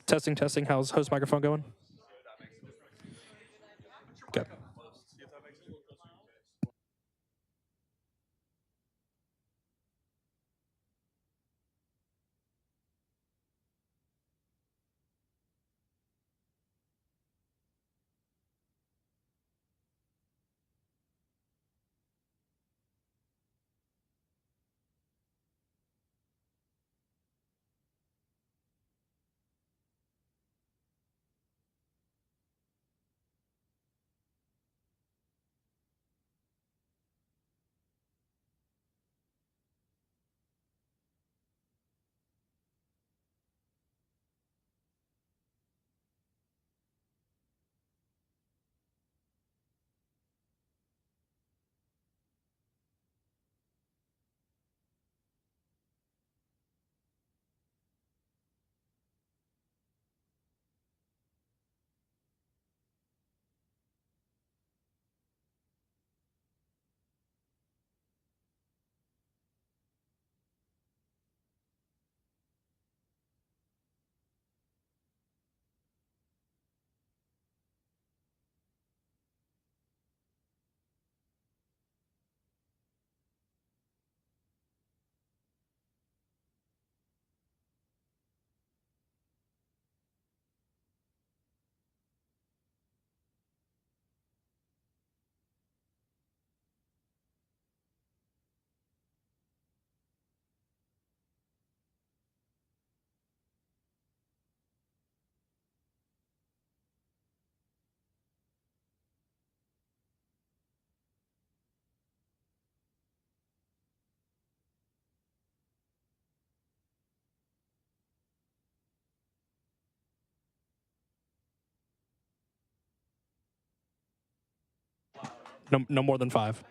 Testing, testing. How's host microphone going? Okay. No, no more than five.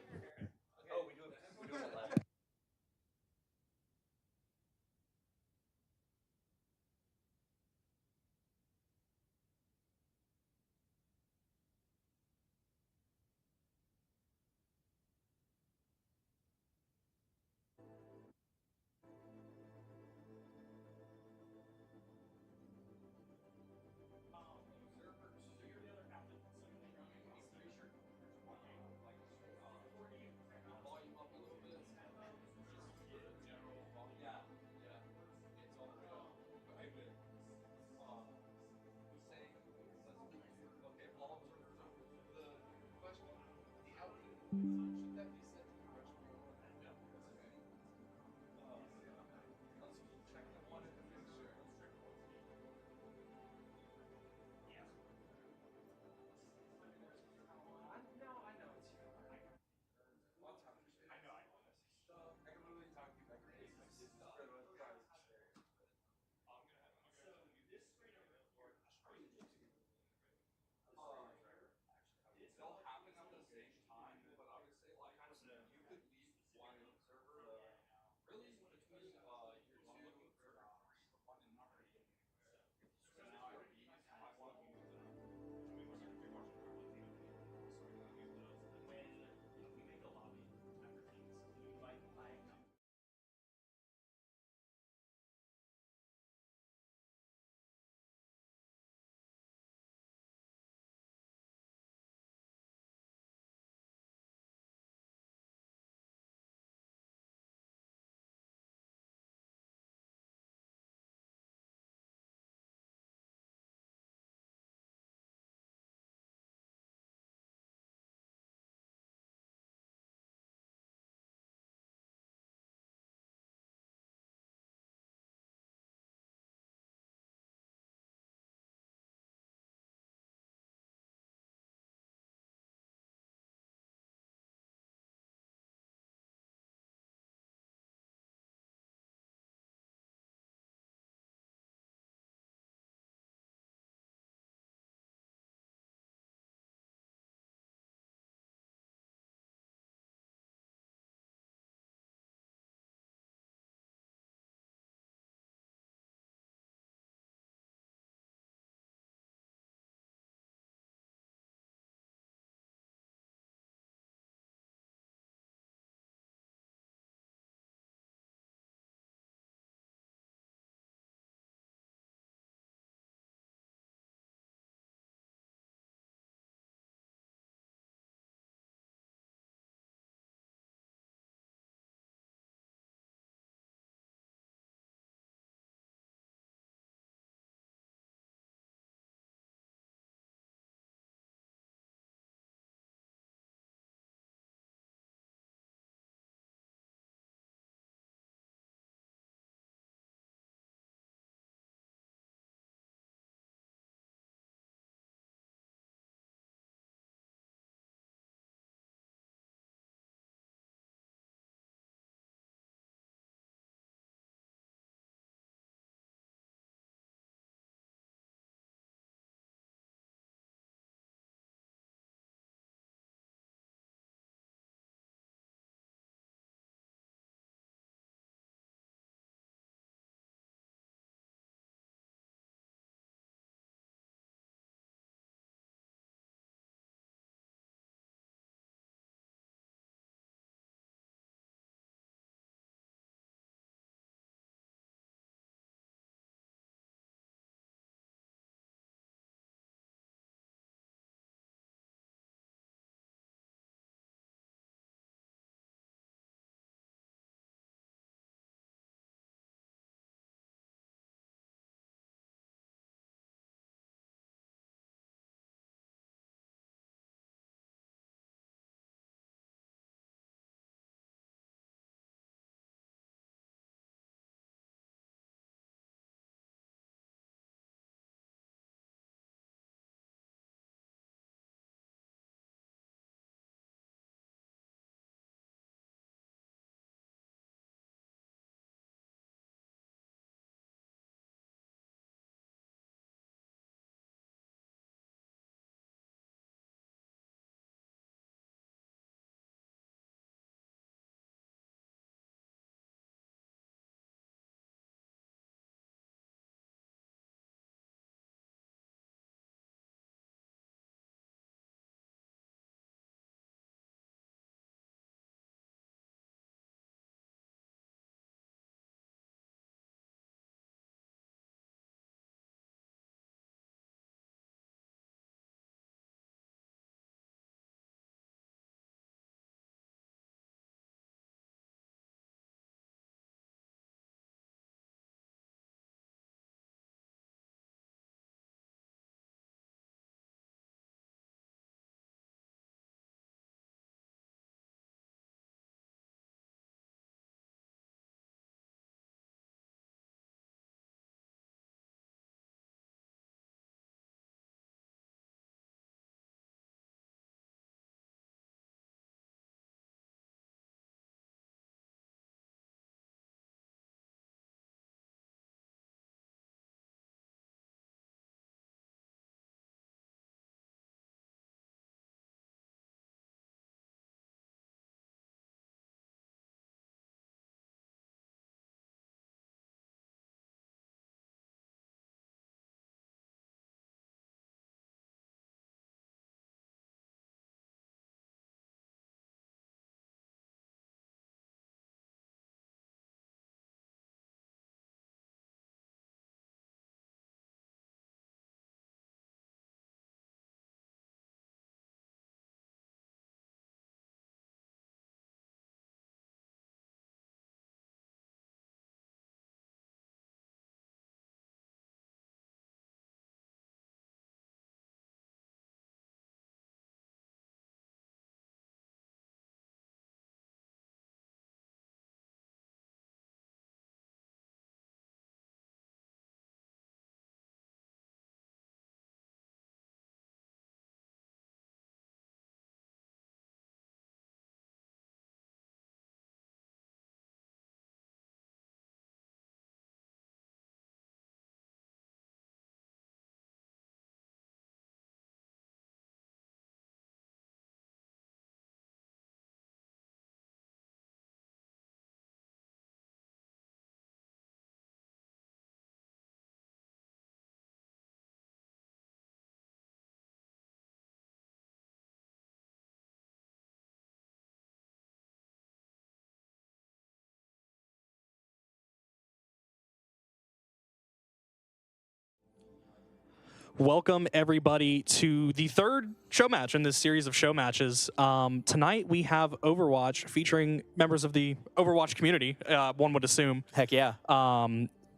Welcome, everybody, to the third show match in this series of show matches. Tonight, we have Overwatch featuring members of the Overwatch community, one would assume. Heck yeah.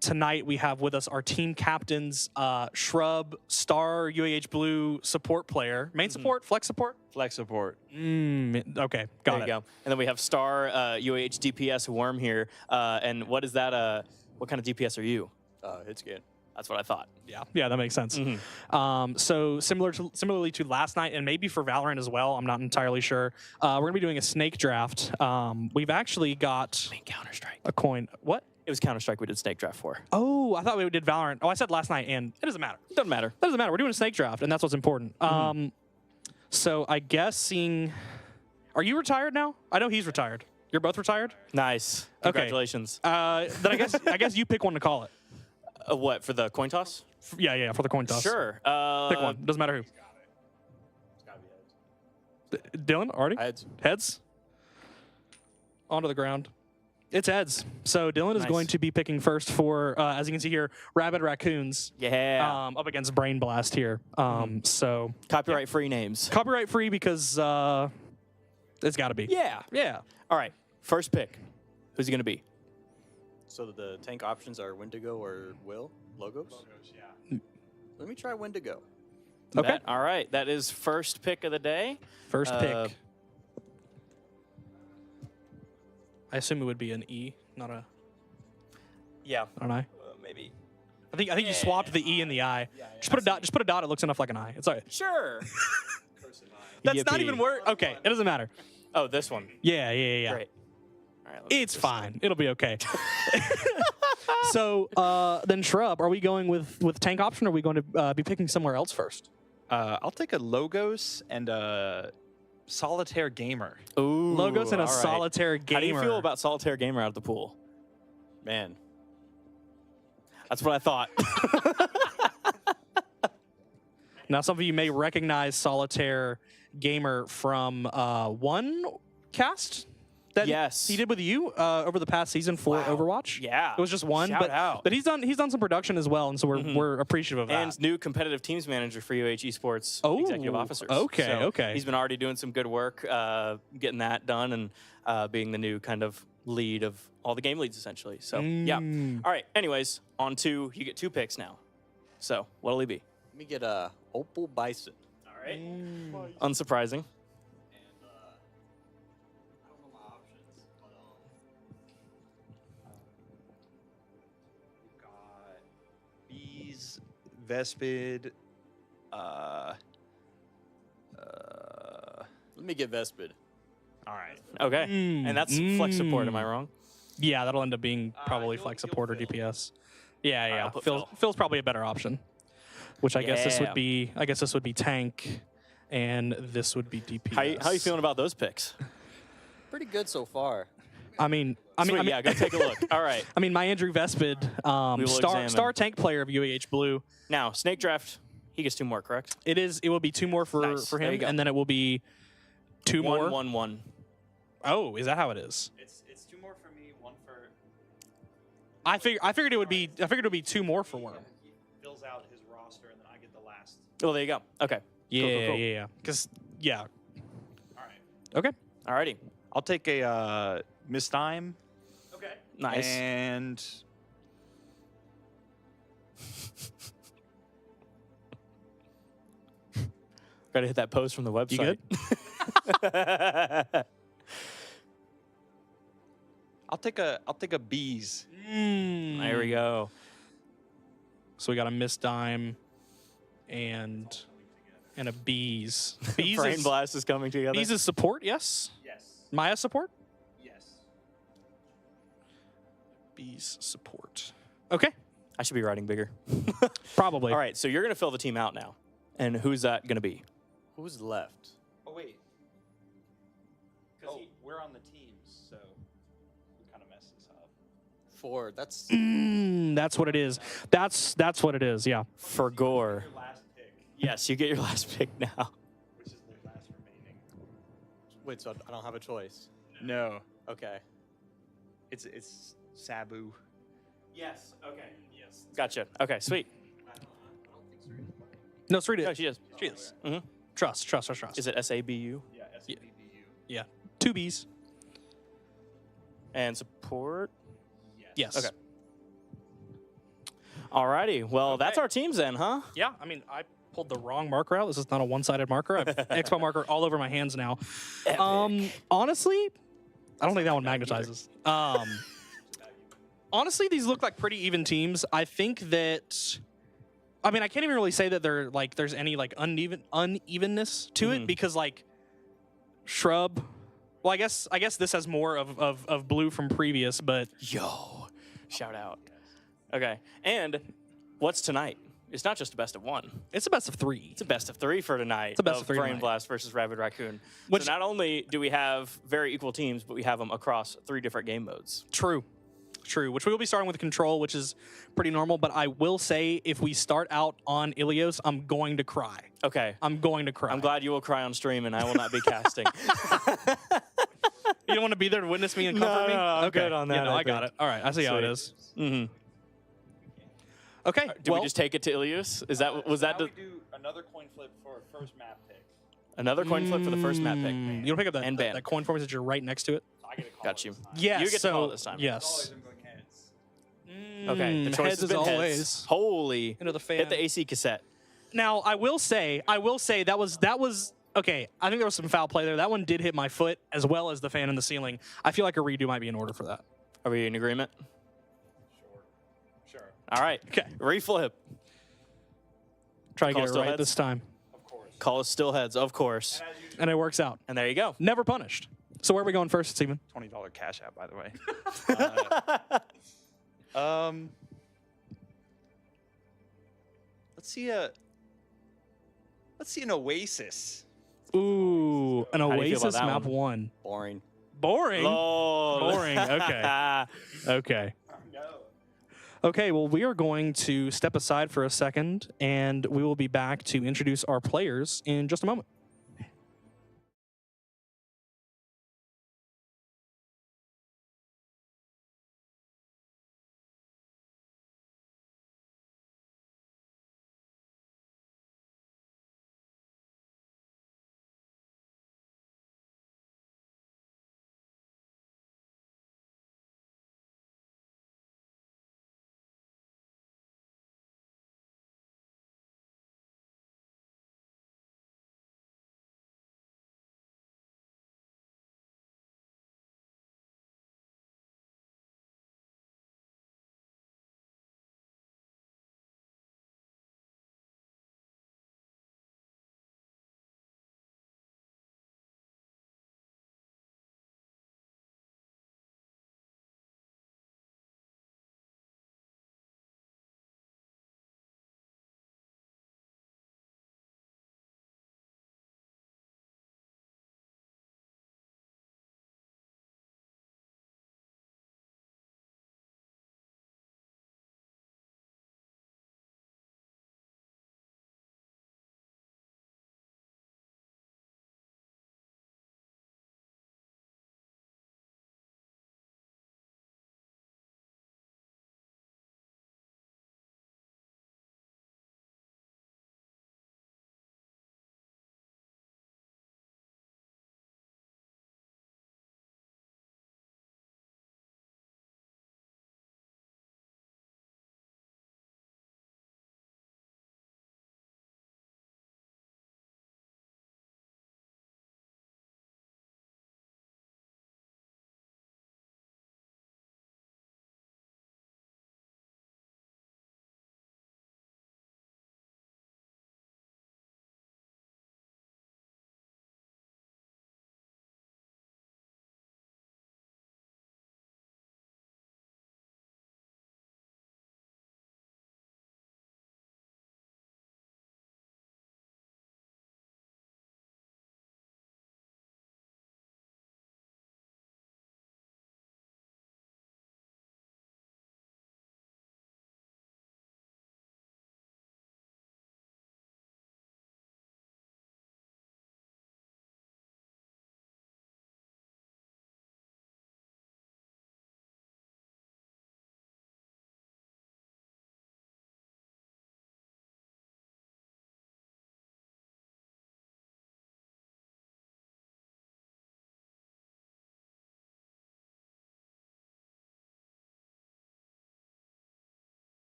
Tonight, we have with us our team captains, Shrub, Star, UAH Blue support player. Main support? Flex support? Flex support. Okay, got There you go. And then we have Star, UAH DPS Worm here. And what is that? What kind of DPS are you? It's good. That's what I thought. Yeah, that makes sense. So similarly to last night, and maybe for Valorant as well, I'm not entirely sure. We're gonna be doing a snake draft. We've actually got Counter-Strike. a coin. What? It was Counter-Strike we did snake draft for. Oh, I thought we did Valorant. Oh, I said last night, and it doesn't matter. Doesn't matter. That doesn't matter. We're doing a snake draft, and that's what's important. So I guess seeing, are you retired now? I know he's retired. You're both retired. Nice. Congratulations. Then I guess you pick one to call it. What, for the coin toss? Yeah, for the coin toss. Sure. Pick one. Doesn't matter who. Dylan, already? Heads. Heads? Onto the ground. It's heads. So Dylan is Nice. going to be picking first for, as you can see here, Rabid Raccoons. Yeah. Up against Brain Blast here. So Copyright-free names. copyright free because it's got to be. Yeah. Yeah. All right. First pick. Who's he going to be? So the tank options are Wendigo or Will? Logos? Logos, yeah. Let me try Wendigo. Okay. All right. That is first pick of the day. First pick. I assume it would be an E, not a Yeah. an I. Maybe. I think you swapped the E and the I. Just put a dot. Just put a dot. It looks enough like an I. It's all right. Sure. That's not Yippee. even work. Okay, it doesn't matter. Oh, this one. Yeah. Great. All right, It's fine. It'll be okay. So then, Shrub, are we going with tank option, or are we going to be picking somewhere else first? I'll take a Logos and a Solitaire Gamer. Ooh, Logos and a all right. solitaire gamer. How do you feel about Solitaire Gamer out of the pool? Man. That's what I thought. Now, some of you may recognize Solitaire Gamer from one cast that Yes. he did with you over the past season for Overwatch. Yeah. It was just one, Shout out. but he's done some production as well, and so we're appreciative of that. And new competitive teams manager for UH Esports Oh, executive officers. okay, So okay. He's been already doing some good work getting that done and being the new kind of lead of all the game leads, essentially. So, yeah. All right. Anyways, you get 2 picks now. So, what'll he be? Let me get a Opal Bison. All right. Unsurprising. Got Bees, Vespid, Let me get Vespid. all right. Okay. And that's flex support, am I wrong? Yeah, that'll end up being probably you'll- flex you'll support or fill. DPS. Yeah. I'll put Phil's probably a better option. Which I guess this Yeah. would be. I guess this would be tank, and this would be DPS. How you feeling about those picks? Pretty good so far. Sweet, yeah, go take a look. All right. I mean, my Andrew Vespid, will examine. star tank player of UAH Blue. Now, snake draft, he gets 2 more, correct? It will be 2 more for Nice. for There you him, go. and then it will be 2 more. 1-1-1. Oh, is that how it is? It's 2 more for me, 1 for. I figured it would be 2 more for Worm. He fills out his roster, and then I get the last. Oh, there you go. Okay. Cool. Yeah. Because All right. Okay. Alrighty. I'll take a Miss Time Okay. Nice. and Gotta hit that post from the website. good? I'll take a Bees. There we go. So we got a Miss Dime, and a Bees. Brain Blast is coming together. Bees is support, yes. Yes. Maya support. Yes. Bees support. Okay. I should be writing bigger. Probably. All right, so you're gonna fill the team out now. And who's that gonna be? Who's left? Oh wait. Because we're on the teams, so we kind of messed this up. 4. That's That's what it is. That's what it is. Yeah. For Gore. Your last pick, Yes, you get your last pick now. which is the last remaining. wait. So I don't have a choice. No, Okay. it's Sabu. Yes. Okay. Yes. Gotcha. Okay. Sweet. No, Sarita. No, she is. She is. Mhm. Trust. Is it SABU? Yeah. 2 Bs. And support? Yes. Okay. Alrighty. Well, that's Okay. our teams then, huh? Yeah, I mean, I pulled the wrong marker out. This is not a one-sided marker. I have expo marker all over my hands now. Honestly, I don't think that one magnetizes. Honestly, these look like pretty even teams. I think that, I mean, I can't even really say that they're like there's any like unevenness to it because like Shrub. Well, I guess this has more of blue from previous, but Yo, shout out. Okay, and what's tonight? It's not just a best of one. it's a best of 3. It's a best of 3 for tonight. It's a best of 3 Brain tonight. Blast versus Rabid Raccoon. Which- so not only do we have very equal teams, but we have them across 3 different game modes. True. Which we will be starting with control, which is pretty normal. But I will say, if we start out on Ilios, I'm going to cry. Okay. I'm going to cry. I'm glad you will cry on stream, and I will not be casting. You don't want to be there to witness me and comfort me? no, I'm Okay. good on that, Yeah, no, I I got think. it. All right, I see how it Sweet. is. Mm-hmm. Okay. Do well, we just take it to Ilios? Is that was that Now the, we do another coin flip for first map pick. another coin flip for the first map pick? you don't pick up that, And that, ban. that coin for me that you're right next to it? I get a call. Got you. Yes. You get to so, call it this time. Yes. I'm going heads. Okay. The choice heads has as been heads. always. Holy. Into the Hit fan. the AC cassette. Now, I will say that was okay. I think there was some foul play there. That one did hit my foot as well as the fan in the ceiling. I feel like a redo might be in order for that. Are we in agreement? Sure. All right. Okay. Reflip. Try to Call get it still right heads? this time. Of course. Call us still heads, of course. And it works out. And there you go. Never punished. So where are we going first, Steven? $20 cash app, by the way. Let's see an Oasis. Ooh, an do you feel about Oasis that map one? 1. Boring. Boring. Lol. Boring, okay. Okay. No. Okay, well, we are going to step aside for a second, and we will be back to introduce our players in just a moment.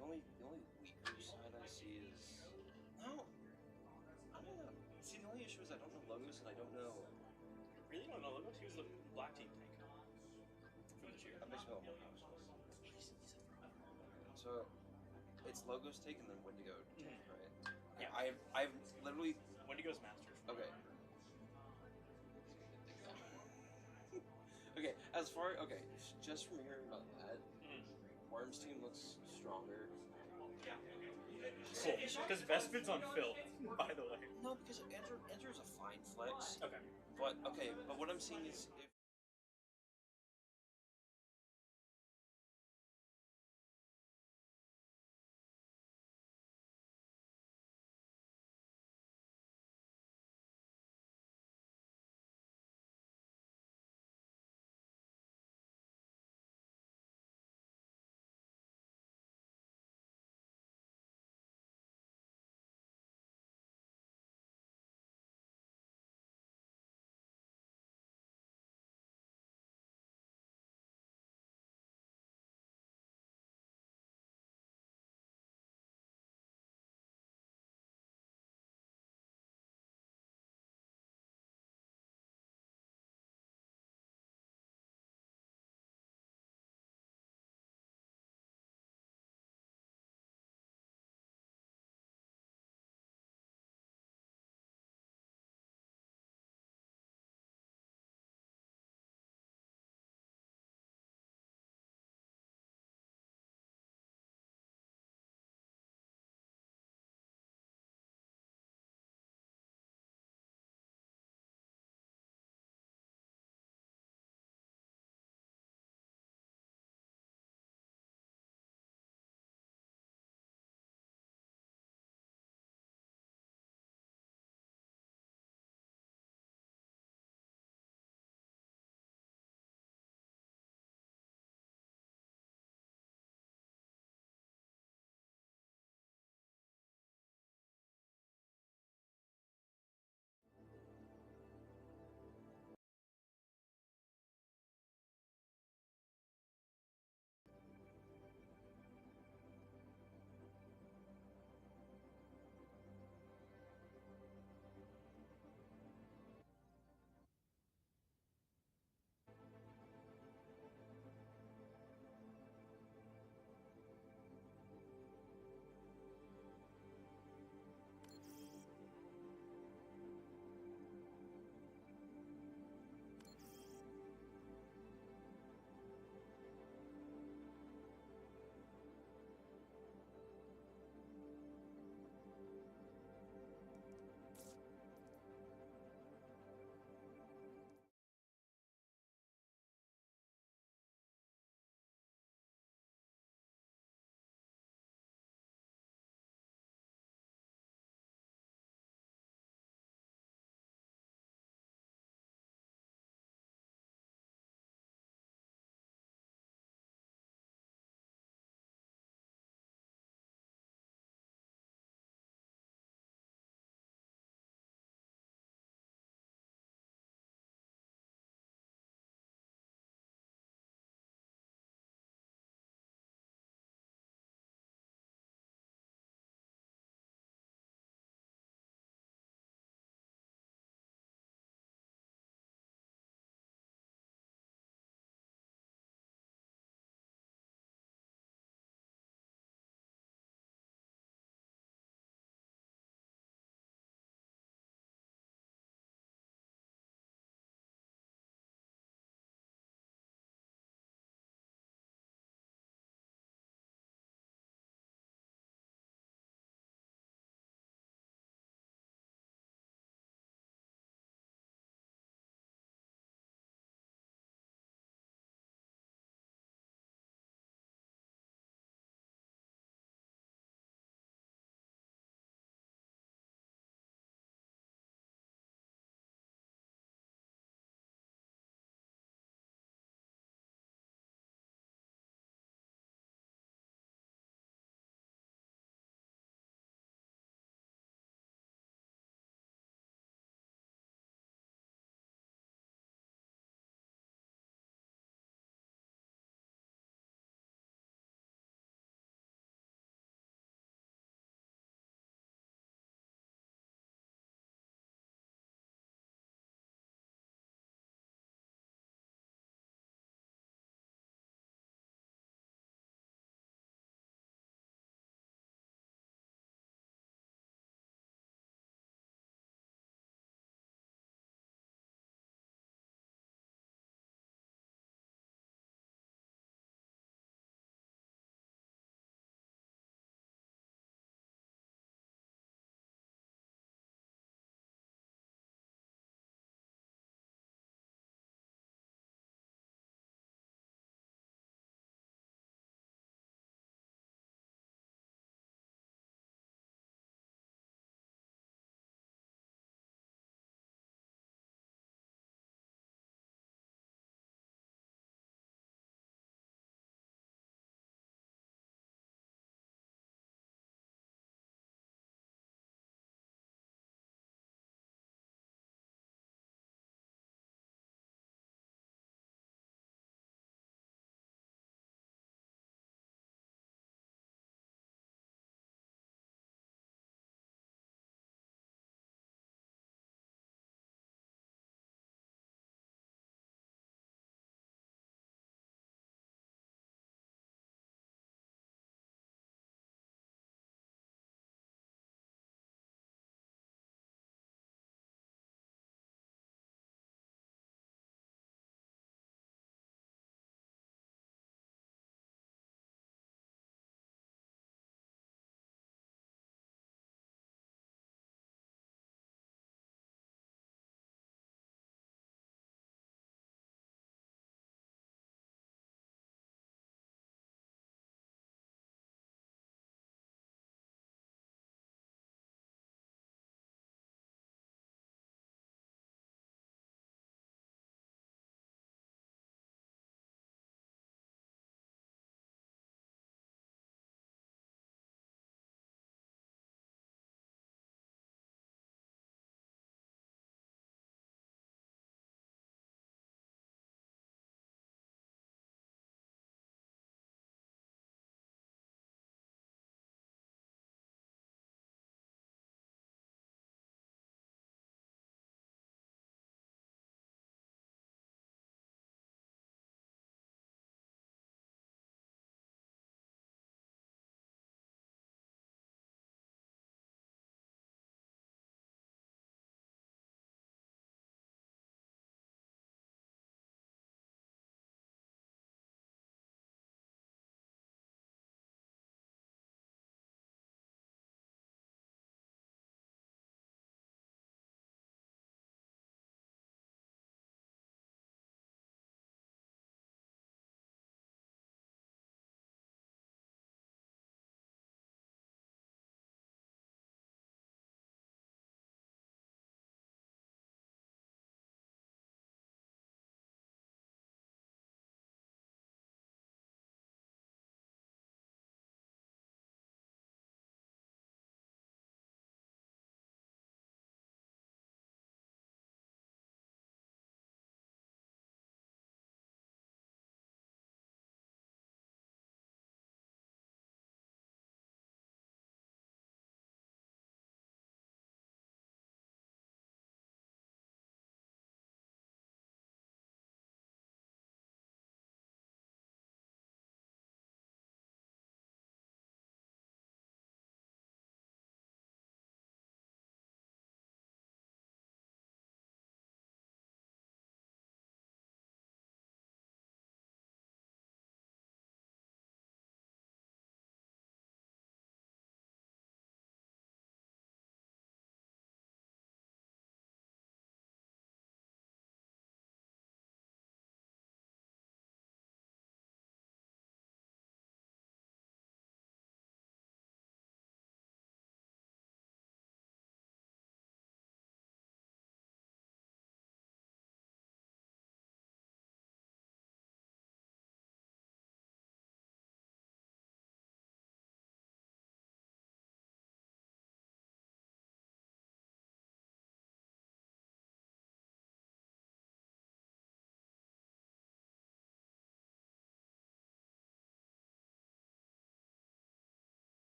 the only weaker side I see is no. I don't know. See, the only issue is I don't know logos and I don't know. Really don't know logos. He was the black team tank from this year. That makes me a little more nervous. So it's logos take and then Wendigo take, right? Yeah. I've literally Wendigo's Masters. okay. Okay, as far just from hearing about that, Worm's team looks stronger. Yeah. Because Vespid's on Phil, by the way. No, because Andrew's a fine flex. Okay. But what I'm seeing is if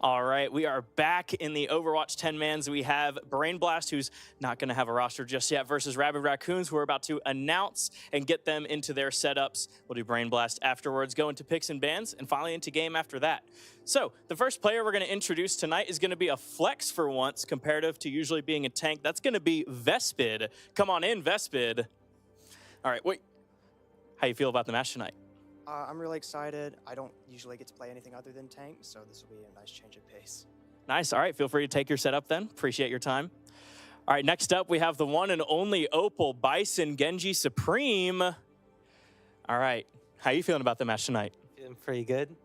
All right, we are back in the Overwatch 10-mans. We have Brain Blast, who's not going to have a roster just yet, versus Rabid Raccoons, who we're about to announce and get them into their setups. We'll do Brain Blast afterwards, go into picks and bans, and finally into game after that. So the first player we're going to introduce tonight is going to be a flex for once, comparative to usually being a tank. That's going to be Vespid. Come on in, Vespid. All right, wait. How you feel about the match tonight? I'm really excited. I don't usually get to play anything other than tank, so this will be a nice change of pace. Nice. All right, feel free to take your setup then. Appreciate your time. All right, next up, we have the one and only Opal Bison Genji Supreme. All right, how you feeling about the match tonight? Feeling pretty good.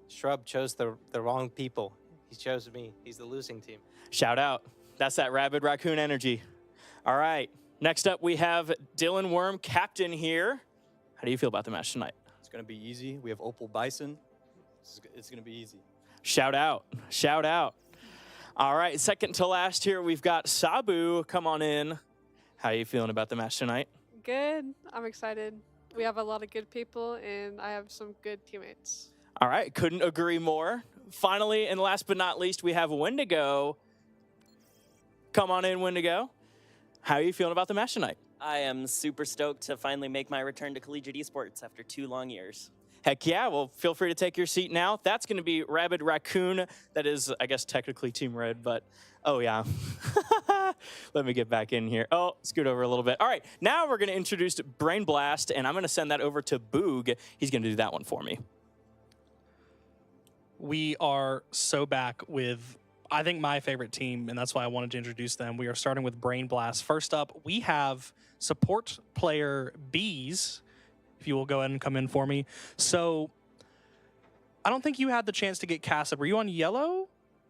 Shrub chose the wrong people. He chose me. He's the losing team. Shout out. That's that Rabid Raccoon energy. All right, next up, we have Dylan Worm, captain here. How do you feel about the match tonight? It's going to be easy. We have Opal Bison. It's going to be easy. Shout out. Shout out. All right, second to last here, we've got Sabu. Come on in. How are you feeling about the match tonight? Good. I'm excited. We have a lot of good people, and I have some good teammates. All right, couldn't agree more. Finally, and last but not least, we have Wendigo. Come on in, Wendigo. How are you feeling about the match tonight? I am super stoked to finally make my return to collegiate esports after 2 long years. Heck yeah, well, feel free to take your seat now. That's going to be Rabid Raccoon. That is, I guess, technically Team Red, but oh yeah. Let me get back in here. Oh, scoot over a little bit. All right, now we're going to introduce Brain Blast, and I'm going to send that over to Boog. He's going to do that one for me. We are so back with, I think, my favorite team, and that's why I wanted to introduce them. We are starting with Brain Blast. First up, we have support player Bees, if you will go ahead and come in for me. So I don't think you had the chance to get Casa. Were you on yellow?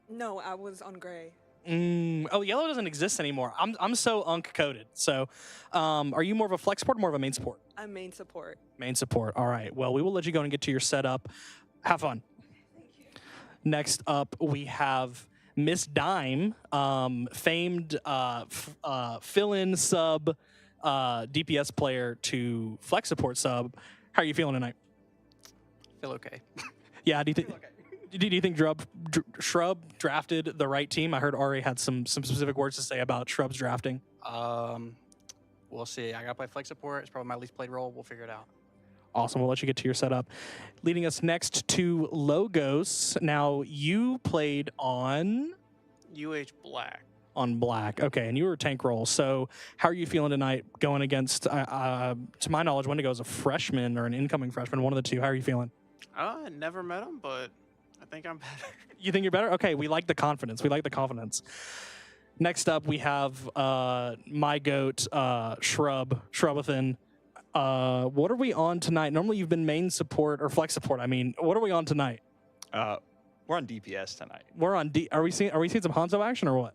No, I was on gray. Oh, yellow doesn't exist anymore. I'm so unk-coded. So are you more of a flex support or more of a main support? I'm main support. Main support. All right. Well, we will let you go and get to your setup. Have fun. Thank you. Next up, we have Miss Dime, famed fill-in sub DPS player to flex support sub. How are you feeling tonight? Feel okay. Yeah, do you think Shrub drafted the right team? I heard Ari had some specific words to say about Shrub's drafting. We'll see. I got to play flex support. It's probably my least played role. We'll figure it out. Awesome. We'll let you get to your setup. Leading us next to Logos. Now, you played on Black. On Black. Okay, and you were a tank role. So how are you feeling tonight going against, to my knowledge, Wendigo is a freshman or an incoming freshman, one of the two. How are you feeling? I never met him, but I think I'm better. You think you're better? Okay, we like the confidence. We like the confidence. Next up, we have my goat, Shrubbathan. What are we on tonight? Normally you've been main support or flex support. I mean, what are we on tonight? We're on DPS tonight. We're on Are we seeing some Hanzo action or what?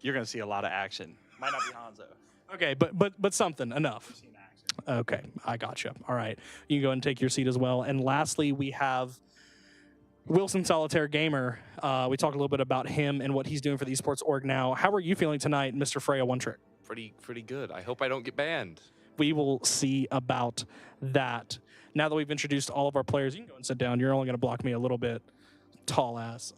You're going to see a lot of action. Might not be Hanzo. Okay, but something enough. Okay, I gotcha. All right, you can go and take your seat as well. And lastly, we have Wilson Solitaire Gamer. We talked a little bit about him and what he's doing for the esports org now. How are you feeling tonight, Mr. Freya One Trick? Pretty good. I hope I don't get banned. We will see about that. Now that we've introduced all of our players, you can go and sit down. You're only going to block me a little bit, tall ass.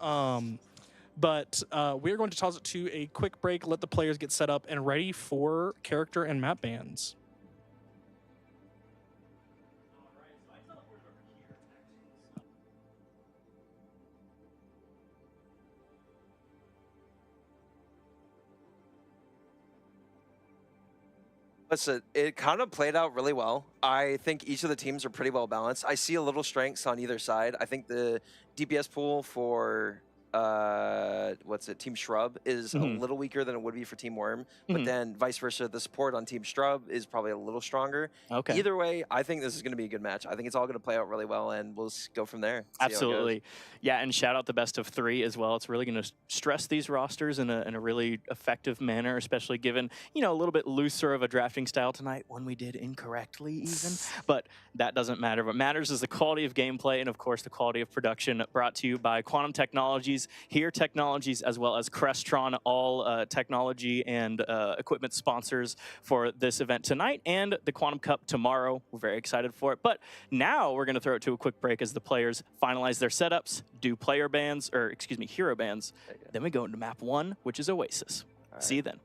But we're going to toss it to a quick break, let the players get set up and ready for character and map bans. Listen, it kind of played out really well. I think each of the teams are pretty well balanced. I see a little strengths on either side. I think the DPS pool for Team Shrub is a little weaker than it would be for Team Worm, but then vice versa, the support on Team Shrub is probably a little stronger. Okay. Either way, I think this is going to be a good match. I think it's all going to play out really well, and we'll go from there. Absolutely. Yeah, and shout out the best of 3 as well. It's really going to stress these rosters in a really effective manner, especially given, a little bit looser of a drafting style tonight, one we did incorrectly even, but that doesn't matter. What matters is the quality of gameplay and, of course, the quality of production, brought to you by Quantum Technologies. Here, technology Technologies, as well as Crestron, all technology and equipment sponsors for this event tonight and the Quantum Cup tomorrow. We're very excited for it. But now we're going to throw it to a quick break as the players finalize their setups, do hero bands. Then we go into map 1, which is Oasis. See you then.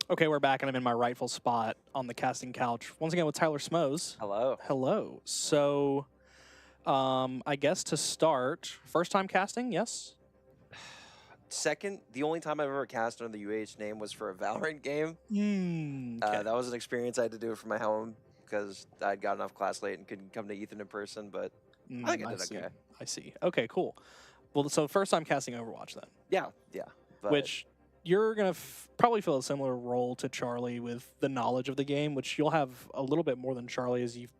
Okay, we're back, and I'm in my rightful spot on the casting couch once again with Tyler Smoes. Hello. Hello. So, I guess to start, first time casting, yes. Second, the only time I've ever cast under the UH name was for a Valorant game. Okay. That was an experience I had to do it for my home because I'd got enough class late and couldn't come to Ethan in person, but I think I did see. okay. I see. Okay, cool. Well, so first time casting Overwatch then, Yeah. But which you're gonna probably fill a similar role to Charlie with the knowledge of the game, which you'll have a little bit more than Charlie as you've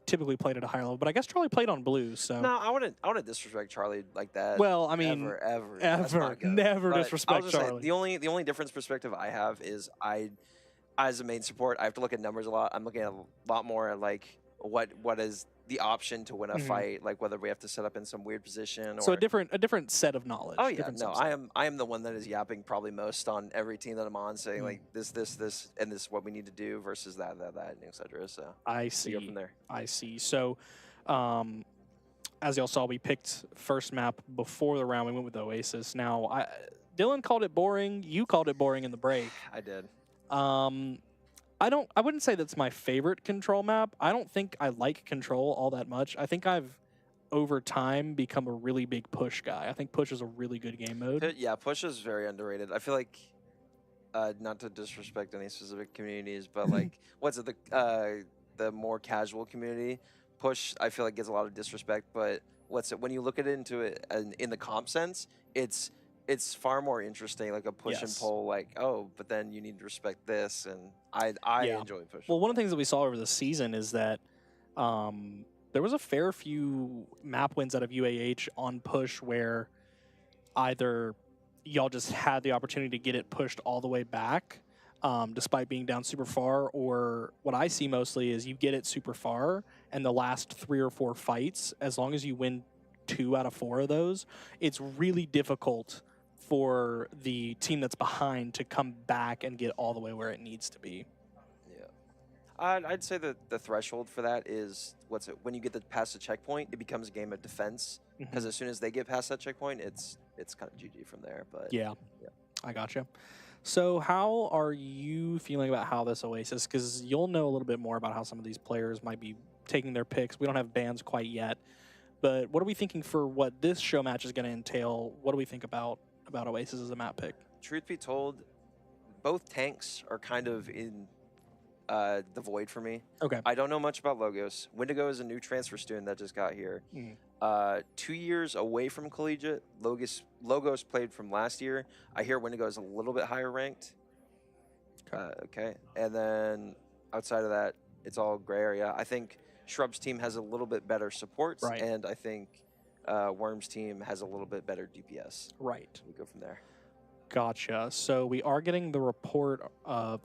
typically played at a higher level. But I guess Charlie played on blue, so no, I wouldn't disrespect Charlie like that. well, I mean, ever. That's not good. never But disrespect I'll just say, Charlie. the only difference perspective I have is as a main support, I have to look at numbers a lot. I'm looking at a lot more at like what is the option to win a fight, like whether we have to set up in some weird position or So a different set of knowledge. Oh yeah, different no, subset. I am the one that is yapping probably most on every team that I'm on, saying like this, and this is what we need to do versus that, and etc. So I we see. go from there. I see. So, as y'all saw, we picked first map before the round. We went with Oasis. Now, Dylan called it boring. You called it boring in the break. I did. I wouldn't say that's my favorite control map. I don't think I like control all that much. I think I've over time become a really big push guy. I think push is a really good game mode. Yeah, push is very underrated. I feel like, not to disrespect any specific communities, but like, what's it, the more casual community, push, I feel like gets a lot of disrespect, but when you look at it in the comp sense, it's far more interesting, like a push and pull, like, oh, but then you need to respect this, and I enjoy push. Well, one of the things that we saw over the season is that there was a fair few map wins out of UAH on push where either y'all just had the opportunity to get it pushed all the way back despite being down super far, or what I see mostly is you get it super far and the last 3 or 4 fights, as long as you win 2 out of 4 of those, it's really difficult for the team that's behind to come back and get all the way where it needs to be. I'd say that the threshold for that is when you get past the checkpoint, it becomes a game of defense. Because as soon as they get past that checkpoint, it's kind of GG from there. But yeah, I gotcha. So how are you feeling about how this Oasis? Because you'll know a little bit more about how some of these players might be taking their picks. We don't have bans quite yet, but what are we thinking for what this show match is going to entail? What do we think about Oasis as a map pick? Truth be told, both tanks are kind of in the void for me. Okay. I don't know much about Logos. Wendigo is a new transfer student that just got here. 2 years away from collegiate. Logos played from last year. I hear Wendigo is a little bit higher ranked. Okay. And then outside of that, it's all gray area. I think Shrub's team has a little bit better supports, and I think Worm's team has a little bit better DPS. Right. We go from there. Gotcha. So we are getting the report of,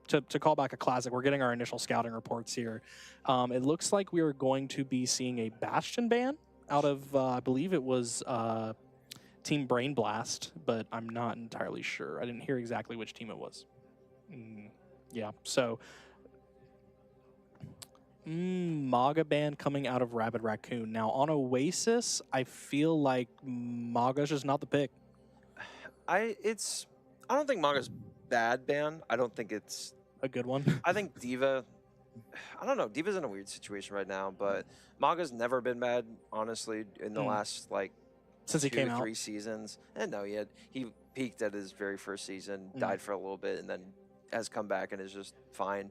to call back a classic, we're getting our initial scouting reports here. It looks like we are going to be seeing a Bastion ban out of, I believe it was Team Brain Blast, but I'm not entirely sure. I didn't hear exactly which team it was. Yeah, so Maga ban coming out of Rabid Raccoon. Now on Oasis, I feel like Maga's just not the pick. I don't think Maga's bad ban. I don't think it's a good one. I think Diva, I don't know. Diva's in a weird situation right now, but Maga's never been bad, honestly, in the last since he came out 3 seasons. And no, he peaked at his very first season, died for a little bit, and then has come back and is just fine.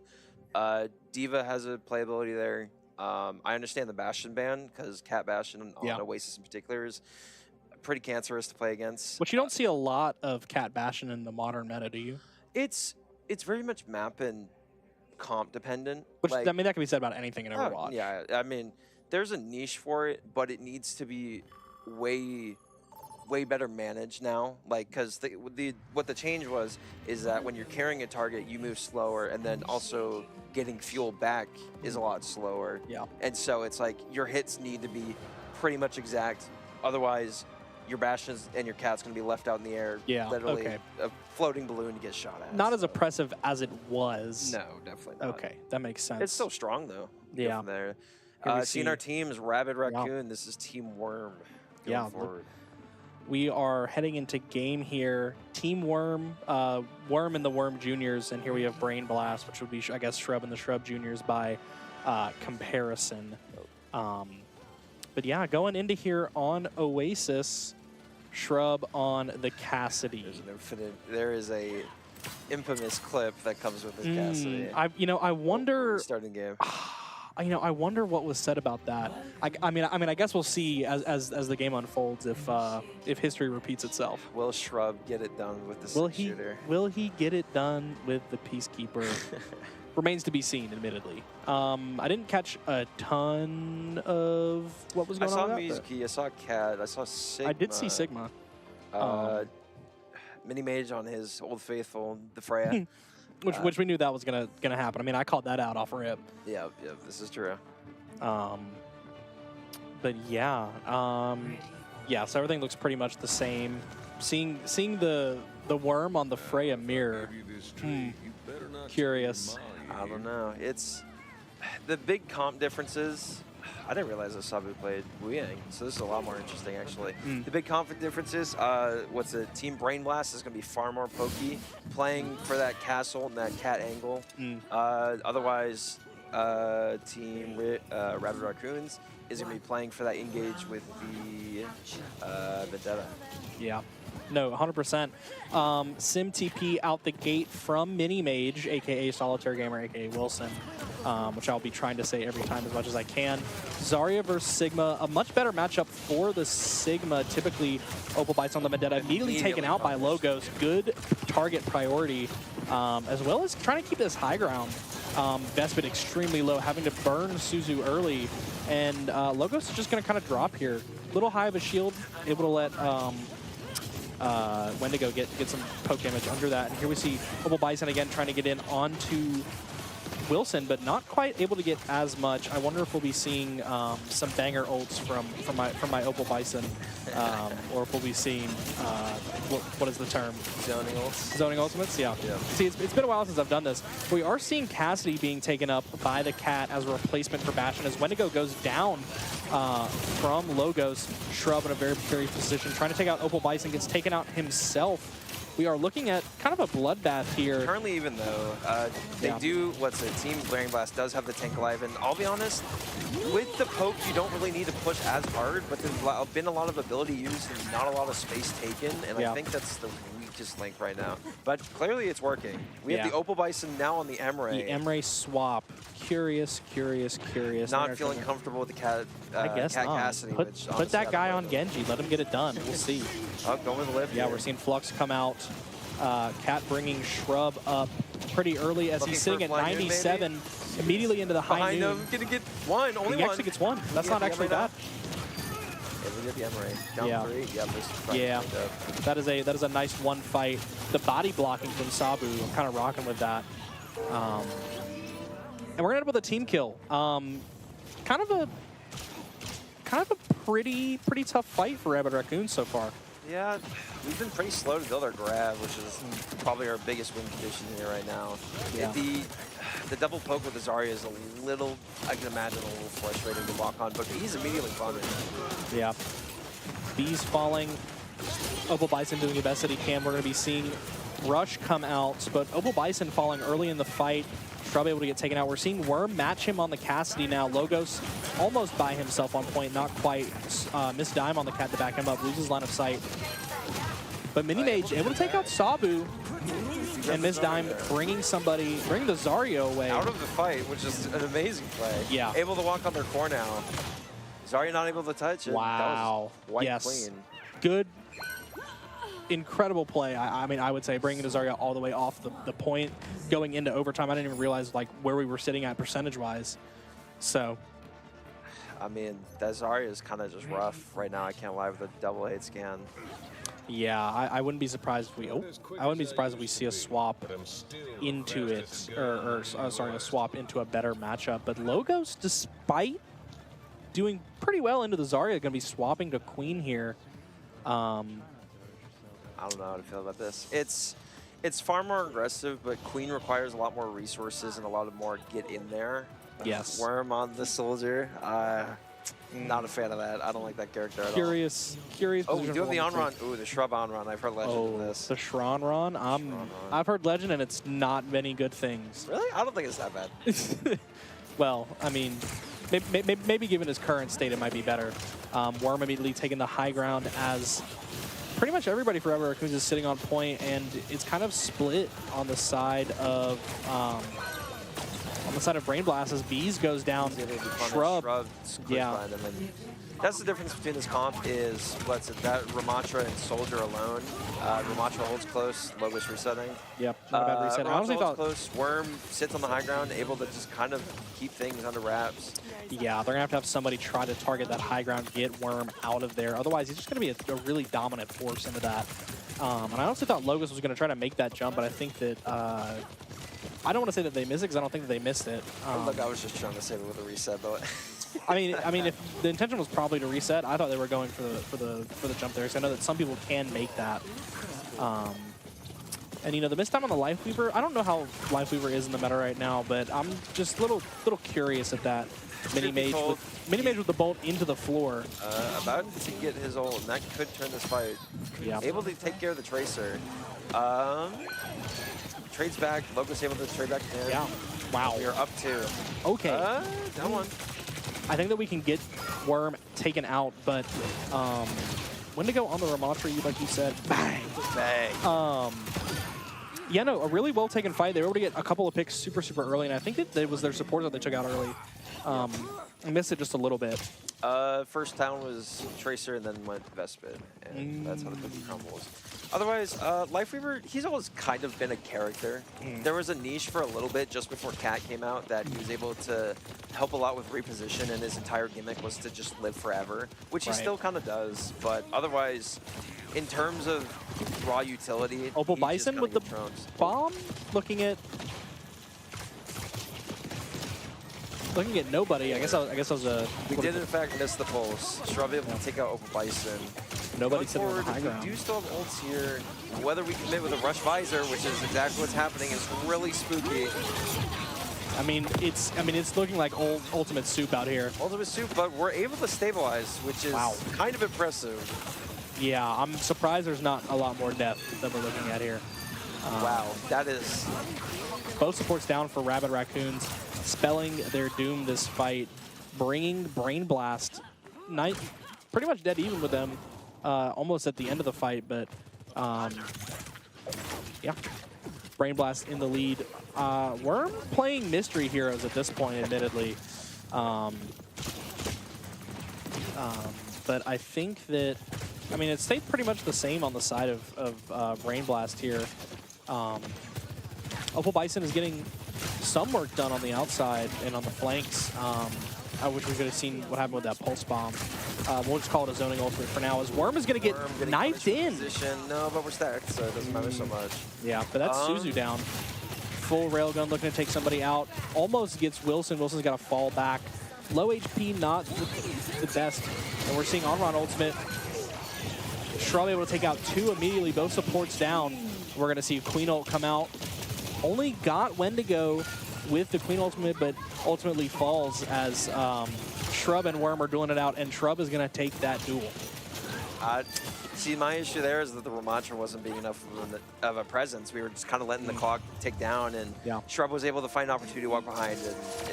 Diva has a playability there. I understand the Bastion ban because Cat Bastion on Oasis in particular is pretty cancerous to play against. But you don't see a lot of Cat Bastion in the modern meta, do you? It's very much map and comp dependent. Which, I mean, that can be said about anything in Overwatch. Yeah, I mean, there's a niche for it, but it needs to be way better managed now. Like, because what the change is that when you're carrying a target, you move slower, and then also getting fuel back is a lot slower. Yeah. And so it's like your hits need to be pretty much exact. Otherwise, your Bastions and your Cat's going to be left out in the air. Yeah, literally a floating balloon to get shot at. Not as oppressive as it was. No, definitely not. Okay, that makes sense. It's still strong, though. Yeah. From there. Here we Seeing see- our teams, Rabid Raccoon, this is Team Worm going forward. we are heading into game here. Team Worm, Worm and the Worm Juniors, and here we have Brain Blast, which would be, I guess, Shrub and the Shrub Juniors by comparison. But yeah, going into here on Oasis, Shrub on the Cassidy. There is a infamous clip that comes with this Cassidy. I wonder. Starting game. I wonder what was said about that. I mean, I guess we'll see as the game unfolds if history repeats itself. Will Shrub get it done with the shooter? Will he get it done with the Peacekeeper? Remains to be seen, admittedly. I didn't catch a ton of what was going on. I saw Mizuki, I saw Cat, I saw Sigma. I did see Sigma. Mini Mage on his Old Faithful, the Freya. Which we knew that was gonna happen. I mean, I called that out off rip. Yeah, this is true. But yeah, so everything looks pretty much the same. Seeing the worm on the Freya mirror. Curious. I don't know. It's the big comp differences. I didn't realize that Sabu played Wuyang, so this is a lot more interesting, actually. The big comp differences, Team Brain Blast is going to be far more pokey, playing for that castle and that cat angle. Otherwise, Team Rabbit Raccoons is going to be playing for that engage with the Vendetta. Yeah. No, 100%. Sim TP out the gate from Mini Mage, a.k.a. Solitaire Gamer, a.k.a. Wilson, which I'll be trying to say every time as much as I can. Zarya versus Sigma, a much better matchup for the Sigma. Typically, Opal Bites on the Vendetta, immediately taken out by Logos. Good target priority, as well as trying to keep this high ground. Vespid extremely low, having to burn Suzu early. And Logos is just going to kind of drop here. Little high of a shield, able to let Wendigo get some poke damage under that. And here we see Opal Bison again trying to get in onto Wilson, but not quite able to get as much. I wonder if we'll be seeing some banger ults from my Opal Bison, or if we'll be seeing what is the term? Zoning ults. Zoning ultimates, yeah. See, it's been a while since I've done this. We are seeing Cassidy being taken up by the Cat as a replacement for Bastion as Wendigo goes down from Logos. Shrub in a very precarious position, trying to take out Opal Bison, gets taken out himself. We are looking at kind of a bloodbath here. Currently, even though they do, Team Blaring Blast does have the tank alive, and I'll be honest, with the poke, you don't really need to push as hard, but there's been a lot of ability used and not a lot of space taken, and I think that's the weakest link right now. But clearly, it's working. We have the Opal Bison now on the Emre. The Emre swap. Curious. Not feeling comfortable with the Cat. I guess Cat not. Cassidy. Put that guy on Genji. Let him get it done. We'll see. Going with the lift. Yeah, we're seeing Flux come out. Cat bringing Shrub up pretty early as he's sitting at 97, immediately into the high noon. Gonna get one, only he one. actually gets one. That's not actually bad. Yeah, we get the Emre. Down 3. Yeah, that is a nice one fight. The body blocking from Sabu, I'm kind of rocking with that. And we're gonna end up with a team kill. Kind of a pretty tough fight for Rabbit Raccoon so far. Yeah, we've been pretty slow to build our grab, which is probably our biggest win condition here right now. Yeah. The double poke with the Zarya is a little, I can imagine, a little frustrating to walk on, but he's immediately farming. Yeah. Bees falling. Opal Bison doing the best that he can. We're going to be seeing Rush come out, but Opal Bison falling early in the fight. Shrub able to get taken out. We're seeing Worm match him on the Cassidy now. Logos almost by himself on point, not quite. Miss Dime on the Cat to back him up, loses line of sight. But Mini Mage able to take out Sabu, and Miss Dime bringing the Zarya away. Out of the fight, which is an amazing play. Yeah. Able to walk on their core now. Zarya not able to touch it. Wow. That was yes. clean. Good. Incredible play. I mean, I would say bringing the Zarya all the way off the point, going into overtime. I didn't even realize where we were sitting at percentage-wise. So, I mean, that Zarya is kind of just rough right now. I can't lie with a double hate scan. Yeah, I wouldn't be surprised if we see a swap into it, or sorry, a swap into a better matchup. But Logos, despite doing pretty well into the Zarya, going to be swapping to Queen here. I don't know how to feel about this. It's far more aggressive, but Queen requires a lot more resources and a lot of more get in there. Yes. Worm on the soldier. Not a fan of that. I don't like that character at all. Curious Oh, we position do have for the one to on-run. take. Ooh, the shrub on-run. I've heard legend in Oh, this. the Shran Ron. I've heard legend, and it's not many good things. Really? I don't think it's that bad. Well, I mean, maybe given his current state, it might be better. Worm immediately taking the high ground as pretty much everybody for Ever Raccoons is sitting on point, and it's kind of split on the side of Brain Blast as Bees goes down. Shrub. Yeah. And that's the difference between this comp is, what's it, that Ramatra and Soldier alone. Ramatra holds close, Logos resetting. Yep, not a bad reset. I Ramatra honestly holds thought, close, Worm sits on the high ground, able to just kind of keep things under wraps. yeah, they're going to have somebody try to target that high ground, get Worm out of there. Otherwise, he's just going to be a really dominant force into that. And I honestly thought Logos was going to try to make that jump, but I think that I don't want to say that they missed it because I don't think that they missed it. Look, I was just trying to save it with a reset, but I mean, if the intention was probably to reset, I thought they were going for the jump there. So I know that some people can make that. And you know, the missed time on the Life Weaver, I don't know how Life Weaver is in the meta right now, but I'm just a little curious at that mini mage with the bolt into the floor. About to get his ult, and that could turn this fight. Yeah. Able to take care of the Tracer. Trades back. Logos able to trade back again. Yeah. Wow. We are up 2. Okay. Down 1. I think that we can get Worm taken out, but when to go on the Ramatra, like you said, bang. Bang. Yeah, no, a really well taken fight. They were able to get a couple of picks super early, and I think that it was their support that they took out early. I missed it just a little bit. First down was Tracer and then went Vespid, and that's how the cookie crumbles. Otherwise, Lifeweaver, he's always kind of been a character. There was a niche for a little bit just before Cat came out that he was able to help a lot with reposition, and his entire gimmick was to just live forever, which he still kind of does. But otherwise, in terms of raw utility, Opal Bison with the bomb, looking at nobody. I guess I was a. We did in fact miss the pulse. Shrub able to take out Opal Bison. Nobody sitting on the high we ground. do still have ults here. Whether we commit with a Rush Visor, which is exactly what's happening, is really spooky. I mean, it's looking like old Ultimate Soup out here. Ultimate Soup, but we're able to stabilize, which is kind of impressive. Yeah, I'm surprised there's not a lot more depth that we're looking at here. Wow, that is... Both supports down for Rabid Raccoons, spelling their doom this fight, bringing Brain Blast, pretty much dead even with them, almost at the end of the fight, but yeah, Brain Blast in the lead. Worm playing Mystery Heroes at this point, admittedly. But I think that, I mean, it stayed pretty much the same on the side of Brain Blast here. Opal Bison is getting some work done on the outside and on the flanks. I wish we could have seen what happened with that Pulse Bomb. We'll just call it a zoning ultimate for now, as Worm is going to get knifed in. No, but we're stacked, so it doesn't matter so much. Yeah, but that's Suzu down. Full railgun looking to take somebody out. Almost gets Wilson. Wilson's got to fall back. Low HP, not the best. And we're seeing Onron ultimate. Shrub able to take out 2 immediately, both supports down. We're going to see Queen ult come out. Only got Wendigo with the Queen ultimate, but ultimately falls as Shrub and Worm are dueling it out, and Shrub is going to take that duel. See, my issue there is that the Ramatra wasn't being enough of a presence. We were just kind of letting the clock tick down, and Shrub was able to find an opportunity to walk behind,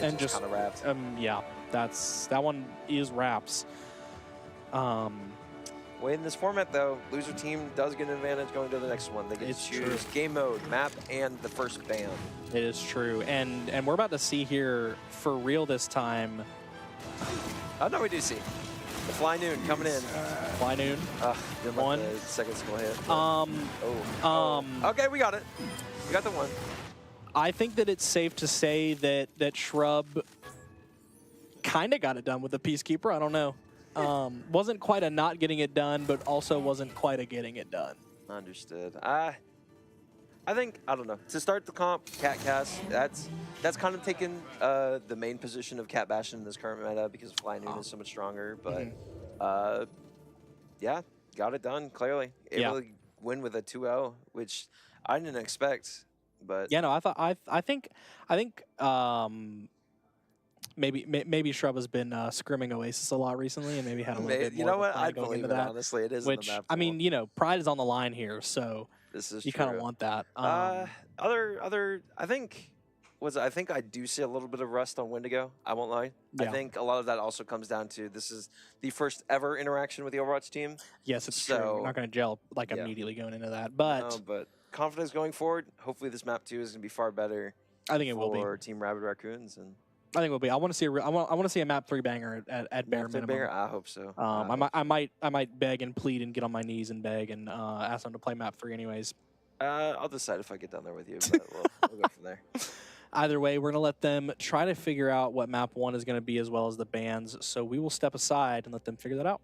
and just kind of wrapped. Yeah, that one is wraps. Well, in this format, though, loser team does get an advantage going to the next one. They get to choose game mode, map, and the first ban. It is true, and we're about to see here for real this time. Oh no, we do see the Fly Noon coming in. Fly Noon. Didn't let the second skill hit. Okay, we got it. We got the one. I think that it's safe to say that Shrub kind of got it done with the Peacekeeper. I don't know. Wasn't quite a not getting it done, but also wasn't quite a getting it done. Understood. I think, I don't know, to start the comp, Cat Cast, that's kind of taken the main position of Cat Bastion in this current meta because Fly Noon is so much stronger. But yeah, got it done clearly. Able to win with a 2-0, which I didn't expect. But yeah, no, I think maybe Shrub has been scrimming Oasis a lot recently, and maybe had a little bit more. You know of a what? plan I'd going believe into it, that. honestly. It is Which in the map I pool. mean, pride is on the line here, so This is you true. kind of want that. Other, I think I do see a little bit of rust on Wendigo. I won't lie. I Yeah. think a lot of that also comes down to this is the first ever interaction with the Overwatch team. Yes, it's true. We're not going to gel yeah. immediately going into that, but No, but confidence going forward. Hopefully, this map 2 is going to be far better. I think it will be. For Team Rabid Raccoons and. I think it will be. I want to see I want to see a map 3 banger at bare minimum. Banger? I hope so. I might beg and plead and get on my knees and beg and ask them to play map 3 anyways. I'll decide if I get down there with you, but we'll go from there. Either way, we're going to let them try to figure out what map 1 is going to be as well as the bans. So we will step aside and let them figure that out.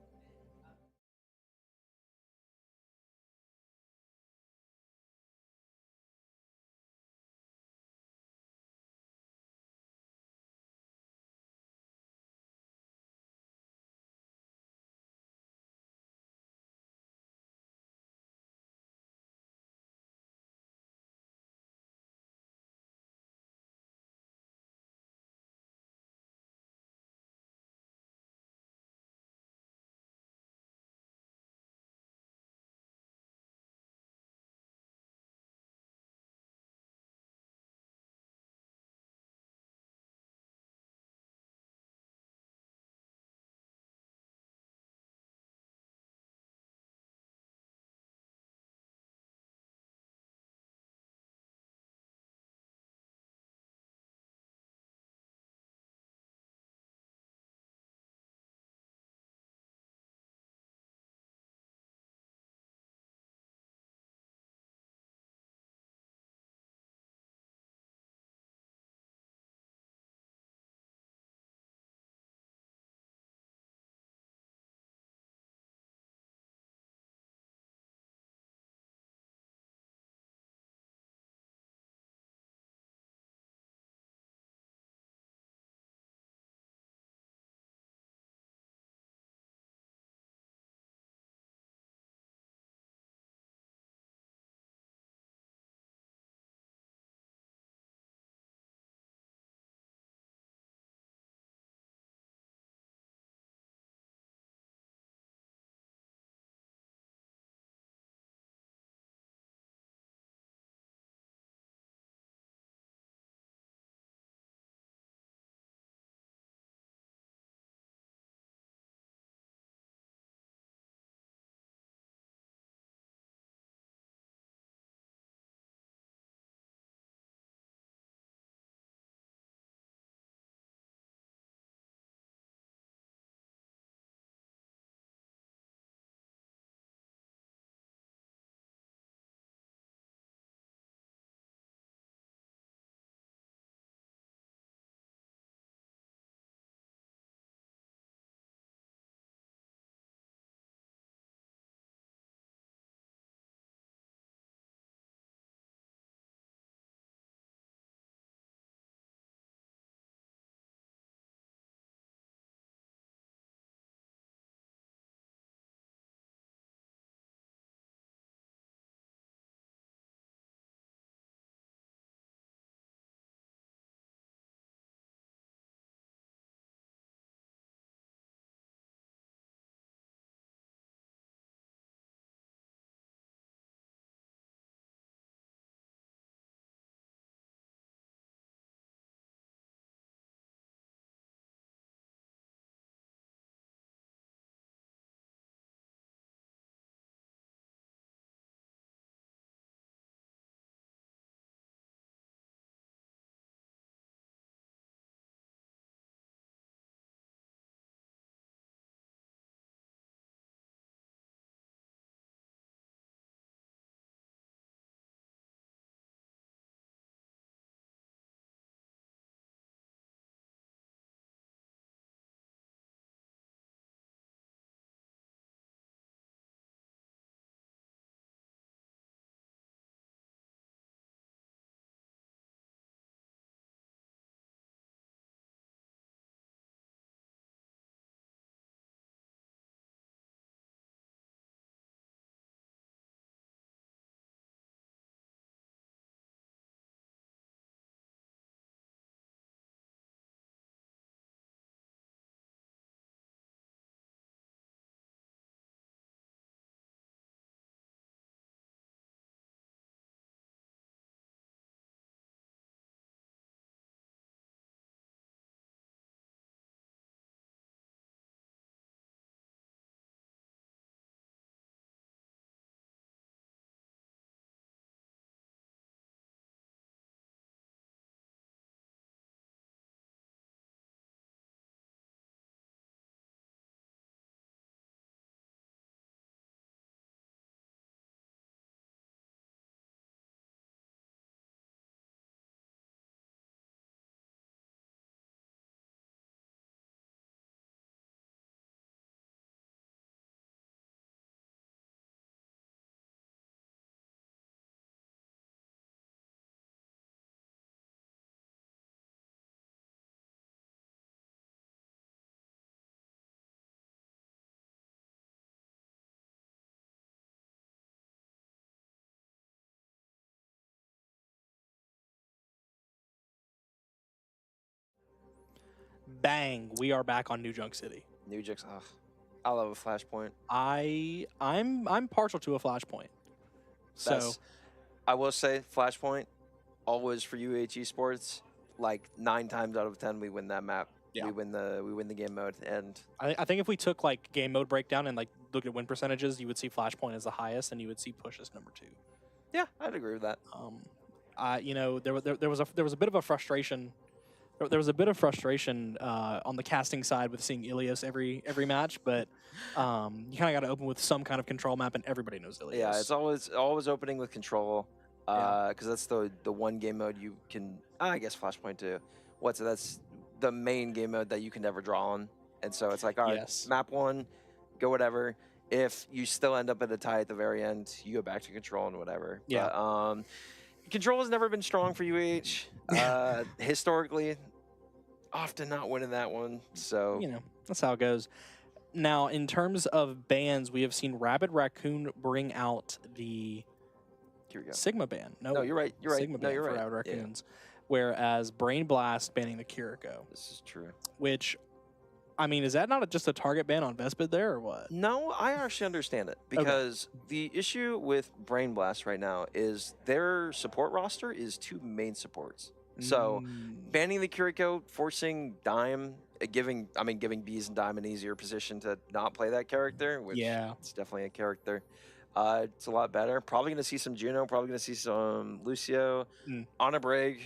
bang, we are back on New Junk City. New Jux. Ugh. I love a Flashpoint. I'm partial to a Flashpoint. So That's, I will say, Flashpoint, always for UH Esports, like 9 times out of 10 we win that map. Yeah. We win the game mode, and I think if we took like game mode breakdown and like looked at win percentages, you would see Flashpoint as the highest, and you would see Push as number 2. yeah, I'd agree with that. You know, there was a bit of a frustration. There was a bit of frustration on the casting side with seeing Ilios every match, but you kind of got to open with some kind of control map, and everybody knows Ilios. Yeah, it's always opening with control, because that's the one game mode you can. I guess Flashpoint too. That's the main game mode that you can never draw on, and so it's like, all right, Yes. map 1, go whatever. If you still end up at a tie at the very end, you go back to control and whatever. Yeah. But, control has never been strong for UH. Historically, often not winning that one. So You know, that's how it goes. Now, in terms of bans, we have seen Rabid Raccoon bring out the here we go. Sigma ban. No, you're right. You're right. Sigma No, ban you're for right. Rabid Yeah. Raccoons. Whereas Brain Blast banning the Kiriko, This is true. which, I mean, is that not just a target ban on Vespid there or what? No, I actually understand it because the issue with Brain Blast right now is their support roster is 2 main supports. So banning the Kiriko, forcing Dime, giving Bees and Dime an easier position to not play that character, which Yeah. it's definitely a character. It's a lot better. Probably going to see some Juno, probably going to see some Lucio, Anna Brig.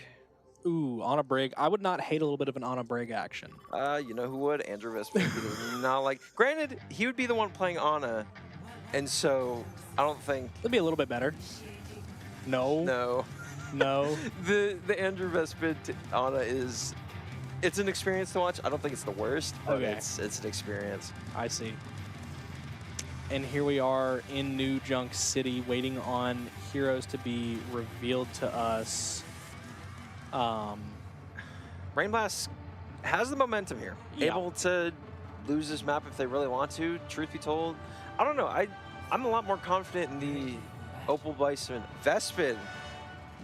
Ooh, Anna Brig. I would not hate a little bit of an Anna Brig action. You know who would? Andrew Vespin. He does not like. Granted, he would be the one playing Anna, and so I don't think. It'd be a little bit better. No. No. No. The Andrew Vespin Anna is. It's an experience to watch. I don't think it's the worst, but Okay. it's an experience. I see. And here we are in New Junk City, waiting on heroes to be revealed to us. Brain Blast has the momentum here. Yeah. Able to lose this map if they really want to. Truth be told, I don't know. I'm a lot more confident in the Opal Bison. Vespin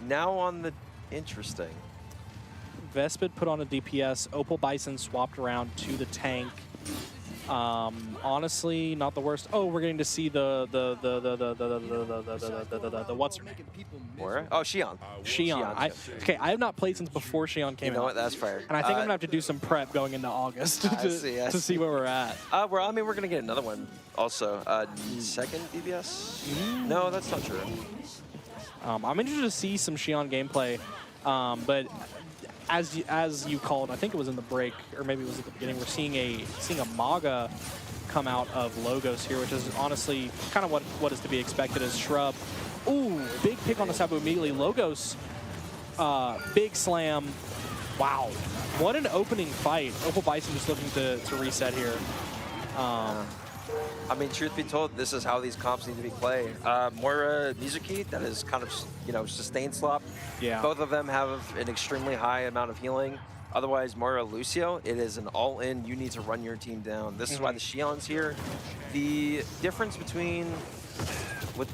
now on the interesting. Vespid put on a DPS. Opal Bison swapped around to the tank. Honestly, not the worst. Oh, we're getting to see the what's her name? Where? Oh, Xion. Xion. Okay, I have not played since before Xion came You know out. what? That's fair. And I think I'm gonna have to do some prep going into August to see where we're at. We're gonna get another one also. Second DBS? No, that's not true. I'm interested to see some Xion gameplay, but as you called, I think it was in the break, or maybe it was at the beginning, we're seeing a Maga come out of Logos here, which is honestly kind of what is to be expected as Shrub. Ooh, big pick on the Sabu immediately. Logos, big slam. Wow, what an opening fight. Opal Bison just looking to reset here. I mean, truth be told, this is how these comps need to be played. Moira Mizuki, that is kind of, sustained slop. Yeah. Both of them have an extremely high amount of healing. Otherwise, Moira Lucio, it is an all-in. You need to run your team down. This is why the Xion's here. The difference between oh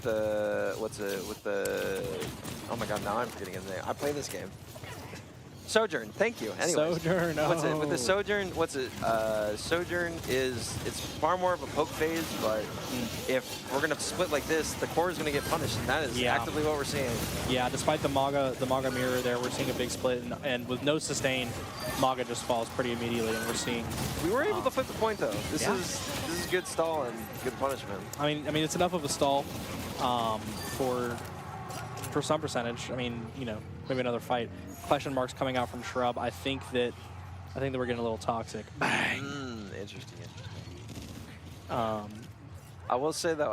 my god, now I'm forgetting his name. I play this game. Sojourn, thank you. Anyways, Sojourn, with the Sojourn, Sojourn it's far more of a poke phase, but if we're gonna split like this, the core is gonna get punished, and that is actively what we're seeing. Yeah, despite the Maga mirror there, we're seeing a big split, and with no sustain, Maga just falls pretty immediately, and we're seeing. We were able to flip the point though. This is good stall and good punishment. I mean, it's enough of a stall for some percentage. I mean, maybe another fight. Question marks coming out from Shrub. I think that we're getting a little toxic. Bang. Interesting. I will say though,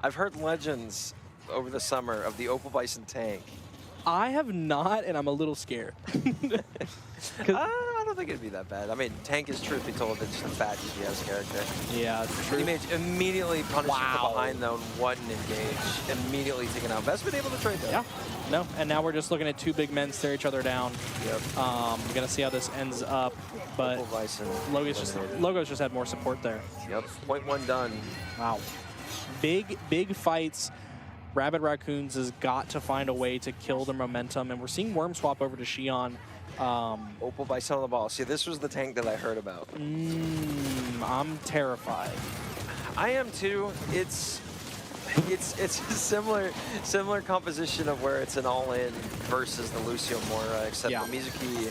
I've heard legends over the summer of the Opal Bison tank. I have not, and I'm a little scared. I don't think it'd be that bad. I mean, tank is, truth be told, it's just a fat DPS character. Yeah, true. Image immediately punished from behind though and wasn't engaged. Immediately taken out. Vest been able to trade though. Yeah. No, and now we're just looking at 2 big men stare each other down. Yep. We're gonna see how this ends up, but Logos just had more support there. Yep. 0.1 done. Wow. Big fights. Rabid Raccoons has got to find a way to kill the momentum, and we're seeing Worm swap over to Xion. Opal Bison on the ball. See, this was the tank that I heard about. I'm terrified. I am too. It's a similar composition of where it's an all-in versus the Lucio Mora, except the Mizuki.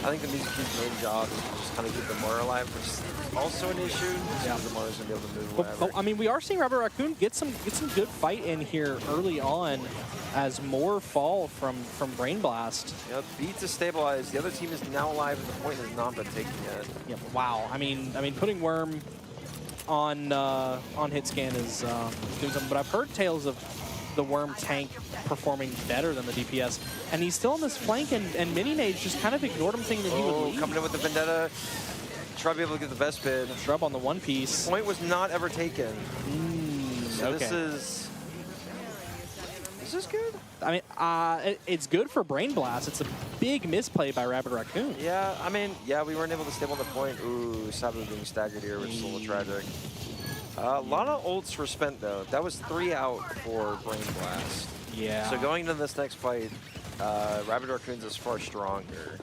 I think the Mizuki's main job is to just kind of keep the Mora alive, which is also an issue. Yeah, the Mora's gonna be able to move wherever. But I mean, we are seeing Rabbit Raccoon get some good fight in here early on, as more fall from Brain Blast. Yeah, beat to stabilize. The other team is now alive, and the point has not been taken yet. Yeah, wow. I mean, putting Worm on hit scan is doing something, but I've heard tales of the Worm tank performing better than the DPS, and he's still on this flank, and Mini Mage just kind of ignored him, thinking that he would leave. Coming in with the Vendetta. Shrub able to get the best bid. Shrub on the one piece. Point was not ever taken. So okay. Is this good? I mean, it's good for Brain Blast. It's a big misplay by Rabbit Raccoon. Yeah, I mean, we weren't able to stay on the point. Ooh, Sabu being staggered here, which is a little tragic. A lot of ults were spent, though. That was 3 out for Brain Blast. Yeah. So going into this next fight, Rabbit Raccoon's is far stronger.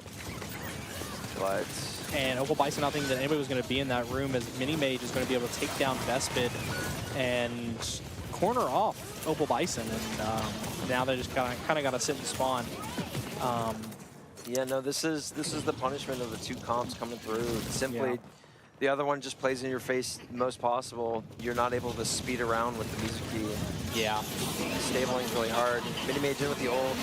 But... And Opal Bison not thinking that anybody was going to be in that room, as Mini Mage is going to be able to take down Vespid and corner off Opal Bison, and now they just kind of got to sit and spawn. Yeah, no, this is the punishment of the two comps coming through. Simply, the other one just plays in your face the most possible. You're not able to speed around with the Mizuki. Yeah. Stabling is really hard. Mini Mage in with the ult.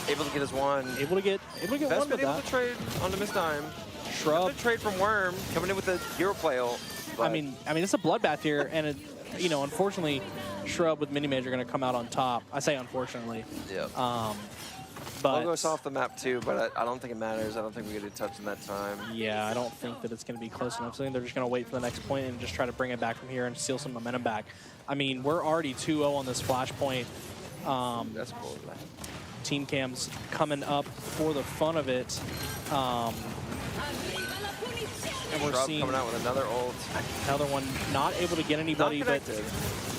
Able to get his one. Able to get one with able that. to trade on the Miss Dime. Shrub. Trade from Worm, coming in with the hero play ult. I mean, it's a bloodbath here, and unfortunately, Shrub with Mini Mage are going to come out on top. I say unfortunately. Yeah. But Logo's off the map too, but I don't think it matters. I don't think we get a touch in that time. Yeah, I don't think that it's going to be close enough. So I think they're just going to wait for the next point and just try to bring it back from here and steal some momentum back. I mean, we're already 2-0 on this flashpoint. That's cool. Team Cam's coming up for the fun of it. And we're seeing coming out with another ult. Another one not able to get anybody, but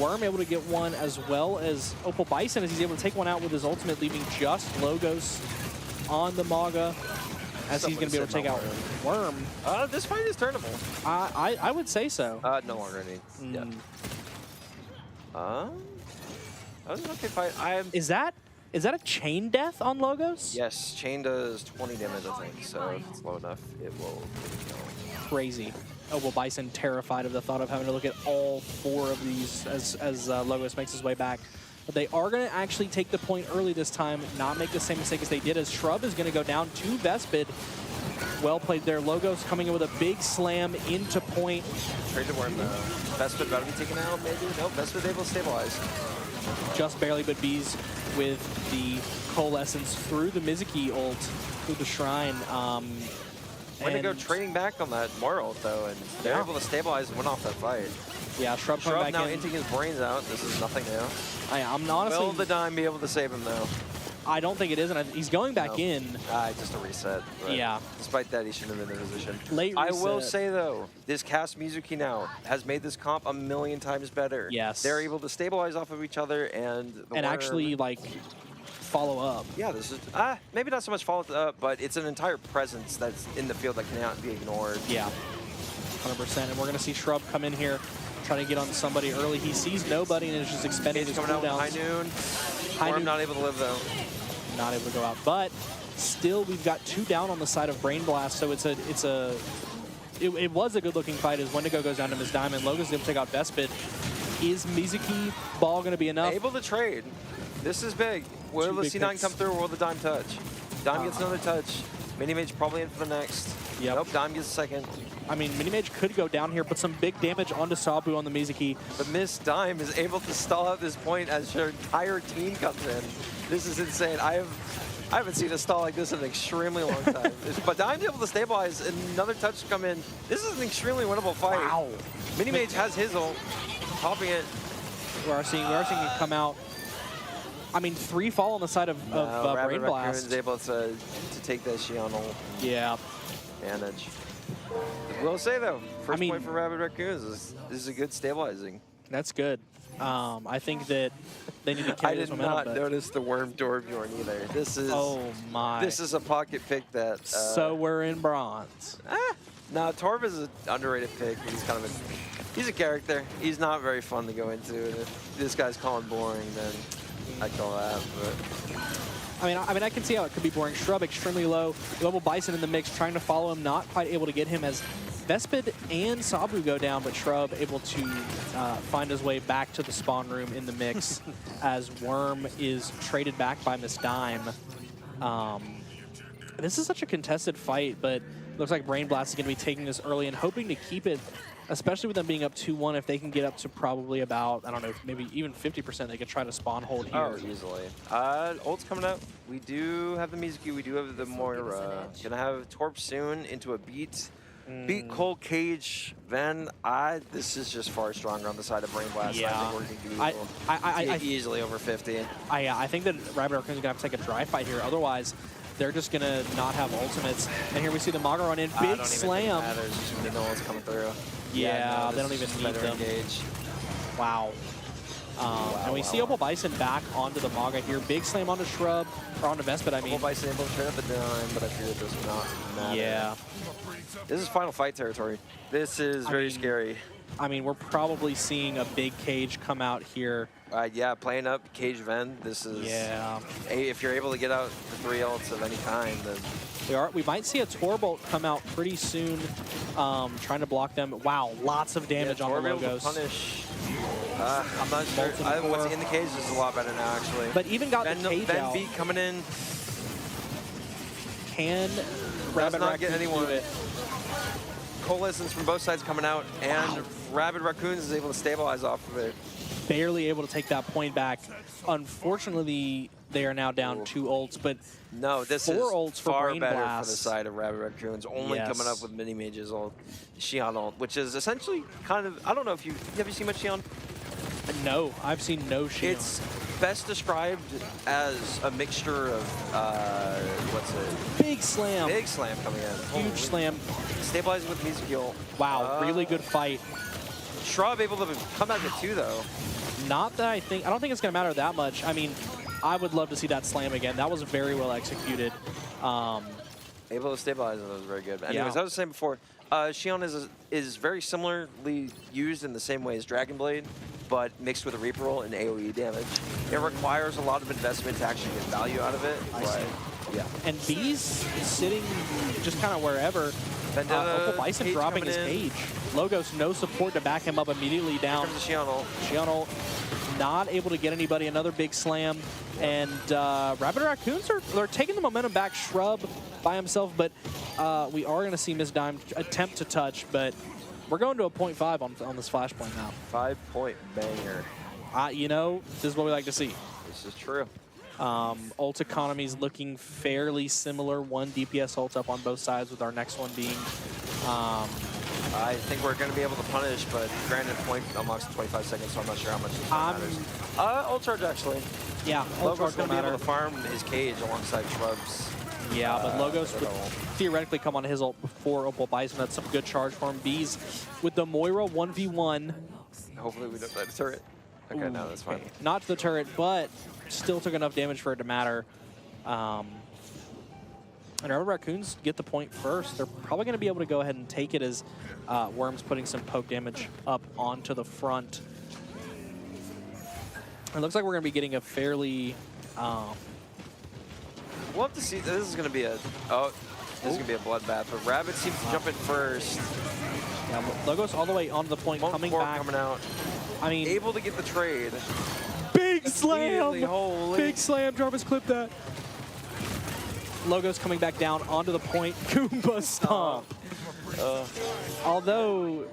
Worm able to get one, as well as Opal Bison, as he's able to take one out with his ultimate, leaving just Logos on the Maga, as he's going to be able to take out Worm. This fight is turnable. I would say so. No longer any. Yeah. That was an okay fight. Is that a chain death on Logos? Yes, chain does 20 damage, I think. So if it's low enough, it will keep going. Crazy. Opal Bison terrified of the thought of having to look at all 4 of these as Logos makes his way back. But they are going to actually take the point early this time, not make the same mistake as they did, as Shrub is going to go down to Vespid. Well played there. Logos coming in with a big slam into point. Trade to Worm, though. Vespid about to be taken out, maybe? Nope, Vespid able to stabilize. Just barely, but Bees with the Coalescence through the Mizuki ult, through the Shrine. Wendigo trading back on that Mora ult, though, and they're able to stabilize and win off that fight. Yeah, Shrub coming back now in. inting his brains out. This is nothing new. I'm honestly... Will the Dime be able to save him, though? I don't think it is, and he's going back in. Just a reset. Yeah. Despite that, he shouldn't have been in the position. Late reset. I will say, though, this cast Mizuki now has made this comp a million times better. Yes. They're able to stabilize off of each other and... actually, like, follow up. Yeah, this is... maybe not so much follow up, but it's an entire presence that's in the field that cannot be ignored. Yeah. 100%. And we're going to see Shrub come in here, trying to get on somebody early. He sees nobody and is just expending his coming out with cooldowns. High Noon. Not able to live, though. Not able to go out. But still, we've got 2 down on the side of Brain Blast, so it was a good-looking fight as Wendigo goes down to Miss Diamond. Logos is able to take out Vespid. Is Mizuki ball going to be enough? Able to trade. This is big. Will the C9 come through or will the Dime touch? Dime gets another touch. Mini Mage probably in for the next. Yep. Nope, Dime gets a second. I mean, Mini Mage could go down here, put some big damage onto Sabu on the Mizuki. But Miss Dime is able to stall out this point as her entire team comes in. This is insane. I haven't seen a stall like this in an extremely long time. But Dime's able to stabilize and another touch to come in. This is an extremely winnable fight. Wow. Mini Mage has his ult, popping it. We are seeing it come out. I mean, 3 fall on the side of Brain Blast. Raccoon's able to take that Xion ult. Yeah. Manage. Will say though, first point for Rabbit Raccoons is a good stabilizing. That's good. I think that they need to I carry did this momentum. not but- notice the Worm Torbjorn either. This is Oh my. this is a pocket pick that. So we're in bronze. Nah, Torb is an underrated pick. He's a character. He's not very fun to go into. And if this guy's calling boring, then I call that. But I mean, I can see how it could be boring. Shrub extremely low. Global Bison in the mix, trying to follow him, not quite able to get him as Vespid and Sabu go down, but Shrub able to find his way back to the spawn room in the mix as Worm is traded back by Miss Dime. This is such a contested fight, but looks like Brain Blast is going to be taking this early and hoping to keep it, especially with them being up 2-1. If they can get up to probably about, I don't know, maybe even 50%, they could try to spawn hold here. oh, easily. Ult's coming out. We do have the Mizuki. We do have the Moira. Gonna have Torb soon into a beat. Beat Cold Cage. Then this is just far stronger on the side of Brain Blast. Yeah. I think we're gonna be easily over 50. I think that Rabbit Raccoon's going to have to take a dry fight here. Otherwise, they're just going to not have ultimates. And here we see the Maga run in. Big slam. There's just gonna be no one's coming through. Yeah, no, they don't this even is need better them. engage. Wow. And we see Opal Bison back onto the Maga here. Big slam onto Shrub, or onto Vespid, I mean. Opal Bison able to turn up the dime, but I figured this would not matter. Yeah. This is final fight territory. This is very scary. I mean, we're probably seeing a big Cage come out here. Yeah, playing up Cage Ven. This is. Yeah. If you're able to get out the 3 ults of any kind, then. We might see a Torbolt come out pretty soon, trying to block them. Wow, lots of damage on the Logos. Punish. I'm not sure. What's in the cage is a lot better now, actually. But even got the cage out. Beat coming in. Can Rabbit Raccoon get anyone. do it? Coalescence from both sides coming out, and Rabid Raccoons is able to stabilize off of it. Barely able to take that point back. Unfortunately, they are now down 2 ults, but no, this 4 is ults for far Brain better Blast. for the side of Rabid Raccoons. Only coming up with Mini Mage's ult, Xion ult, which is essentially kind of, I don't know if have you seen much Xion? No, I've seen no Xion. It's best described as a mixture of, what's it? Big slam. Big slam coming in. Huge slam. Stabilizing with Mizuki ult. Wow, really good fight. Shrub able to come back at 2 though. Not that I don't think it's going to matter that much. I mean, I would love to see that slam again. That was very well executed. Able to stabilize it, that was very good. Anyways, Yeah. as I was saying before, Xion is very similarly used in the same way as Dragon Blade, but mixed with a Reaper roll and AoE damage. It requires a lot of investment to actually get value out of it. I see. Yeah. And B's sitting just kind of wherever. Opal Bison Cage dropping his coming in. cage. Logos, no support to back him up immediately down. Here comes the Xion ult. Xion ult, not able to get anybody. Another big slam. And Rabbit Raccoons they're taking the momentum back. Shrub by himself, but we are going to see Miss Dime attempt to touch, but we're going to a 0.5 on this flashpoint now. 5-point banger. You know, this is what we like to see. This is true. Ult economy is looking fairly similar. 1 DPS ult up on both sides, with our next one being... I think we're going to be able to punish, but granted, point unlocks in 25 seconds, so I'm not sure how much this matters. Ult charge, actually. Yeah, ult charge Logo's going will to be able matter. to farm his cage alongside Shrubs. Yeah, but Logos would ult. theoretically come on his ult before Opal Bison. That's some good charge for him. Bees with the Moira 1v1. Hopefully we don't die to turret. Okay, no, that's fine. Not to the turret, but still took enough damage for it to matter. And our Raccoons get the point first. They're probably going to be able to go ahead and take it as Worm's putting some poke damage up onto the front. It looks like we're going to be getting a fairly... We'll have to see. This is going to be a... Oh, this is going to be a bloodbath. But Rabbit seems to jump in first. Yeah, Logos all the way onto the point, coming back. Coming out. I mean... Able to get the trade. Big slam! Holy. Big slam. Jarvis, clip that. Logos coming back down onto the point. Goomba stomp. Although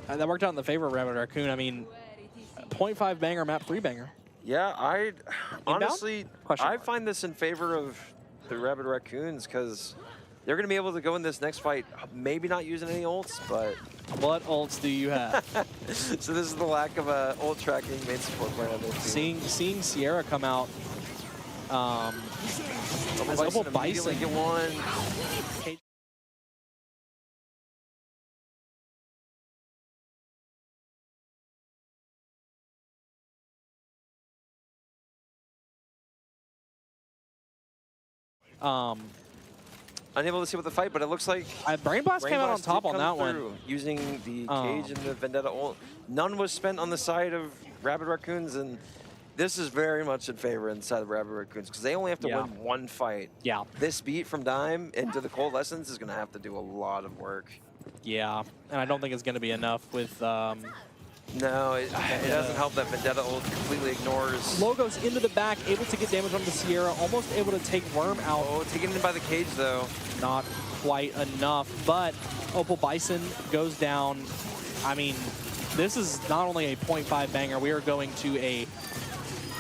that worked out in the favor of Rabbit Raccoon. I mean, 0.5 banger, map 3 banger. Yeah, honestly, Question I mark. find this in favor of the Rabid Raccoons because they're going to be able to go in this next fight, maybe not using any ults, but... What ults do you have? So this is the lack of ult tracking main support player on this team. Seeing Sierra come out, as Opal Bison get one. Unable to see what the fight, but it looks like Brain Blast came out on Blast top did on come that one. through, using the cage and the Vendetta ult. None was spent on the side of Rabid Raccoons, and this is very much in favor inside of Rabid Raccoons because they only have to win one fight. Yeah. This beat from Dime into the Coalescence is going to have to do a lot of work. Yeah, and I don't think it's going to be enough with... No, it doesn't help that Vendetta ult completely ignores... Logos into the back, able to get damage on the Sierra, almost able to take Worm out. Oh, taken in by the cage, though. Not quite enough, but Opal Bison goes down. I mean, this is not only a 0.5 banger, we are going to a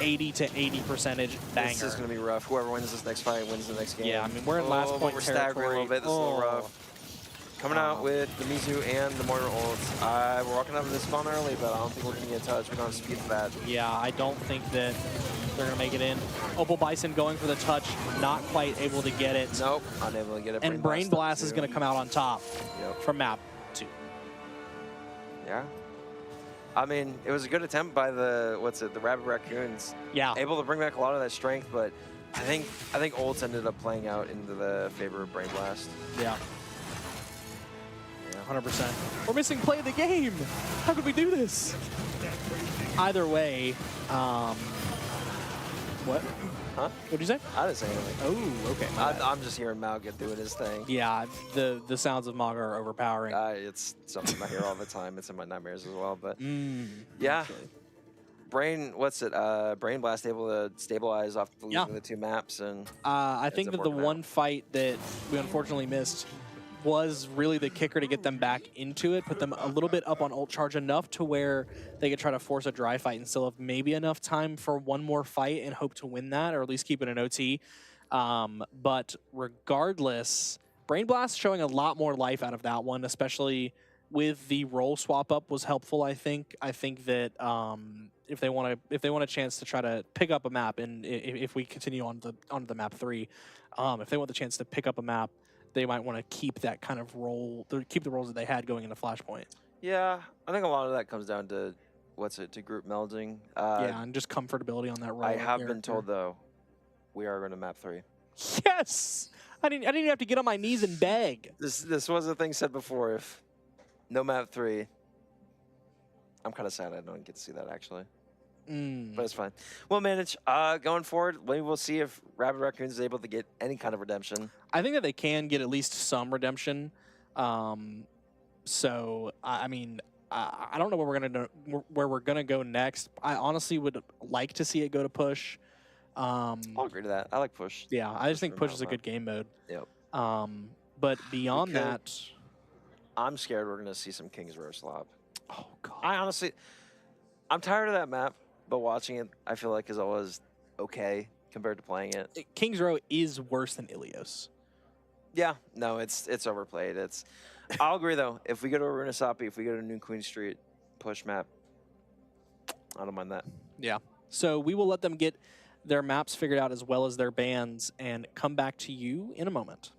80 to 80% banger. This is going to be rough. Whoever wins this next fight wins the next game. Yeah, I mean, we're in last point we're staggering a little bit. This is a little rough. Coming out with the Mizu and the Moira ults. We're walking up to this spawn early, but I don't think we're going to get touched. We don't have speed for that. Yeah, I don't think that they're going to make it in. Opal Bison going for the touch, not quite able to get it. Nope, unable to get it. And Brain Blast is going to come out on top from map 2. Yeah. I mean, it was a good attempt by the, the Rabid Raccoons. Yeah. Able to bring back a lot of that strength, but I think ults ended up playing out into the favor of Brain Blast. Yeah. 100%. We're missing play of the game. How could we do this? Either way, what? Huh? What'd you say? I didn't say anything. Oh, okay. I'm just hearing Malga doing his thing. Yeah, the sounds of Maga are overpowering. It's something I hear all the time. It's in my nightmares as well. But yeah, Brain Blast able to stabilize off losing the 2 maps, and I think that the one fight that we unfortunately missed was really the kicker to get them back into it, put them a little bit up on ult charge enough to where they could try to force a dry fight and still have maybe enough time for one more fight and hope to win that, or at least keep it an OT. But regardless, Brain Blast showing a lot more life out of that one, especially with the role swap up was helpful. I think that if they want a chance to try to pick up a map, and if we continue on the map 3, if they want the chance to pick up a map, they might want to keep that kind of role, keep the roles that they had going into Flashpoint. Yeah, I think a lot of that comes down to to group melding. Yeah, and just comfortability on that role. I have been told though, we are going to map 3. Yes, I didn't even have to get on my knees and beg. This was a thing said before. If no map 3, I'm kind of sad I don't get to see that actually. But it's fine. We'll manage. Going forward, maybe we'll see if Rabid Raccoons is able to get any kind of redemption. I think that they can get at least some redemption. So I mean, I don't know where we're gonna go next. I honestly would like to see it go to push. I'll agree to that. I like push. Yeah, I just think push is a good game mode. Yep. But beyond that, I'm scared we're gonna see some King's Row slop. Oh god. I'm tired of that map. But watching it, I feel like is always okay compared to playing it. King's Row is worse than Ilios. Yeah, no, it's overplayed. I'll agree though. If we go to Arunasapi, if we go to New Queen Street, push map, I don't mind that. Yeah. So we will let them get their maps figured out as well as their bans and come back to you in a moment.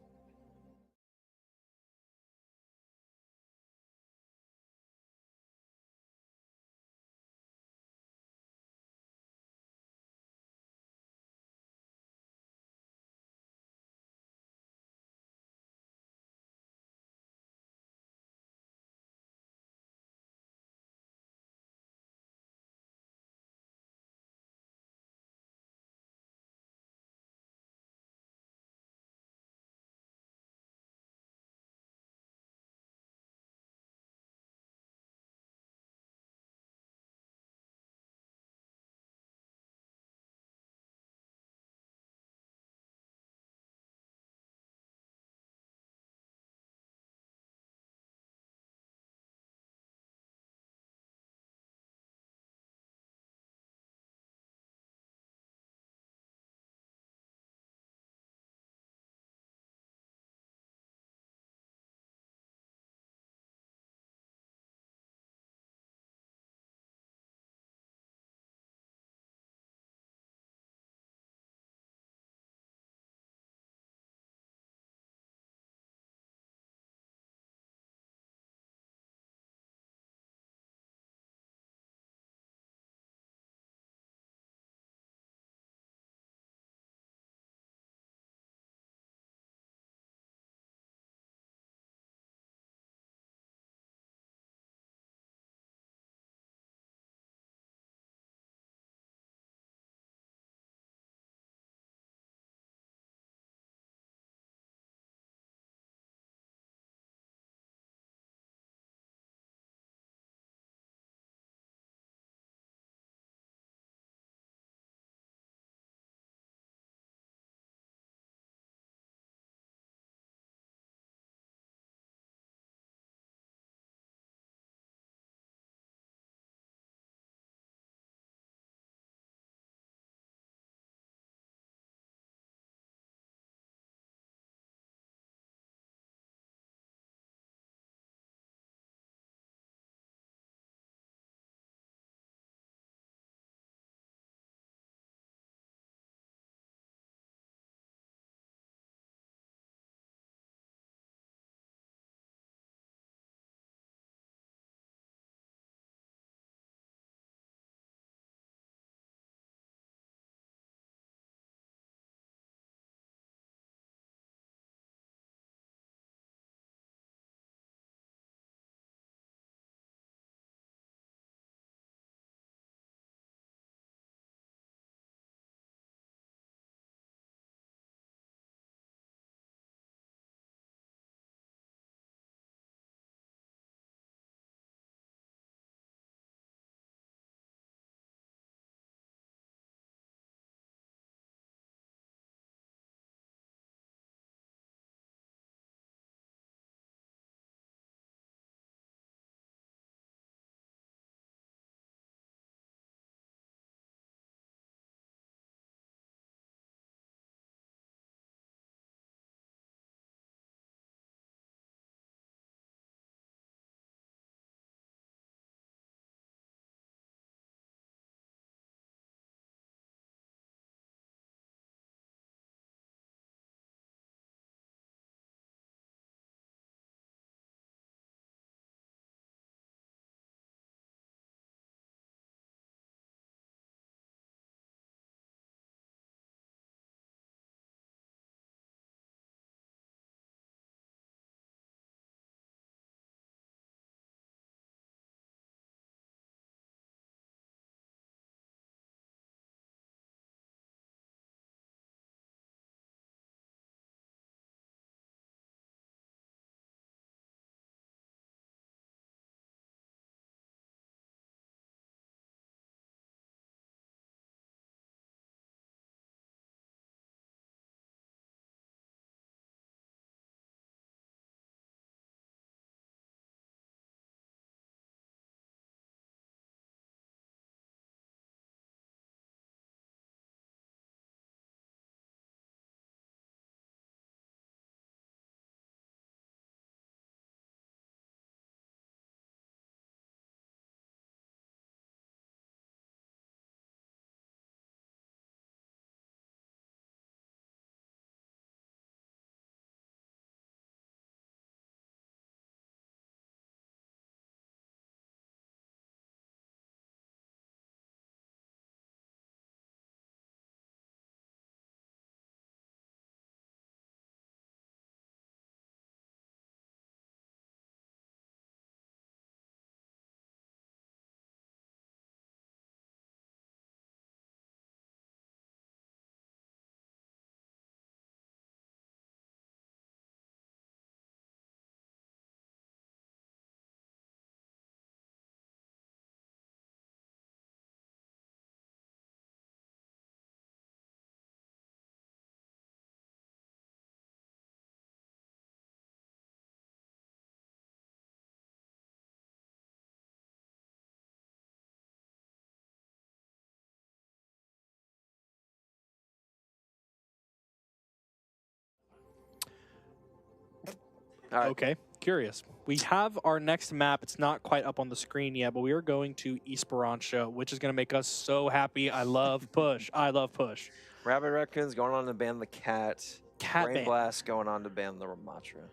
All right. Okay, curious. We have our next map. It's not quite up on the screen yet, but we are going to Esperanza, which is going to make us so happy. I love push. I love push. Rabbit Raccoon's going on to ban the cat. Cat Brain ban. Blast going on to ban the Ramatra.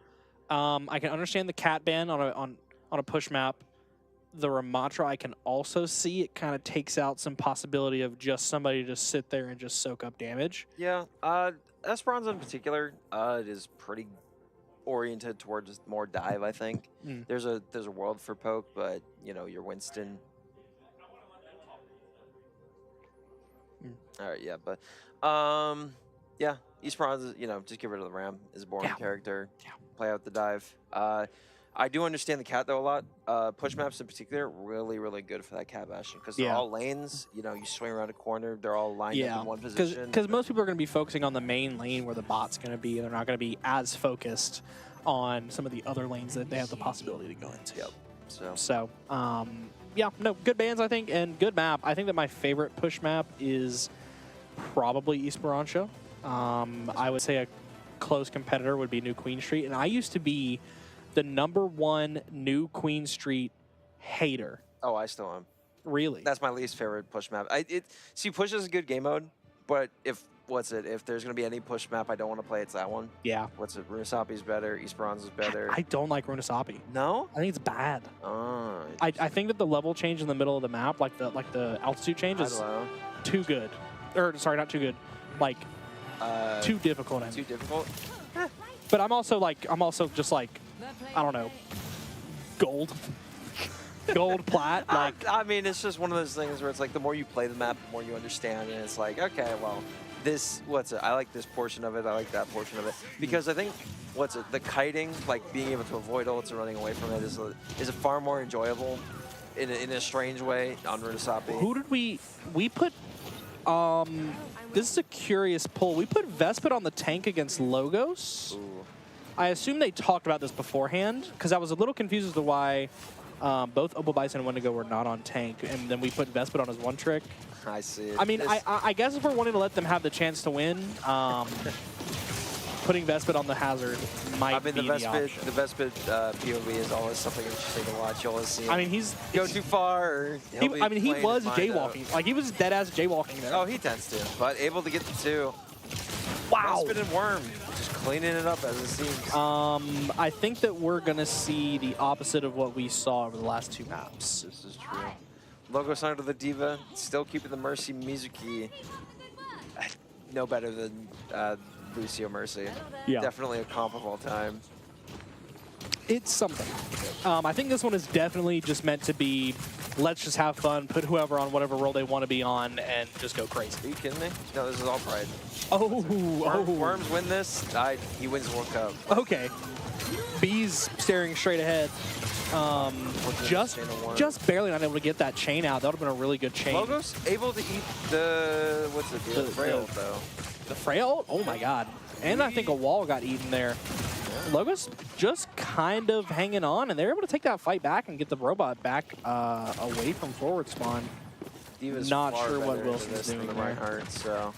I can understand the cat ban on a push map. The Ramatra, I can also see it kind of takes out some possibility of just somebody to just sit there and just soak up damage. Yeah, Esperanza in particular is pretty oriented towards more dive, I think. Mm. There's a world for poke, but you know, your Winston. All right, yeah, but yeah, Esperanza, you know, just get rid of the Ram. Is a boring character. Yeah. Play out the dive. I do understand the cat though a lot. Push maps in particular, really, really good for that cat bastion because they're all lanes. You know, you swing around a corner, they're all lined up in one position. Because most people are going to be focusing on the main lane where the bot's going to be. They're not going to be as focused on some of the other lanes that they have the possibility to go into. Yep. So, yeah, no, good bans, I think, and good map. I think that my favorite push map is probably Esperanza. I would say a close competitor would be New Queen Street, and I used to be the #1 New Queen Street hater. Oh, I still am. Really? That's my least favorite push map. See, push is a good game mode, but if there's gonna be any push map I don't want to play, it's that one. Yeah. Runasapi's better. Esperanza's better. I don't like Runasapi. No? I think it's bad. Oh. I think that the level change in the middle of the map, like the altitude change, is too good. Or sorry, not too good. Like too difficult. Too difficult. But I'm also just like, I don't know, gold plat. Like, I mean, it's just one of those things where it's like the more you play the map, the more you understand, and it's like, okay, well, I like this portion of it, I like that portion of it, because I think the kiting, like being able to avoid ults and running away from it is a far more enjoyable in a strange way on Runasapi. Who did we put? This is a curious pull. We put Vespid on the tank against Logos. Ooh. I assume they talked about this beforehand, because I was a little confused as to why both Opal Bison and Wendigo were not on tank, and then we put Vespid on his one trick. I see it. I mean, I guess if we're wanting to let them have the chance to win, putting Vespid on the hazard might be the option. The Vespid POV is always something interesting to watch. You always see him. I mean, he's go too far. Or he was jaywalking. Like, he was dead ass jaywalking there. Oh, he tends to, but able to get the two. Wow. Vespid and Worm, just cleaning it up as it seems. I think that we're gonna see the opposite of what we saw over the last two maps. This is true. Logos under the Diva, still keeping the Mercy Mizuki. No better than Lucio Mercy. Yeah. Definitely a comp of all time. It's something. I think this one is definitely just meant to be, let's just have fun, put whoever on whatever role they want to be on, and just go crazy. Are you kidding me? No, this is all pride. Worms win this, he wins the World Cup. Okay. Bees staring straight ahead. Just barely not able to get that chain out. That would have been a really good chain. Logos able to eat the, the frail though. The frail? Oh my god. And I think a wall got eaten there. Logos just kind of hanging on, and they're able to take that fight back and get the robot back away from forward spawn. Diva's not far sure what better Wilson's than doing the there. Reinhardt, so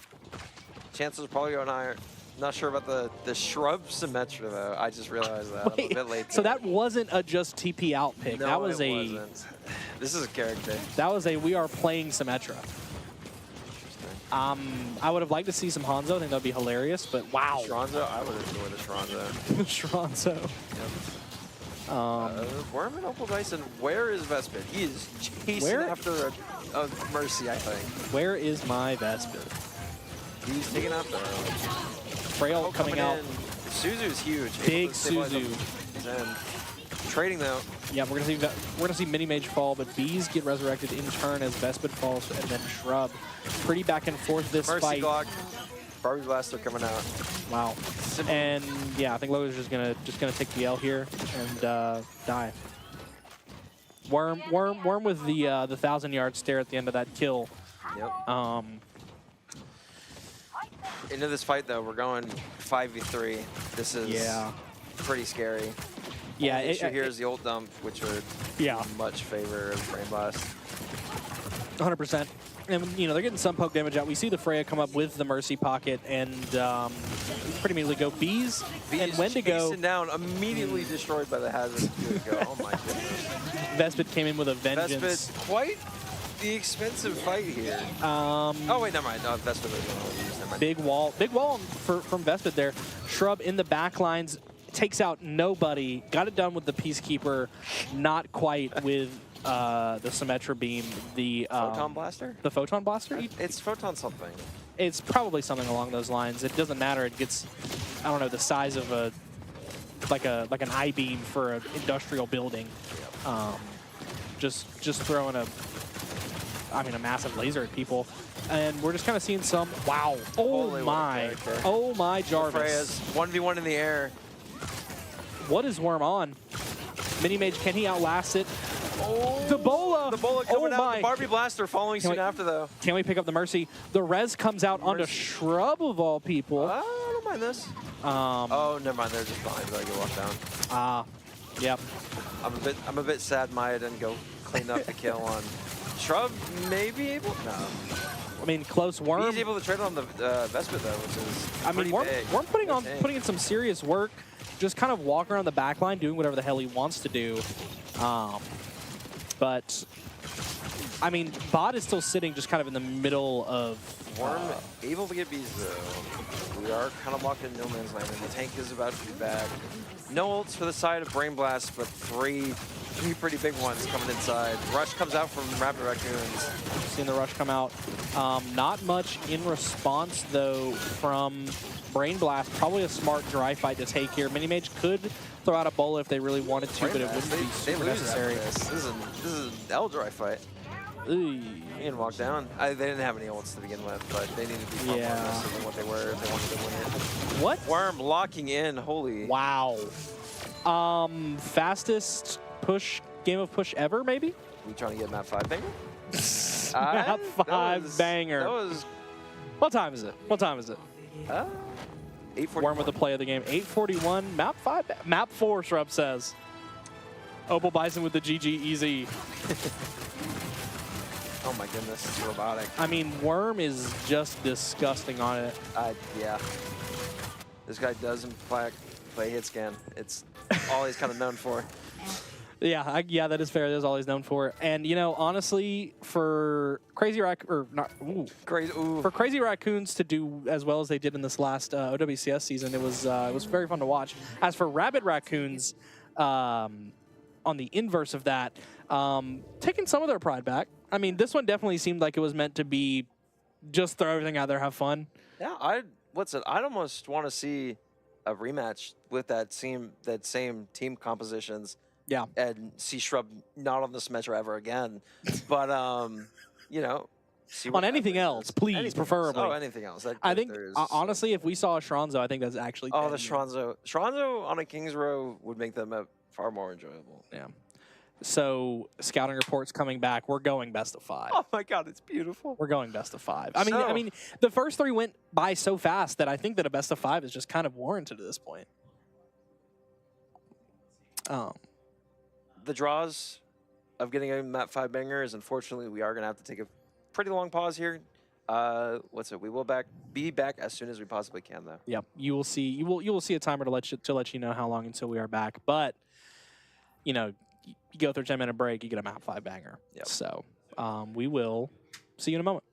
chances are probably going higher. Not sure about the shrub Symmetra though. I just realized that. I'm a bit late. So that wasn't a just TP out pick. No, that was it wasn't. This is a character. That was a we are playing Symmetra. I would have liked to see some Hanzo. I think that would be hilarious, but wow. Shronzo? I would enjoy the Shronzo. Shronzo. Yep. Worm and Opal Bison, where is Vespid? He is chasing after a Mercy, I think. Where is my Vespid? He's taking out the Frail coming out. in. Suzu's huge. Big Suzu. Trading though. Yeah, we're gonna see Mini Mage fall, but Bees get resurrected in turn as Vespid falls, and then Shrub. Pretty back and forth this Mercy fight. Glock. Barbie Blaster coming out. Wow. And yeah, I think Logan's just gonna take the L here and die. Worm with the 1,000-yard stare at the end of that kill. Yep. Into this fight though, we're going 5v3. This is pretty scary. Yeah, the issue here is the ult dump, which would much favor of Brain Blast. 100%. And, you know, they're getting some poke damage out. We see the Freya come up with the Mercy Pocket and pretty immediately go Bees and Wendigo. Chasing down, immediately destroyed by the hazard. Oh my goodness. Vespid came in with a vengeance. Vespid, quite the expensive fight here. Oh wait, never mind. No, Vespid was never mind. Big wall from Vespid there. Shrub in the back lines, takes out nobody. Got it done with the Peacekeeper, not quite with the Symmetra Beam. The Photon Blaster? The Photon Blaster? It's Photon something. It's probably something along those lines. It doesn't matter. It gets, I don't know, the size of like an I-beam for an industrial building. Just throwing a massive laser at people. And we're just kind of seeing some, wow. Oh Holy, my. Oh my Jarvis. Freya's 1v1 in the air. What is Worm on? Mini Mage, can he outlast it? Oh, the bola coming out. My. The Barbie Blaster following soon after, though. Can we pick up the Mercy? The res comes out onto Shrub, of all people. I don't mind this. Oh, never mind. They're just behind, but I can walk down. Yep. I'm a bit sad Maya didn't go clean up the kill on Shrub. Maybe able? No. I mean, close Worm. He's able to trade on the Vespid though, which is Worm putting in some serious work. Just kind of walk around the back line, doing whatever the hell he wants to do. But I mean, Bot is still sitting just kind of in the middle of Worm able to get bees though. We are kind of locked in no man's land, and the tank is about to be back. No ults for the side of Brain Blast, but three pretty big ones coming inside. Rush comes out from Rapid Raccoons. Seeing the Rush come out. Not much in response though from Brain Blast. Probably a smart dry fight to take here. Mini Mage could throw out a bola if they really wanted to, but it wouldn't be super necessary. This is an L dry fight. Ooh. He can walk down. They didn't have any ults to begin with, but they needed to be far more aggressive than what they were if they wanted to win it. What? Worm locking in. Holy. Wow. Fastest push game of push ever, maybe? We trying to get map 5 banger? Map 5 banger. That was. What time is it? What time is it? 8:41. Worm with the play of the game. 8:41. Map 5. Map 4. Shrub says. Opal Bison with the GG easy. Oh my goodness, it's robotic. I mean, Worm is just disgusting on it. Yeah. This guy doesn't play hit scan. It's all he's kind of known for. Yeah, yeah, that is fair. That is all he's known for. And you know, honestly, for Crazy Raccoons to do as well as they did in this last OWCS season, it was very fun to watch. As for Rabid Raccoons, on the inverse of that, taking some of their pride back. I mean, this one definitely seemed like it was meant to be just throw everything out there, have fun. Yeah, I'd almost want to see a rematch with that same team compositions. Yeah. And see Shrub not on the Symmetra ever again. But you know, see on anything else, please, anything preferably. Else. Oh, anything else. I think honestly, if we saw a Shronzo, I think that's actually. Oh, the Shronzo on a King's Row would make them far more enjoyable. Yeah. So scouting reports coming back. We're going best of 5. Oh my God, it's beautiful. We're going best of 5. I mean, the first 3 went by so fast that I think that a best of 5 is just kind of warranted at this point. The draws of getting a map 5 banger is unfortunately we are gonna have to take a pretty long pause here. We will be back as soon as we possibly can though. Yep. You will see a timer to let you know how long until we are back. But you know, you go through a 10-minute break, you get a map 5 banger. Yep. So we will see you in a moment.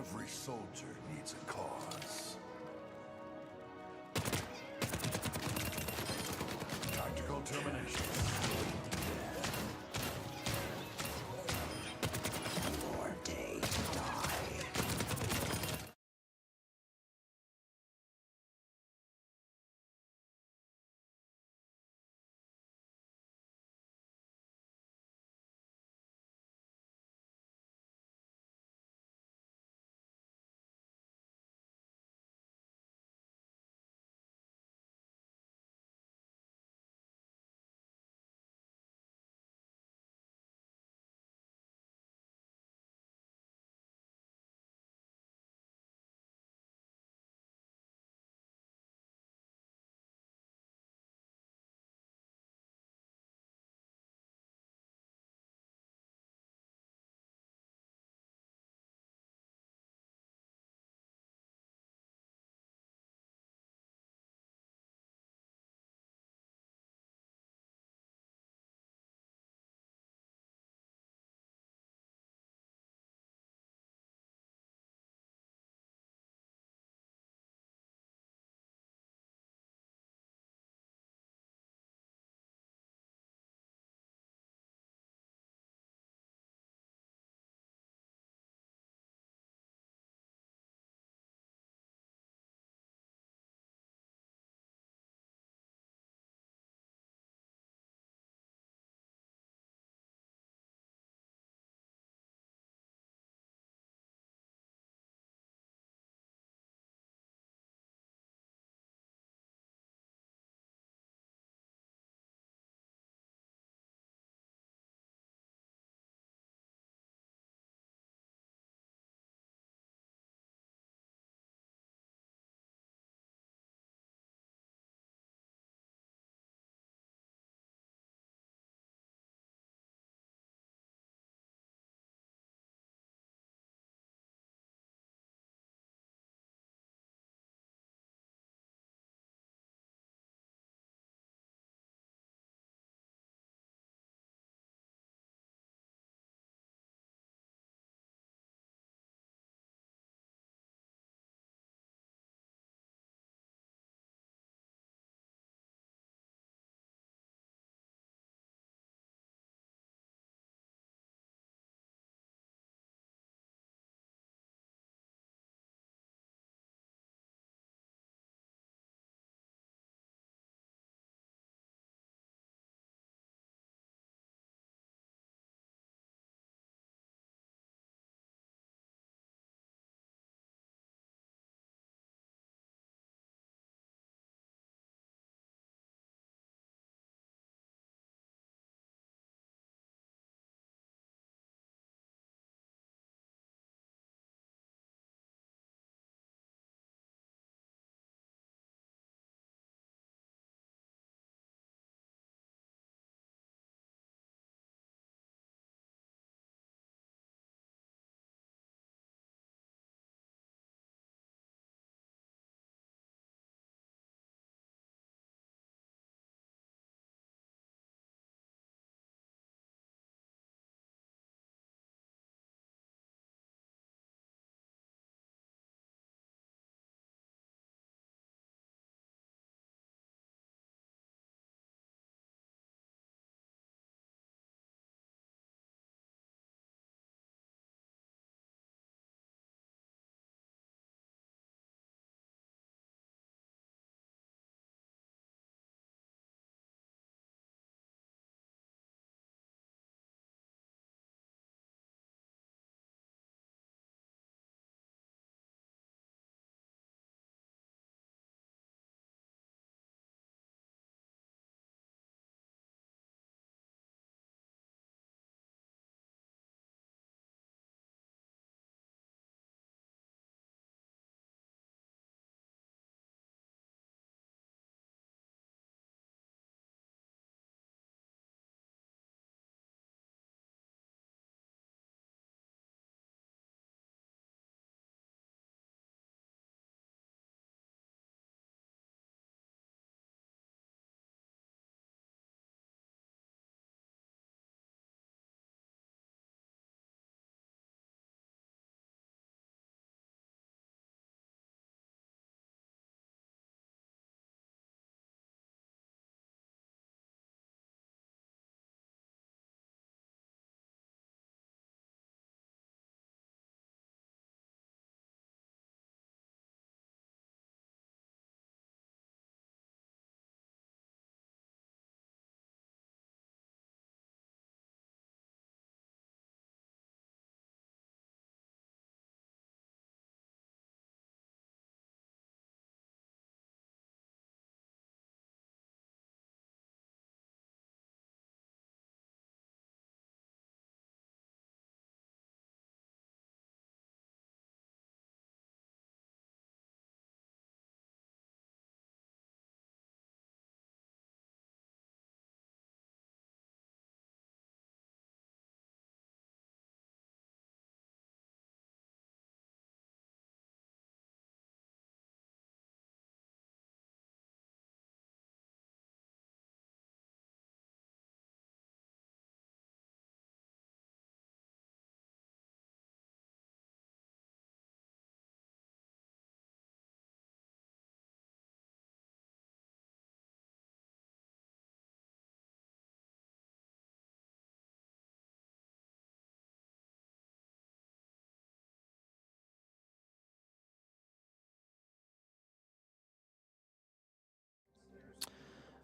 Every soldier needs a cause. Tactical termination.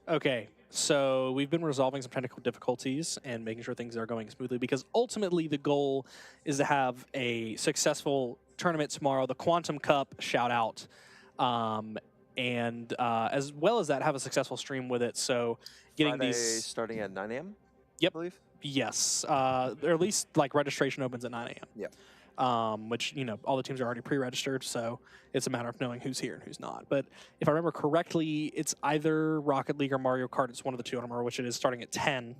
Okay, so we've been resolving some technical difficulties and making sure things are going smoothly because ultimately the goal is to have a successful tournament tomorrow, the Quantum Cup shout out, and as well as that, have a successful stream with it. So getting Friday these. starting at 9 a.m. Yep. I believe. Yes. Or at least like registration opens at 9 a.m. Yeah. Which, all the teams are already pre-registered, so it's a matter of knowing who's here and who's not. But if I remember correctly, it's either Rocket League or Mario Kart. It's one of the two. I don't remember which it is. Starting at 10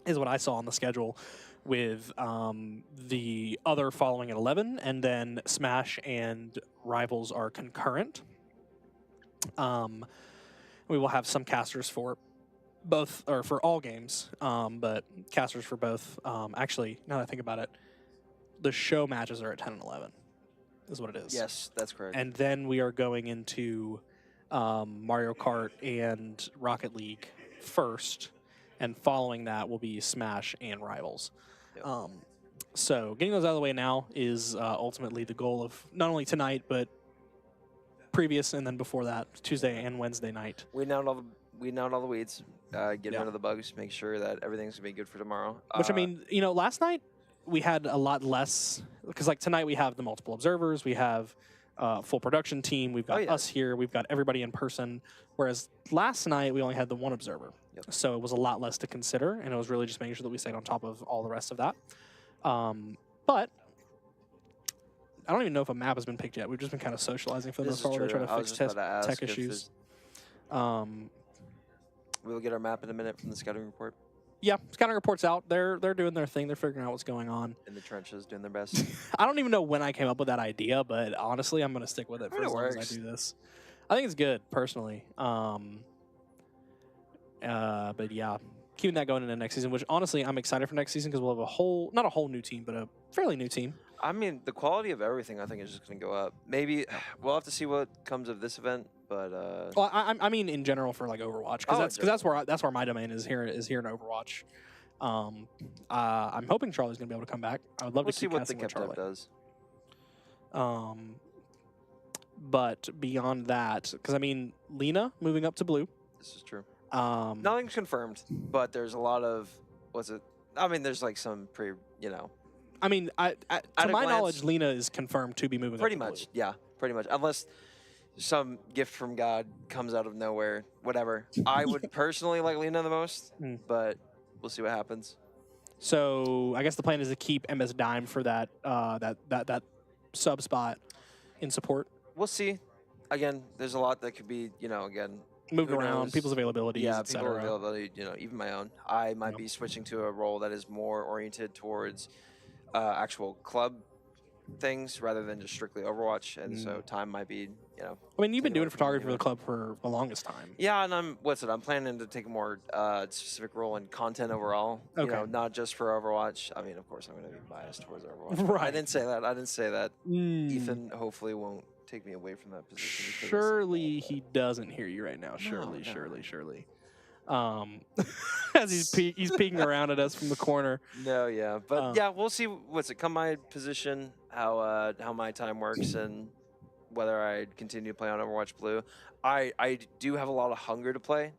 is what I saw on the schedule, with the other following at 11, and then Smash and Rivals are concurrent. We will have some casters for both, or for all games, but casters for both. Actually, now that I think about it, the show matches are at 10 and 11, is what it is. Yes, that's correct. And then we are going into Mario Kart and Rocket League first, and following that will be Smash and Rivals. Yep. So getting those out of the way now is ultimately the goal of not only tonight, but previous and then before that, Tuesday and Wednesday night. Weeding out all the weeds, getting Yeah. rid of the bugs, make sure that everything's gonna be good for tomorrow. Which, I mean, last night we had a lot less, because like tonight we have the multiple observers, we have full production team, we've got us here, we've got everybody in person, whereas last night we only had the one observer. Yep. So it was a lot less to consider, and it was really just making sure that we stayed on top of all the rest of that. But I don't even know if a map has been picked yet. We've just been kind of socializing for the most part while they try to fix tech issues. We'll get our map in a minute from the scouting report. Yeah, scouting report's out. They're doing their thing. They're figuring out what's going on. In the trenches, doing their best. I don't even know when I came up with that idea, but honestly, I'm going to stick with it for as long as I do this. I think it's good, personally. But yeah, keeping that going into next season, which honestly, I'm excited for next season because we'll have not a whole new team, but a fairly new team. I mean, the quality of everything, I think, is just going to go up. Maybe we'll have to see what comes of this event, but well, I mean, in general for like Overwatch, because that's where my domain is here in Overwatch. I'm hoping Charlie's gonna be able to come back. I would love to see what the with Charlie does. But beyond that, because I mean, Lena moving up to blue. This is true. Nothing's confirmed, but there's a lot of there's like some I mean, to my knowledge, Lena is confirmed to be moving. Pretty up to much, blue. yeah, pretty much. Unless some gift from God comes out of nowhere, whatever. I would personally like Lena the most, but we'll see what happens. So I guess the plan is to keep MS Dime for that that sub spot in support. We'll see. Again, there's a lot that could be, moved who around, knows? people's availabilities, yeah, et people's cetera. availability. Even my own. I might be switching to a role that is more oriented towards actual club things rather than just strictly Overwatch, and so time might be, I mean, you've been doing photography for the club for the longest time. Yeah, and I'm planning to take a more specific role in content overall. Okay. Not just for Overwatch. I mean, of course, I'm going to be biased towards Overwatch. Right. I didn't say that. Ethan hopefully won't take me away from that position. Surely he doesn't hear you right now. Surely. As he's peeking around at us from the corner. No, yeah, but yeah, we'll see. Come my position, how my time works, and whether I continue to play on Overwatch Blue. I do have a lot of hunger to play,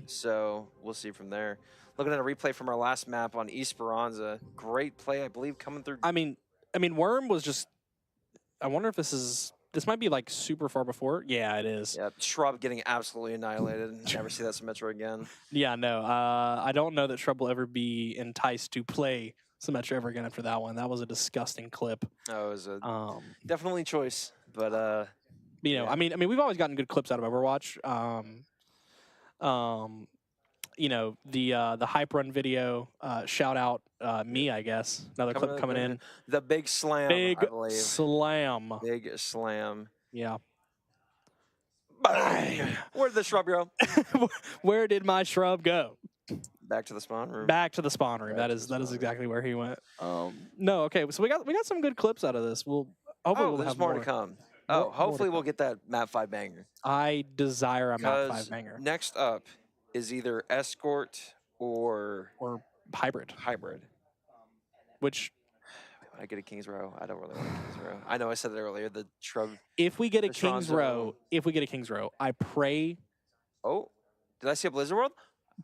so we'll see from there. Looking at a replay from our last map on Esperanza, great play, I believe, coming through. I mean, Worm was just. I wonder if this might be like super far before. Yeah, it is. Yeah, Shrub getting absolutely annihilated. Never see that Symmetra again. Yeah, no. I don't know that Shrub will ever be enticed to play Symmetra ever again after that one. That was a disgusting clip. Oh, it was a definitely choice, but yeah. I mean, we've always gotten good clips out of Overwatch. The hype run video. Shout out me, I guess. Another clip coming in. The big slam. Big I believe. slam. Big slam. Yeah. Where did the Shrub go? Where did my Shrub go? Back to the spawn room. Back to the spawn room. That is exactly where he went. No, okay. So we got some good clips out of this. Hopefully we'll there's have more to come. Hopefully we'll get that map 5 banger. I desire a map 5 banger. Next up is either Escort or Hybrid. Which I get a King's Row. I don't really want a King's Row. I know I said it earlier. The Shrub. If we get a King's Row, I pray. Oh, Did I say Blizzard World?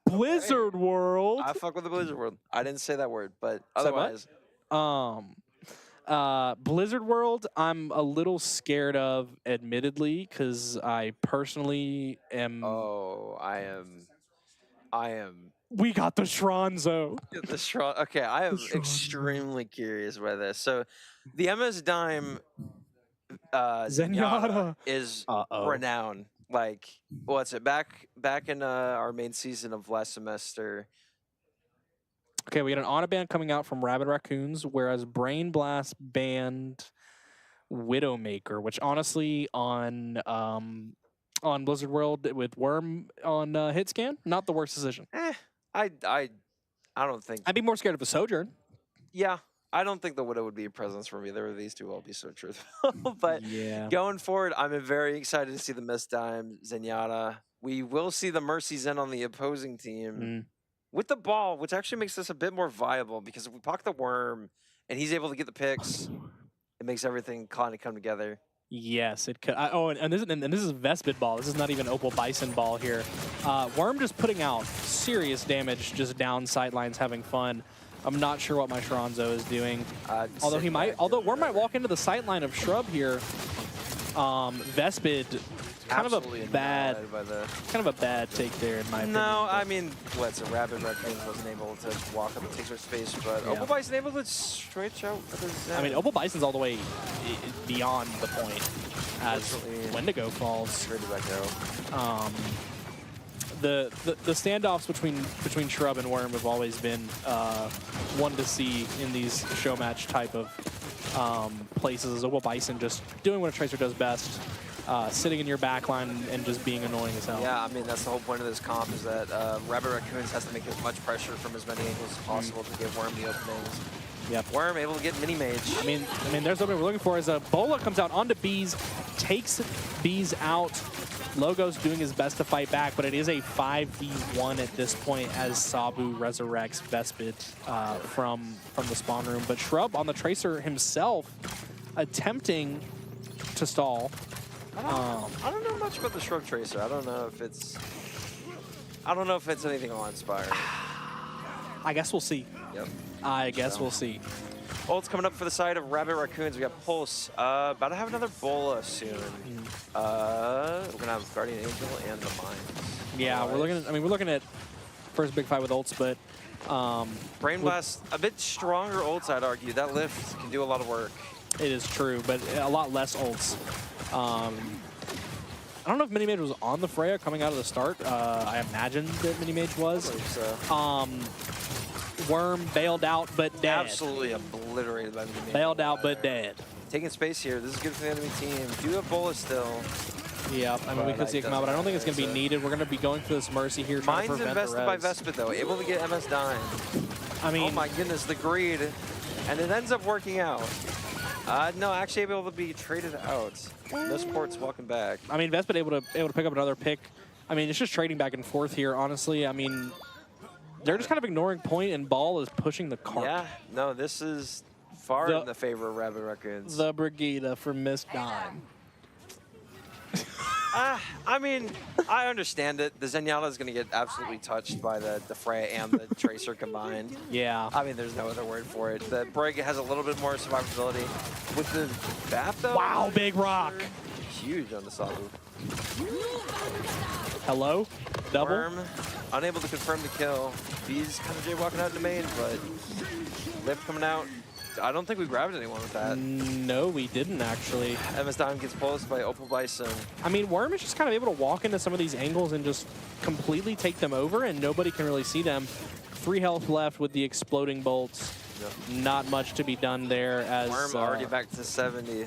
Blizzard World. I fuck with the Blizzard World. I didn't say that word, but Say what? otherwise. Blizzard World, I'm a little scared of, admittedly, because I personally am. Oh, I am. We got the Shronzo. The strong. Okay, I am Strong. extremely curious by this. So, the MS Dime Zenyatta. is Uh-oh. renowned. Like, what's it? Back in our main season of last semester. Okay, we got an auto ban coming out from Rabid Raccoons, whereas Brain Blast banned Widowmaker, which honestly on Blizzard World with Worm on hit scan, not the worst decision. I don't think. I'd be more scared of a Sojourn. Yeah, I don't think the Widow would be a presence for me. There were these two. I'll be so truthful. But yeah, going forward, I'm very excited to see the Miss Dime Zenyatta. We will see the Mercy Zen on the opposing team with the ball, which actually makes this a bit more viable because if we pock the Worm and he's able to get the picks, it makes everything kind of come together. Yes, it could. And this is Vespid ball. This is not even Opal Bison ball here. Worm just putting out serious damage, just down sidelines, having fun. I'm not sure what my Shronzo is doing. Although Worm might walk into the sight line of Shrub here. Vespid, kind of a bad take there in my opinion. No, I mean, so Rabid Raccoons wasn't able to walk up and take their space, but Opal Bison able to stretch out for the Zen. I mean, Opal Bison's all the way beyond the point as Wendigo falls. The standoffs between Shrub and Worm have always been one to see in these Showmatch type of places. Opal Bison just doing what a Tracer does best, sitting in your backline and just being annoying as hell. Yeah, I mean, that's the whole point of this comp is that Rabid Raccoons has to make as much pressure from as many angles as possible to give Worm the openings. Yep. Worm able to get mini mage. I mean, there's what we're looking for. Is a Bola comes out onto Bees, takes Bees out. Logo's doing his best to fight back, but it is a 5v1 at this point as Sabu resurrects Vespid from the spawn room. But Shrub on the Tracer himself attempting to stall. I don't know much about the Shrub Tracer. I don't know if it's anything awe-inspiring. I guess we'll see. Yep. I guess we'll see. Ult's coming up for the side of Rabid Raccoons. We got Pulse. About to have another Bola soon. We're gonna have Guardian Angel and the Mines. Yeah, we're looking at first big fight with ults, but Brain Blast a bit stronger ults, I'd argue. That lift can do a lot of work. It is true, but a lot less ults. I don't know if Minimage was on the Freya coming out of the start. I imagined that Minimage was. Worm bailed out, but dead. Absolutely obliterated by Minimage. Bailed out, but dead. Taking space here. This is good for the enemy team. Do have Bola still. Yeah, I mean, we could see it come out, but I don't think it's going to be needed. We're going to be going for this Mercy here. Mine's invested by Vespid, though. Able to get MS Dime. I mean... Oh, my goodness, the greed. And it ends up working out. No, actually able to be traded out. No support's walking back. I mean, Vespid able to pick up another pick. I mean, it's just trading back and forth here, honestly. I mean, they're just kind of ignoring point, and Ball is pushing the cart. Yeah, no, this is far in the favor of Rabid Raccoons. The Brigida for Miss Dime. I mean, I understand it. The Zenyatta is going to get absolutely touched by the Freya and the Tracer combined. Yeah. I mean, there's no other word for it. The Brig has a little bit more survivability. With the Bat, though... Wow, big rock. Huge on the Sabu. Hello? Double? Worm, unable to confirm the kill. Bees kind of jaywalking out in the main, but Lift coming out. I don't think we grabbed anyone with that. No, we didn't, actually. MS Dime gets pulsed by Opal Bison. I mean, Worm is just kind of able to walk into some of these angles and just completely take them over, and nobody can really see them. 3 health left with the exploding bolts. Yep. Not much to be done there as... Worm already back to 70.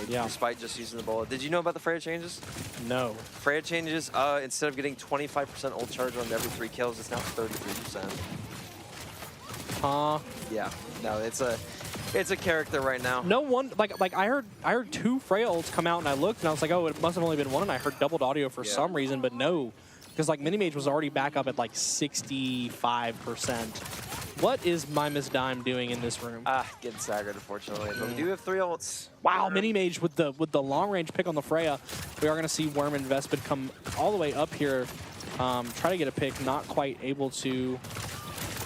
Despite just using the bullet. Did you know about the Freya changes? No. Freya changes, instead of getting 25% ult charge on every 3 kills, it's now 33%. Huh? Yeah. No, it's a character right now. No one like I heard 2 Freya ults come out, and I looked and I was like, oh, it must have only been 1, and I heard doubled audio for some reason, but no, because like Minimage was already back up at like 65%. What is my Miss Dime doing in this room? Getting staggered, unfortunately. But we do have 3 ults. Wow, Minimage with the long range pick on the Freya. We are going to see Worm and Vespid come all the way up here. Try to get a pick, not quite able to.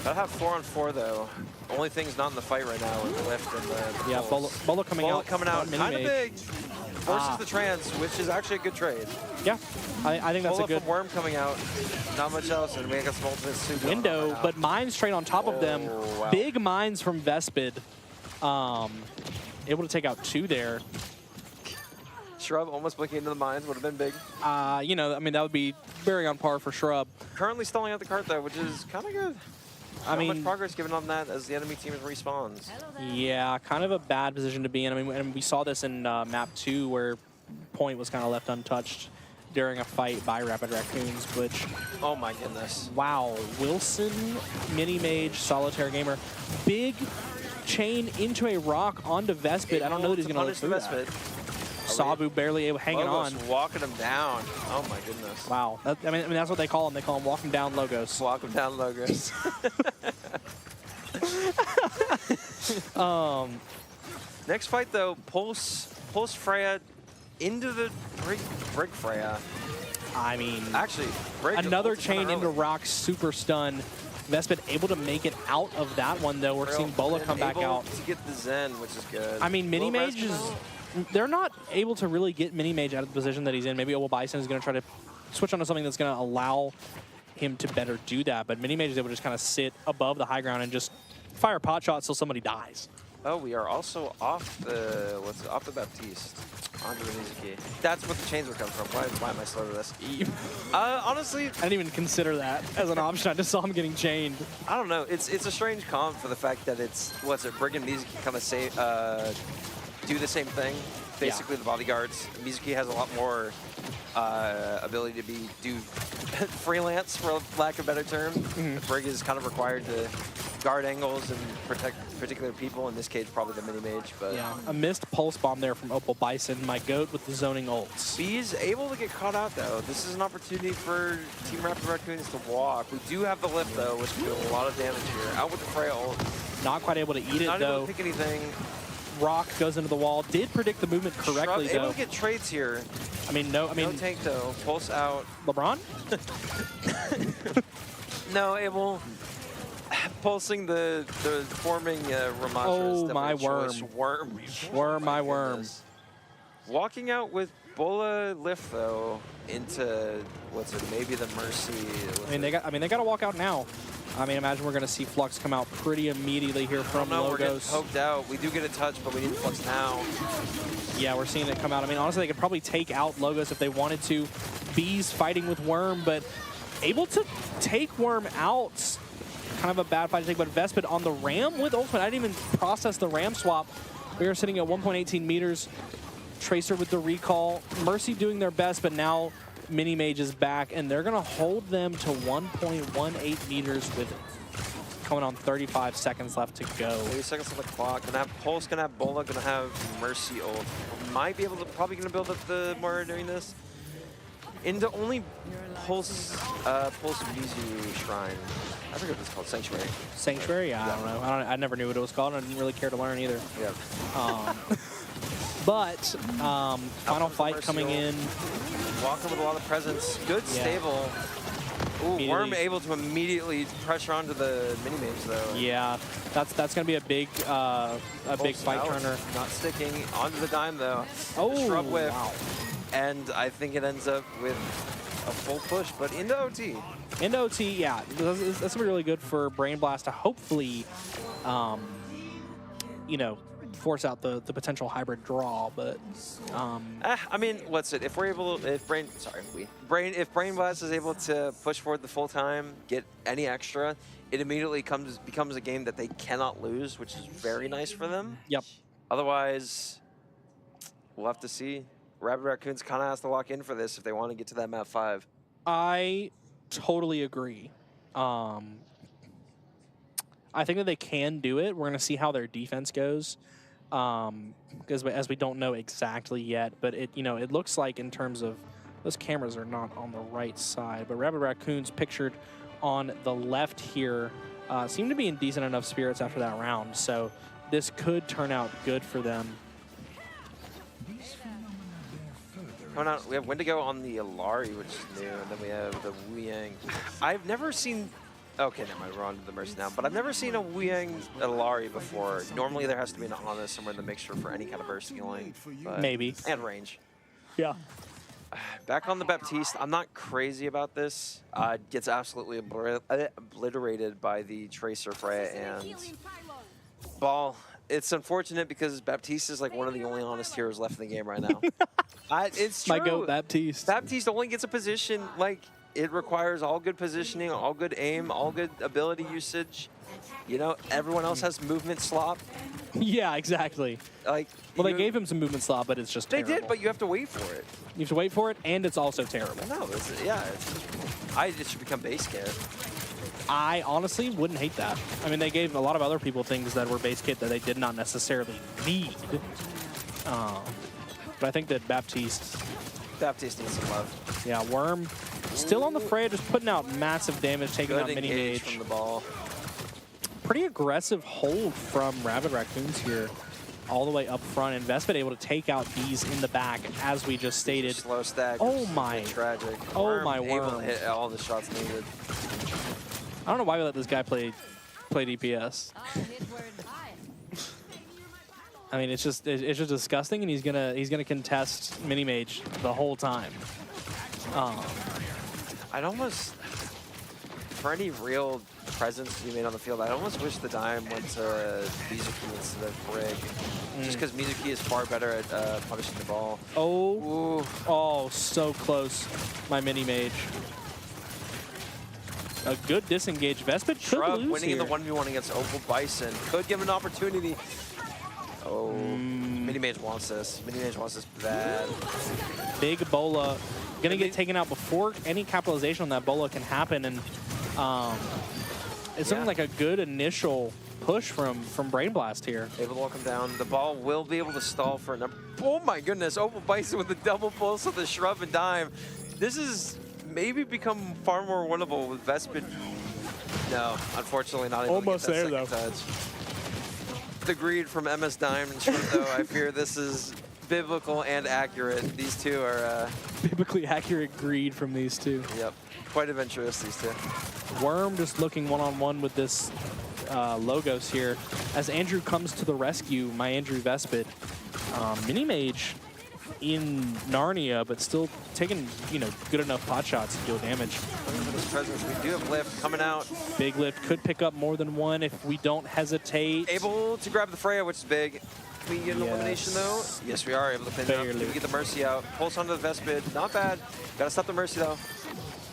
Gotta have 4-on-4 though. Only thing's not in the fight right now with the lift and the Yeah, Bolo coming out. coming out, kind of big. Forces the Ah. trance, which is actually a good trade. Yeah, I think that's a Bola good from Worm coming out. Not much else, and we got some ultimate suit going on window, right now. but mines straight on top of them. wow. Big mines from Vespid. Able to take out 2 there. Shrub almost blinking into the mines would have been big. You know, I mean, that would be very on par for Shrub. Currently stalling out the cart though, which is kind of good. Not much progress given on that as the enemy team respawns. Yeah, kind of a bad position to be in. I mean, and we saw this in map 2 where point was kind of left untouched during a fight by Rapid Raccoons, which... Oh my goodness. Wow, Wilson, Mini Mage, Solitaire Gamer. Big chain into a rock onto Vespid. I don't know that he's going to live through that. Sabu barely able, hanging Logos on. walking him down. Oh my goodness. Wow. I mean, that's what they call him. They call him walking down Logos. Walk him down Logos. Next fight though, Pulse Freya into the Brig Freya. I mean, actually, Brig another ulted chain kinda into early. Rock, super stun. Vespid able to make it out of that one though. We're seeing Bola come back Able out. to get the Zen, which is good. I mean, Mini Will Mage Res is... come out? They're not able to really get Mini Mage out of the position that he's in. Maybe Owl Bison is going to try to switch onto something that's going to allow him to better do that. But Mini Mage is able to just kind of sit above the high ground and just fire pot shots till somebody dies. Oh, we are also off the off the Baptiste. Onto the Mizuki. That's what the chains would come from. Why am I slow to this? Honestly, I didn't even consider that as an option. I just saw him getting chained. I don't know. It's a strange comp for the fact that it's Brig and Mizuki kind of say do the same thing. Basically, the bodyguards. Mizuki has a lot more ability to do freelance, for lack of a better term. Brig is kind of required to guard angles and protect particular people. In this case, probably the mini mage. But yeah, a missed pulse bomb there from Opal Bison. My goat with the zoning ults. B's able to get caught out though. This is an opportunity for Team Rapid Raccoons to walk. We do have the lift though, which can do a lot of damage here. Out with the Freya ult. Not quite able to eat it Not though. able to pick anything. Rock goes into the wall. Did predict the movement correctly Shrub, though. able to get trades here. I mean, no tank though. Pulse out. LeBron? No, able. Pulsing the forming Ramasha. Oh, my worm. Worm, my worm. Walking out with Bola lift though into maybe the Mercy. I mean, they got to walk out now. I mean, imagine we're going to see Flux come out pretty immediately here from We're getting Logos. poked out. We do get a touch, but we need the Flux now. Yeah, we're seeing it come out. I mean, honestly, they could probably take out Logos if they wanted to. Bees fighting with Worm, but able to take Worm out. Kind of a bad fight to take, but Vespid on the Ram with ultimate. I didn't even process the Ram swap. We are sitting at 1.18 meters. Tracer with the recall. Mercy doing their best, but now Mini Mage is back, and they're going to hold them to 1.18 meters with coming on 35 seconds left to go. 30 seconds on the clock. Gonna have Pulse, gonna have Bola, gonna have Mercy ult. Might be able to, probably gonna build up the Moira during this. Into only Pulse Mizu Shrine. I forget what it's called, Sanctuary. Sanctuary? Yeah, I don't know. I never knew what it was called. I didn't really care to learn either. Yeah. But final fight coming in. Walking with a lot of presence. Good, stable. Ooh, Worm able to immediately pressure onto the mini mage though. Yeah, that's going to be a big fight turner. Not sticking onto the dime though. Oh, Shrub whiff. wow. And I think it ends up with a full push, but into OT. Into OT, yeah. That's going to be really good for Brain Blast to hopefully, you know, force out the potential hybrid draw, but I mean, if we're able to, if Brain Blast is able to push forward the full time, get any extra, it immediately becomes a game that they cannot lose, which is very nice for them. Yep. Otherwise, we'll have to see. Rabbit Raccoons kind of has to lock in for this if they want to get to that map 5. I totally agree. I think that they can do it. We're going to see how their defense goes. Because as we don't know exactly yet, but it looks like in terms of those cameras are not on the right side, but Rabbit Raccoons pictured on the left here seem to be in decent enough spirits after that round, so this could turn out good for them. Coming out, we have Wendigo on the Alari, which is new, and then we have the Wuyang. I've never seen. Okay, never mind, we're on to the Mercy now. But I've never seen a Wuyang Alari before. Normally there has to be an Ana somewhere in the mixture for any kind of burst healing. But, Maybe. And range. Yeah. Back on the Baptiste, I'm not crazy about this. Gets absolutely obliterated by the Tracer, Freya, and Ball. It's unfortunate because Baptiste is like one of the only honest heroes left in the game right now. It's true. My goat, Baptiste. Baptiste only gets a position, like, it requires all good positioning, all good aim, all good ability usage. You know, everyone else has movement slop. Yeah, exactly. Like, well, they gave him some movement slop, but it's just terrible. They did, but you have to wait for it. You have to wait for it, and it's also terrible. No, it should become base kit. I honestly wouldn't hate that. I mean, they gave a lot of other people things that were base kit that they did not necessarily need. But I think that Baptiste needs some love. Yeah, Worm still on the fray, just putting out massive damage, taking out Mini Mage from the ball. Pretty aggressive hold from Rabid Raccoons here, all the way up front, and Vespid able to take out these in the back, as we just stated. Slow stack. Oh my. Tragic. Oh my Worm. Able to hit all the shots needed. I don't know why we let this guy play DPS. I mean, it's just disgusting, and he's gonna contest Mini Mage the whole time. I'd almost, for any real presence you made on the field, I almost wish the dime went to Mizuki instead of Brig. Just because Mizuki is far better at punishing the ball. Oh, oh, so close, my Mini Mage. A good disengage. Vespid could Shrub lose winning here. in the 1v1 against Opal Bison could give an opportunity. Oh, Mini Mage wants this. Mini Mage wants this bad. Big Bola. Gonna get taken out before any capitalization on that Bola can happen, and it's something like a good initial push from Brain Blast here. Able to walk him down. The ball will be able to stall for a number. Oh my goodness, Opal Bison with the double pulse with the Shrub and Dime. This is maybe become far more winnable with Vespid. No, unfortunately not able Almost to get there, that second touch. The greed from MS Dime and Shrub, though, I fear this is biblical and accurate. These two are... Biblically accurate greed from these two. Yep, quite adventurous, these two. Worm just looking one-on-one with this Logos here. As Andrew comes to the rescue, my Andrew Vespid. Mini Mage in Narnia, but still taking, you know, good enough pot shots to deal damage. For this presence, we do have Lift coming out. Big Lift could pick up more than one if we don't hesitate. Able to grab the Freya, which is big. Can we get an elimination, though? Yes, we are able to pin it up. Can we get the Mercy out? Pulse onto the Vespid. Not bad. Gotta stop the Mercy, though.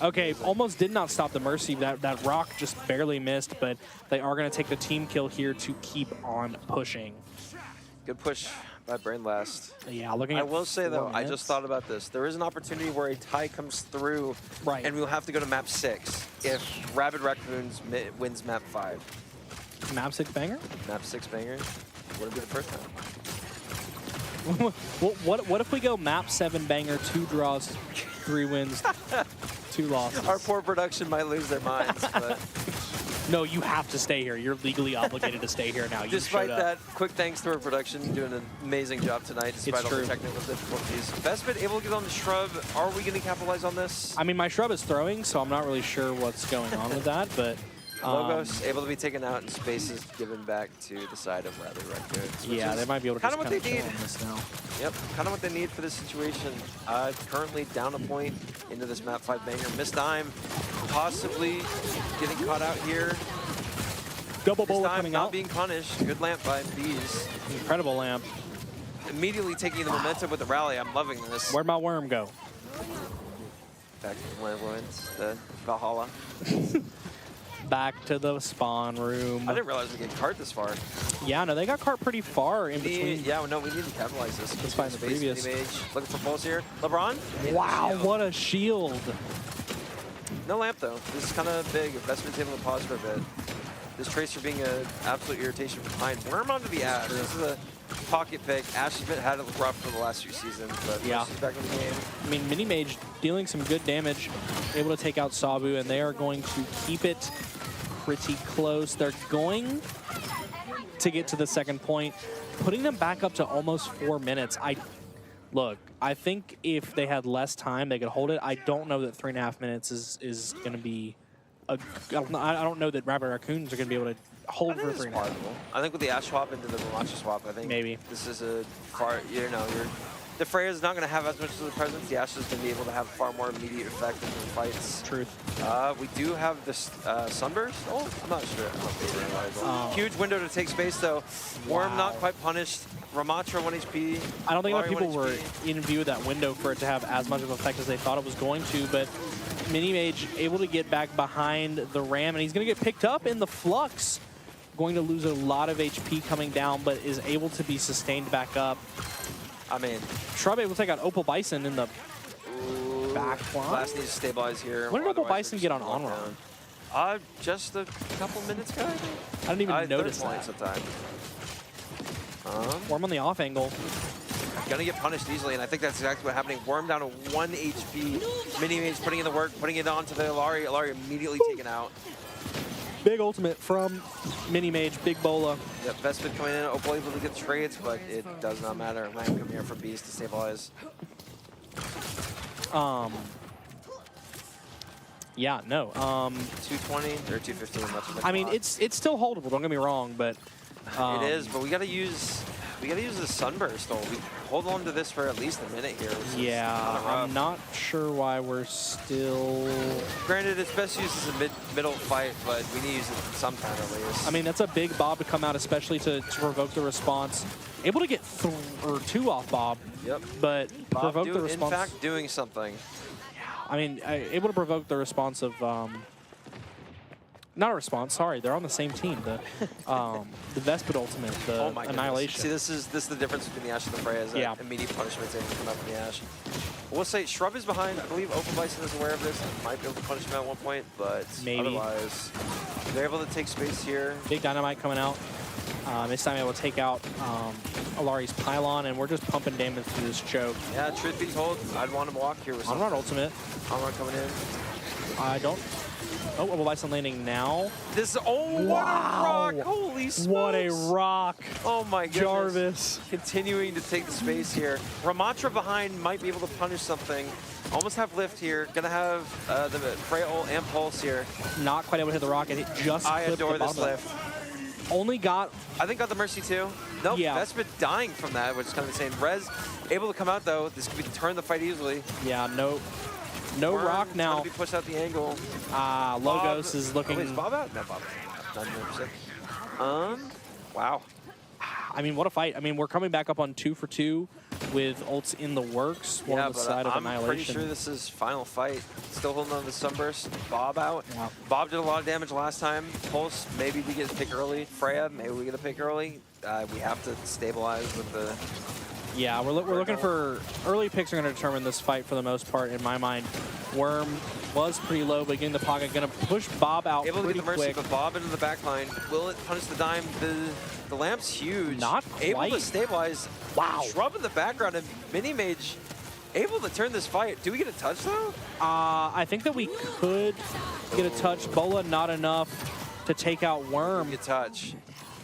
Okay, almost did not stop the Mercy. That rock just barely missed, but they are going to take the team kill here to keep on pushing. Good push by Brain Blast. Yeah, looking at I will say, though, I minutes. just thought about this. There is an opportunity where a tie comes through, right, and we'll have to go to map 6 if Rabid Raccoons wins map 5. Map 6 banger? Map 6 banger. Wouldn't be the first time. what if we go map 7 banger, 2 draws, 3 wins, 2 losses? Our poor production might lose their minds, but... No, you have to stay here. You're legally obligated to stay here now. You Despite that, quick thanks to our production, doing an amazing job tonight, despite all the technical difficulties. Vespid able to get on the Shrub. Are we going to capitalize on this? I mean, my Shrub is throwing, so I'm not really sure what's going on with that, but... Logos able to be taken out and spaces given back to the side of Rabid Raccoons. Yeah, they might be able to kind of what they chill need. on this now. Yep, kind of what they need for this situation. Currently down a point into this map 5 banger. Missed Dime, possibly getting caught out here. Double Bola coming not out. Being punished. Good lamp by Bees. Incredible lamp. Immediately taking the momentum with the rally. I'm loving this. Where'd my Worm go? Back to the Ruins, the Valhalla. Back to the spawn room. I didn't realize we get cart this far. Yeah, no, they got cart pretty far in between. Yeah, no, we need to capitalize this. Let's find the previous. Looking for pulse here. LeBron? Wow, what a shield. No lamp, though. This is kind of big. Vespid's able to pause for a bit. This Tracer being an absolute irritation from behind. Worm onto the Ash. This is a pocket pick. Ash has had it rough for the last few seasons, but yeah, she's back in the game. I mean, Mini Mage dealing some good damage, able to take out Sabu, and they are going to keep it pretty close. They're going to get to the second point, putting them back up to almost 4 minutes. Look, I think if they had less time, they could hold it. I don't know that 3.5 minutes is going to be I don't know that Rabbit Raccoons are going to be able to hold for 3.5. Possible. I think with the Ash swap into the Ramacha swap, I think maybe this is a far, the Freya's not going to have as much of a presence. The Ash is going to be able to have far more immediate effect in the fights. Truth. We do have this Sunburst. Oh, I'm not sure. I don't think huge window to take space, though. Worm not quite punished. Ramatra 1 HP. I don't think Lari enough people 1 were HP. in view of that window for it to have as much of an effect as they thought it was going to, but Mini Mage able to get back behind the Ram, and he's going to get picked up in the Flux. Going to lose a lot of HP coming down, but is able to be sustained back up. I mean, Shrub able to take out Opal Bison in the back line. Blast needs to stabilize here. When did Opal otherwise Bison they're get on just locked on-run? down. Just a couple minutes ago, I think. I didn't even notice 30 points that. of time. Worm on the off angle. Gonna get punished easily, and I think that's exactly what's happening. Worm down to 1 HP. Mini Mage putting in the work, putting it onto the Alari. Alari immediately taken out. Big ultimate from Mini Mage, big bola. Yep, Vespid coming in, Opal able to get trades, but it does not matter. Ram coming here for Beast to stabilize. Yeah, no. 220 or 215. Much I mean, it's still holdable. Don't get me wrong, but it is. But we gotta use the Sunburst though. We hold on to this for at least a minute here. Yeah, I'm not sure why we're still. Granted, it's best used as a middle fight, but we need to use it sometime at least. I mean, that's a big Bob to come out, especially to provoke the response. Able to get 2 off Bob. Yep. But Bob provoke the response. In fact, doing something. I mean, able to provoke the response of. Not a response. Sorry, they're on the same team. The Vespid ultimate, the Annihilation. See, this is the difference between the Ash and the Freya. Is that immediate punishment able to come out from the Ash. We'll say Shrub is behind. I believe Opal Bison is aware of this. Might be able to punish him at one point, but otherwise, they're able to take space here. Big Dynamite coming out. This time able to take out Alari's Pylon, and we're just pumping damage through this choke. Yeah, truth be told, I'd want him to walk here with something. On-run ultimate. On-run coming in. I don't. Oh, Opal Bison landing now. This, what a rock! Holy smokes! What a rock! Oh my goodness. Jarvis. Continuing to take the space here. Ramatra behind might be able to punish something. Almost have lift here. Gonna have the Freya ult and Pulse here. Not quite able to hit the rocket. It just I clipped adore the this bottom. lift. Only got. I think got the Mercy too. Nope, yeah. Vespid dying from that, which is kind of insane. Rez able to come out though. This could be turn the fight easily. Yeah, no Worm rock now. Trying to be pushed out the angle. Logos is looking. Oh, wait, is Bob out? No, Bob. Not 100%. Wow. I mean, what a fight. I mean, we're coming back up on 2 for 2 with ults in the works. One on the side of Annihilation. I'm pretty sure this is final fight. Still holding on to the Sunburst. Bob out. Yeah. Bob did a lot of damage last time. Pulse, maybe we get a pick early. Freya, maybe we get a pick early. We have to stabilize with the... Yeah, we're looking for... Early picks are going to determine this fight for the most part, in my mind. Worm was pretty low, but getting the pocket. Going to push Bob out able to pretty get the Mercy, quick. but Bob into the back line. Will it punish the dime? The lamp's huge. Not able quite. to stabilize. Wow. Shrub in the background, and Mini Mage able to turn this fight. Do we get a touch, though? I think that we could get a touch. Bola not enough to take out Worm. Get touch.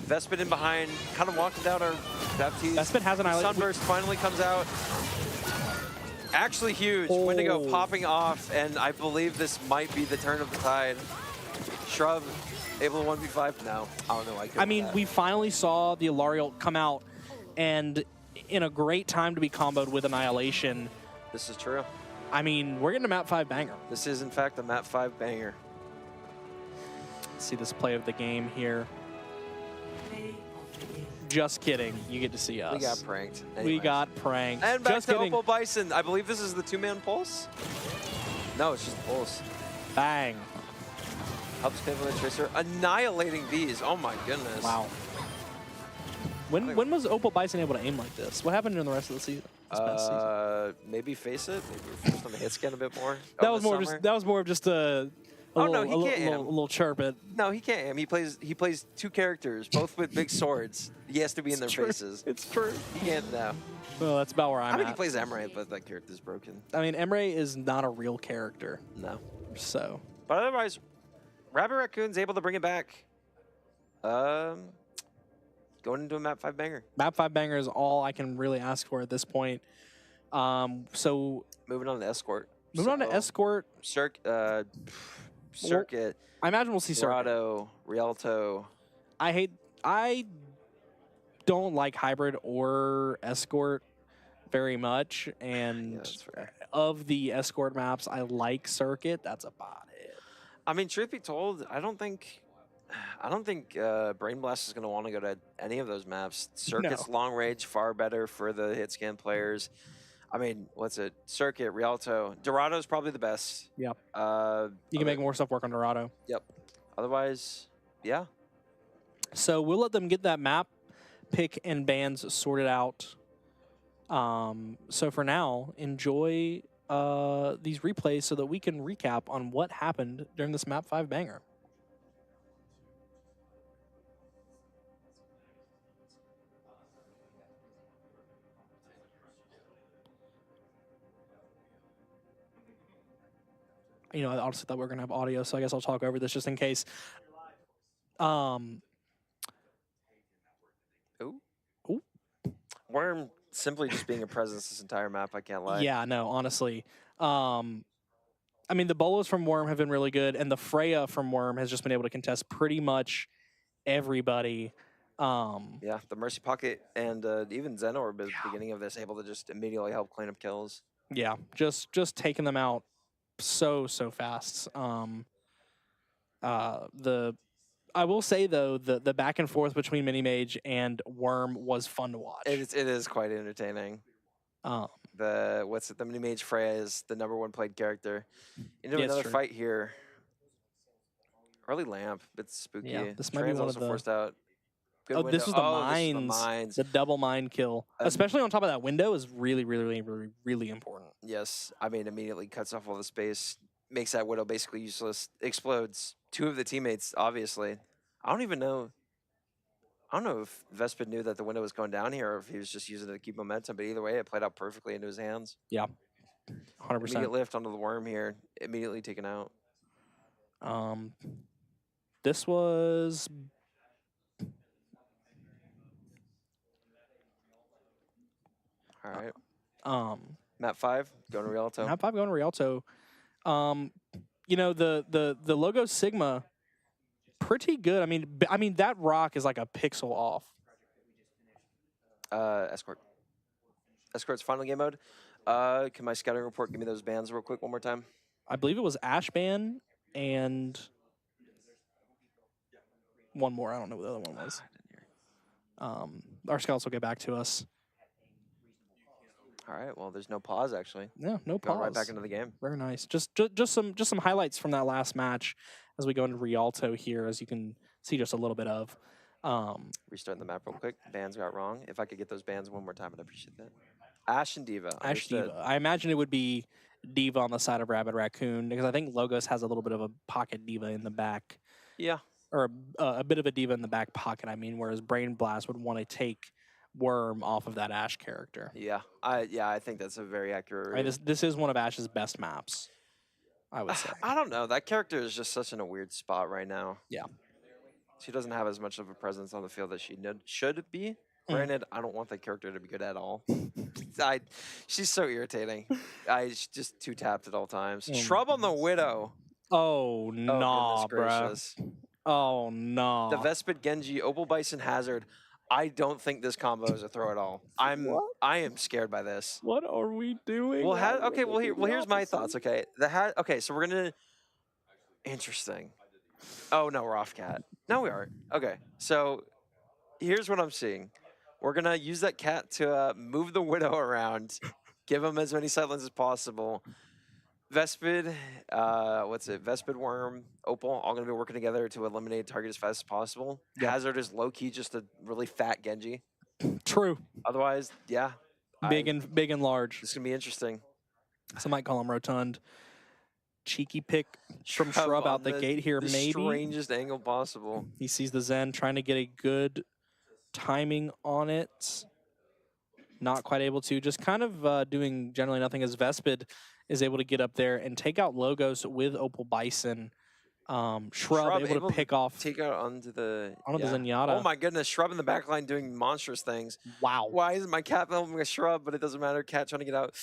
Vespid in behind, kind of walking down our Baptiste. Vespid has an island. Sunburst finally comes out. Actually huge. Wendigo popping off, and I believe this might be the turn of the tide. Shrub able to 1v5 now. I don't know. I mean, we finally saw the Alarial come out, and in a great time to be comboed with Annihilation. This is true. I mean, we're getting a map 5 banger. This is, in fact, a map 5 banger. Let's see this play of the game here. Just kidding. You get to see us. We got pranked. We got pranked. And back just to kidding. Opal Bison. I believe this is the 2-man pulse. No, it's just the pulse. Bang. Helps pay for the Tracer. Annihilating these. Oh my goodness. Wow. When was Opal Bison able to aim like this? What happened during the rest of the season? Maybe face it. Maybe we're forced on the hit scan a bit more. That was more of just a little chirp it. No, he can't aim. He plays 2 characters, both with big swords. He has to be in their faces. It's true. He can't now. Well, that's about where I'm I mean, at. he plays Emre, but that character's broken. I mean, Emre is not a real character. No. So. But otherwise, Rabbit Raccoon's able to bring it back. Going into a map 5 banger. Map 5 banger is all I can really ask for at this point. So Moving on to Escort. moving on to So, Escort. Circuit, I imagine we'll see Circuit. Dorado, Rialto. I don't like Hybrid or Escort very much, and Yeah, that's fair. of the Escort maps, I like Circuit. That's about it. I mean, truth be told, I don't think Brain Blast is going to want to go to any of those maps. Circuit's long range far better for the hit scan players. I mean, what's it? Circuit, Rialto, Dorado's probably the best. Yep. You You can make more stuff work on Dorado. Yep. Otherwise, yeah. So we'll let them get that map pick and bans sorted out. So for now, enjoy these replays so that we can recap on what happened during this map 5 banger. You know, I honestly thought we were going to have audio, so I guess I'll talk over this just in case. Ooh. Worm simply just being a presence this entire map, I can't lie. Yeah, no, honestly. I mean, the bolos from Worm have been really good, and the Freya from Worm has just been able to contest pretty much everybody. Yeah, the Mercy Pocket and even Xenor at the beginning of this able to just immediately help clean up kills. Yeah, just taking them out so fast. I will say though, the back and forth between Mini Mage and Worm was fun to watch. It is quite entertaining. The Mini Mage Freya is the #1 played character. Into another fight here. Early Lamp, bit spooky. Yeah, this might be one also of the forced out. Good Oh, window. this was the This is the mines. mines. The double mine kill, especially on top of that window, is really important. Yes, I mean immediately cuts off all the space, makes that widow basically useless. Explodes 2 of the teammates. Obviously, I don't know if Vespid knew that the window was going down here, or if he was just using it to keep momentum. But either way, it played out perfectly into his hands. Yeah, 100%. Immediate lift onto the Worm here, immediately taken out. This was all right. Map 5 going to Rialto. Map 5 going to Rialto. You know, the logo Sigma, pretty good. I mean that rock is like a pixel off. Escort's final game mode. Can my scouting report give me those bans real quick one more time? I believe it was Ash ban and one more. I don't know what the other one was. Our scouts will get back to us. All right. Well, there's no pause actually. Yeah, no Going pause. right back into the game. Very nice. Just some highlights from that last match as we go into Rialto here, as you can see just a little bit of. Restarting the map real quick. Bans got wrong. If I could get those bans one more time, I'd appreciate that. Ash and Diva. Ash Diva. I imagine it would be Diva on the side of Rabbit Raccoon, because I think Logos has a little bit of a pocket Diva in the back. Yeah. Or a bit of a Diva in the back pocket, I mean, whereas Brain Blast would want to take Worm off of that Ash character. Yeah. I think that's a very accurate read. This is one of Ash's best maps, I would say. I don't know. That character is just such in a weird spot right now. Yeah. She doesn't have as much of a presence on the field as she should be. Granted, I don't want that character to be good at all. She's so irritating. She's just too tapped at all times. Shrub on the Widow. Oh, nah, bro. Oh, no. The Vespid, Genji, Opal Bison, Hazard. I don't think this combo is a throw at all. I am scared by this. What are we doing? Well, here's my thoughts. Okay, so we're gonna. Interesting. Oh no, we're off cat. No, we aren't. Okay, so here's what I'm seeing. We're gonna use that cat to move the Widow around, give him as many sightlines as possible. Vespid, Vespid, Worm, Opal, all gonna be working together to eliminate target as fast as possible. Yep. Hazard is low key just a really fat Genji. True. Otherwise, yeah. Big and large. This is gonna be interesting. Some might call him rotund. Cheeky pick from Shrub out the gate here, maybe. Strangest angle possible. He sees the Zen trying to get a good timing on it. Not quite able to. Just kind of doing generally nothing as Vespid is able to get up there and take out Logos with Opal Bison. Shrub able to pick off take out onto the Zenyatta. Oh my goodness, Shrub in the back line doing monstrous things. Wow. Why isn't my cat helping a Shrub? But it doesn't matter. Cat trying to get out.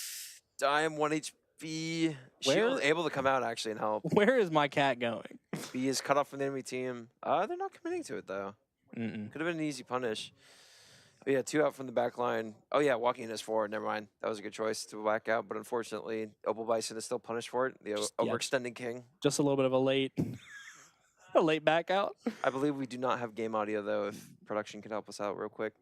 Dime 1 HP. Shield able to come out actually and help. Where is my cat going? B is cut off from the enemy team. They're not committing to it though. Could have been an easy punish. But yeah, 2 out from the back line. Oh yeah, walking in is forward. Never mind. That was a good choice to back out, but unfortunately, Opal Bison is still punished for it. The overextending king. Just a little bit of a late back out. I believe we do not have game audio though. If production could help us out real quick.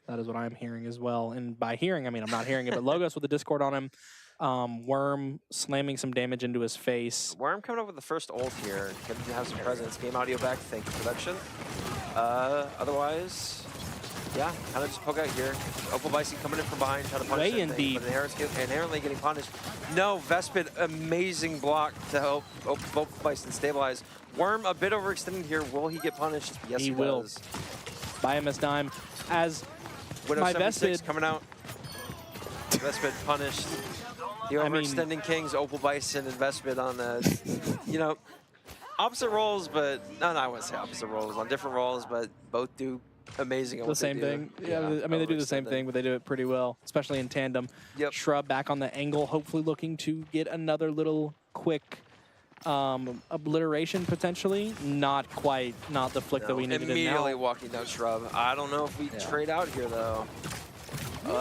That is what I'm hearing as well. And by hearing, I mean I'm not hearing it, but Logos with the Discord on him. Worm slamming some damage into his face. Worm coming up with the first ult here. Going to have some presence. Game audio back. Thank you, production. Otherwise, yeah, kind of just poke out here. Opal Bison coming in from behind, trying to punish Way in deep. But inherently getting punished. No, Vespid, amazing block to help Opal Bison stabilize. Worm a bit overextended here. Will he get punished? Yes, he will. does. By MS Dime as Widow my 76 Vespid coming out. Vespid punished. The overextending kings, Opal Bison and Vespid on the, opposite roles, but no, I wouldn't say opposite roles. On different roles, but both do amazing at the same thing. Yeah, I mean, they do the same thing, but they do it pretty well, especially in tandem. Yep. Shrub back on the angle, hopefully looking to get another little quick obliteration, potentially. Not quite, not the flick that we needed. Immediately walking down Shrub. I don't know if we trade out here, though.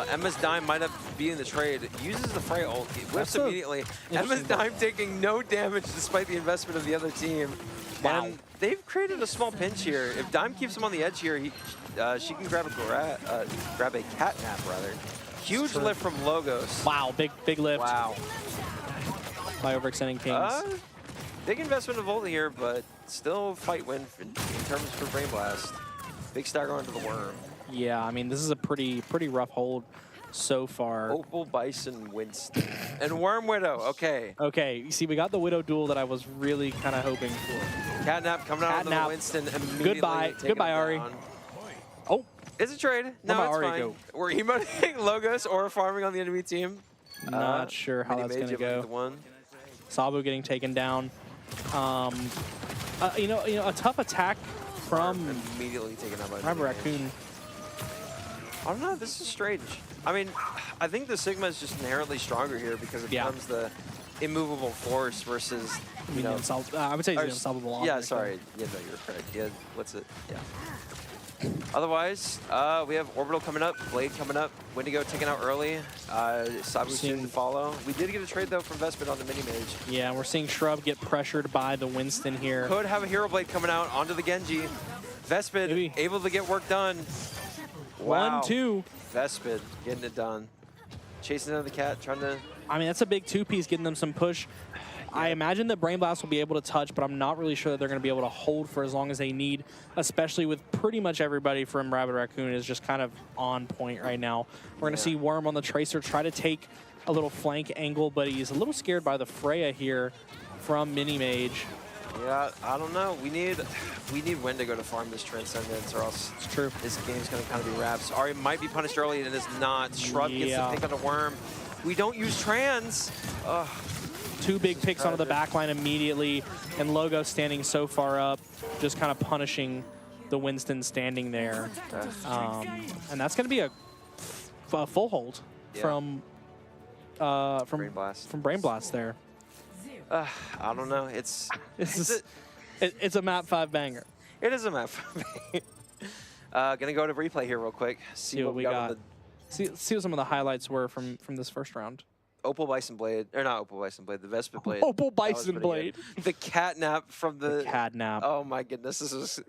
Emma's Dime might have been in the trade. Uses the Frey ult. Whips immediately. Emma's Dime taking no damage despite the investment of the other team. Wow. And they've created a small pinch here. If Dime keeps him on the edge here, she can grab a cat nap, rather. Huge lift from Logos. Wow, big lift. Wow. By overextending Kings. Big investment of ult here, but still fight win in terms for Brain Blast. Big stagger onto the Worm. Yeah, I mean, this is a pretty rough hold so far. Opal Bison Winston. And Worm Widow, okay. Okay, you see, we got the Widow duel that I was really kind of hoping for. Catnap coming out on the Winston immediately. Goodbye, Ari. Oh. It's a trade. No, it's Ari fine. go? We're emoting Logos or farming on the enemy team. Not sure how that's going to go. Sabu getting taken down. A tough attack from immediately taken out by Raccoon. I don't know. This is strange. I mean, I think the Sigma is just inherently stronger here because it becomes the immovable force versus, I would say he's an unstoppable. Yeah, sorry. Yeah, no, you're correct. Yeah, what's it? Yeah. Otherwise, we have Orbital coming up, Blade coming up, Wendigo taken out early, Sabu soon to follow. We did get a trade, though, from Vespid on the mini-mage. Yeah, we're seeing Shrub get pressured by the Winston here. Could have a Hero Blade coming out onto the Genji. Vespid able to get work done. Wow. 1-2. Vespid getting it done. Chasing down the cat, trying to... I mean, that's a big two-piece, getting them some push. I imagine that Brain Blast will be able to touch, but I'm not really sure that they're going to be able to hold for as long as they need, especially with pretty much everybody from Rabbit Raccoon is just kind of on point right now. We're going to see Worm on the Tracer try to take a little flank angle, but he's a little scared by the Freya here from Mini Mage. Yeah, I don't know. We need Wendigo to farm this Transcendence, or else it's true. This game's going to kind of be wraps. Ari might be punished early, and is not. Shrub gets the pick on the Worm. We don't use Trans. Ugh. Two big picks onto the backline immediately, and Logo standing so far up, just kind of punishing the Winston standing there. And that's going to be a full hold from Brain Blast there. I don't know. It's a map 5 banger. It is a map 5 banger. Gonna go to replay here real quick. See what we got. See what some of the highlights were from this first round. Opal Bison Blade, or not Opal Bison Blade, the Vespid Blade. Opal Bison Blade. The catnap from the catnap. Oh my goodness, this is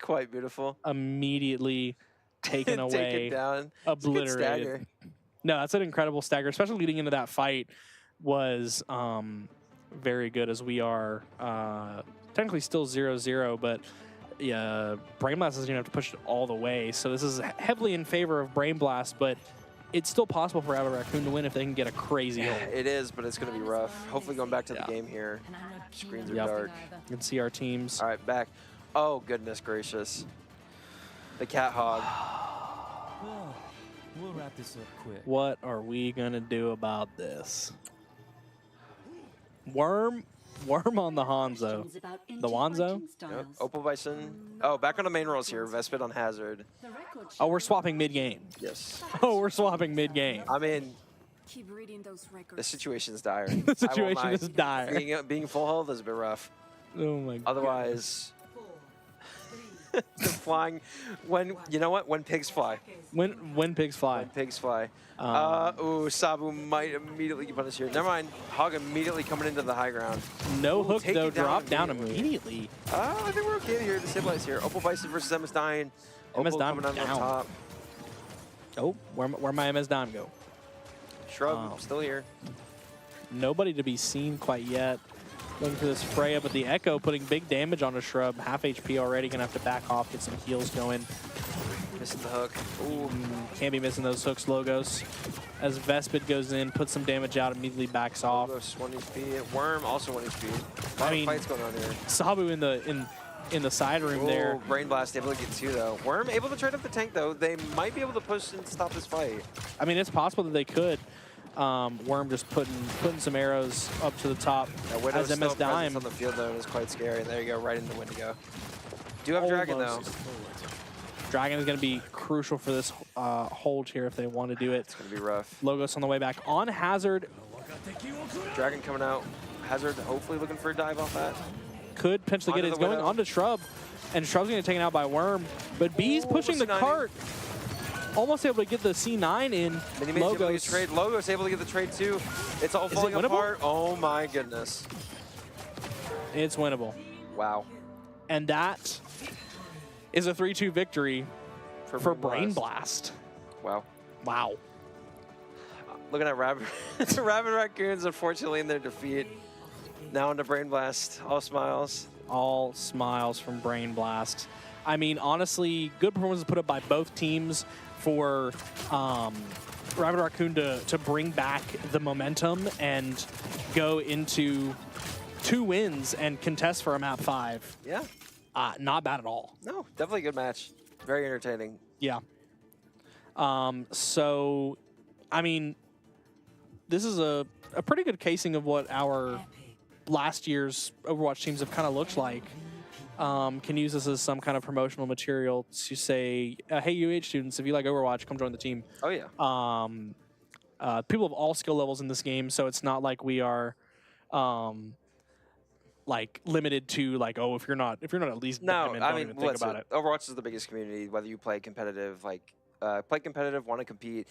quite beautiful. Immediately taken away, taken down, obliterated. No, that's an incredible stagger, especially leading into that fight was very good, as we are technically still 0-0, but yeah, Brain Blast doesn't even have to push it all the way. So this is heavily in favor of Brain Blast, but it's still possible for Rabbit Raccoon to win if they can get a crazy hold. It is, but it's going to be rough. Hopefully going back to the game here. Screens are dark. You can see our teams. All right, back. Oh, goodness gracious. The cat hog. We'll wrap this up quick. What are we going to do about this? Worm Worm on the Hanzo. The Wanzo? Yep. Opal Bison. Oh, back on the main roles here. Vespid on Hazard. Oh, we're swapping mid-game. Yes. Oh, we're swapping mid-game. I mean, Keep reading those records. the situation's dire. The situation is dire. Being full health is a bit rough. Oh my god. Otherwise, they're flying. You know what? When pigs fly. When pigs fly. When pigs fly. Ooh, Sabu might immediately get punished here. Never mind. Hog immediately coming into the high ground. No Ooh, hook take though. it down Drop down immediately. I think we're okay here to stabilize here. Opal Bison versus MS Dying. MS Opal Dime coming on down. top. Oh, where my MS Dime go? Shrub still here. Nobody to be seen quite yet. Looking for this Freya, but the Echo putting big damage on a Shrub. Half HP already. Gonna have to back off, get some heals going. Missing the hook. Ooh. Can't be missing those hooks, Logos. As Vespid goes in, puts some damage out, immediately backs off. Logos 1 HP. Worm also 1 HP. A lot of fights going on here. Sabu in the side room there. Brain Blast able to get 2 though. Worm able to trade up the tank though. They might be able to push and stop this fight. I mean, it's possible that they could. Worm just putting some arrows up to the top as Widow's MS still Dime. presence on the field though, and is quite scary. And there you go, right in the Wendigo. Do have Dragon though. Dragon is going to be crucial for this hold here if they want to do it. It's going to be rough. Logos on the way back on Hazard. Dragon coming out. Hazard hopefully looking for a dive off that. Could potentially get it. It's going onto Shrub, and Shrub's going to get taken out by Worm. But B's pushing the cart. Almost able to get the C9 in. Logos. Trade. Logos able to get the trade too. It's all falling apart. Oh my goodness. It's winnable. Wow. And that is a 3-2 victory for Brain Blast. Wow. Wow. Looking at Rabbit Raccoons, unfortunately, in their defeat. Now into Brain Blast. All smiles. All smiles from Brain Blast. I mean, honestly, good performances put up by both teams for Rabbit Raccoon to bring back the momentum and go into 2 wins and contest for a map 5. Yeah. Not bad at all. No, definitely a good match. Very entertaining. Yeah. So, I mean, this is a pretty good casing of what our last year's Overwatch teams have kind of looked like. Can use this as some kind of promotional material to say, hey, UH students, if you like Overwatch, come join the team. Oh, yeah. People of all skill levels in this game, so it's not like we are like limited to like, oh, if you're not at least no, don't even think about it. Overwatch is the biggest community. Whether you play competitive, want to compete,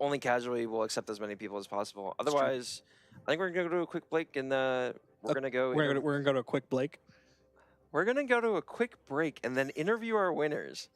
only casually will accept as many people as possible. Otherwise, I think we're gonna go to a quick break, and we're gonna go to a quick break. We're gonna go to a quick break and then interview our winners.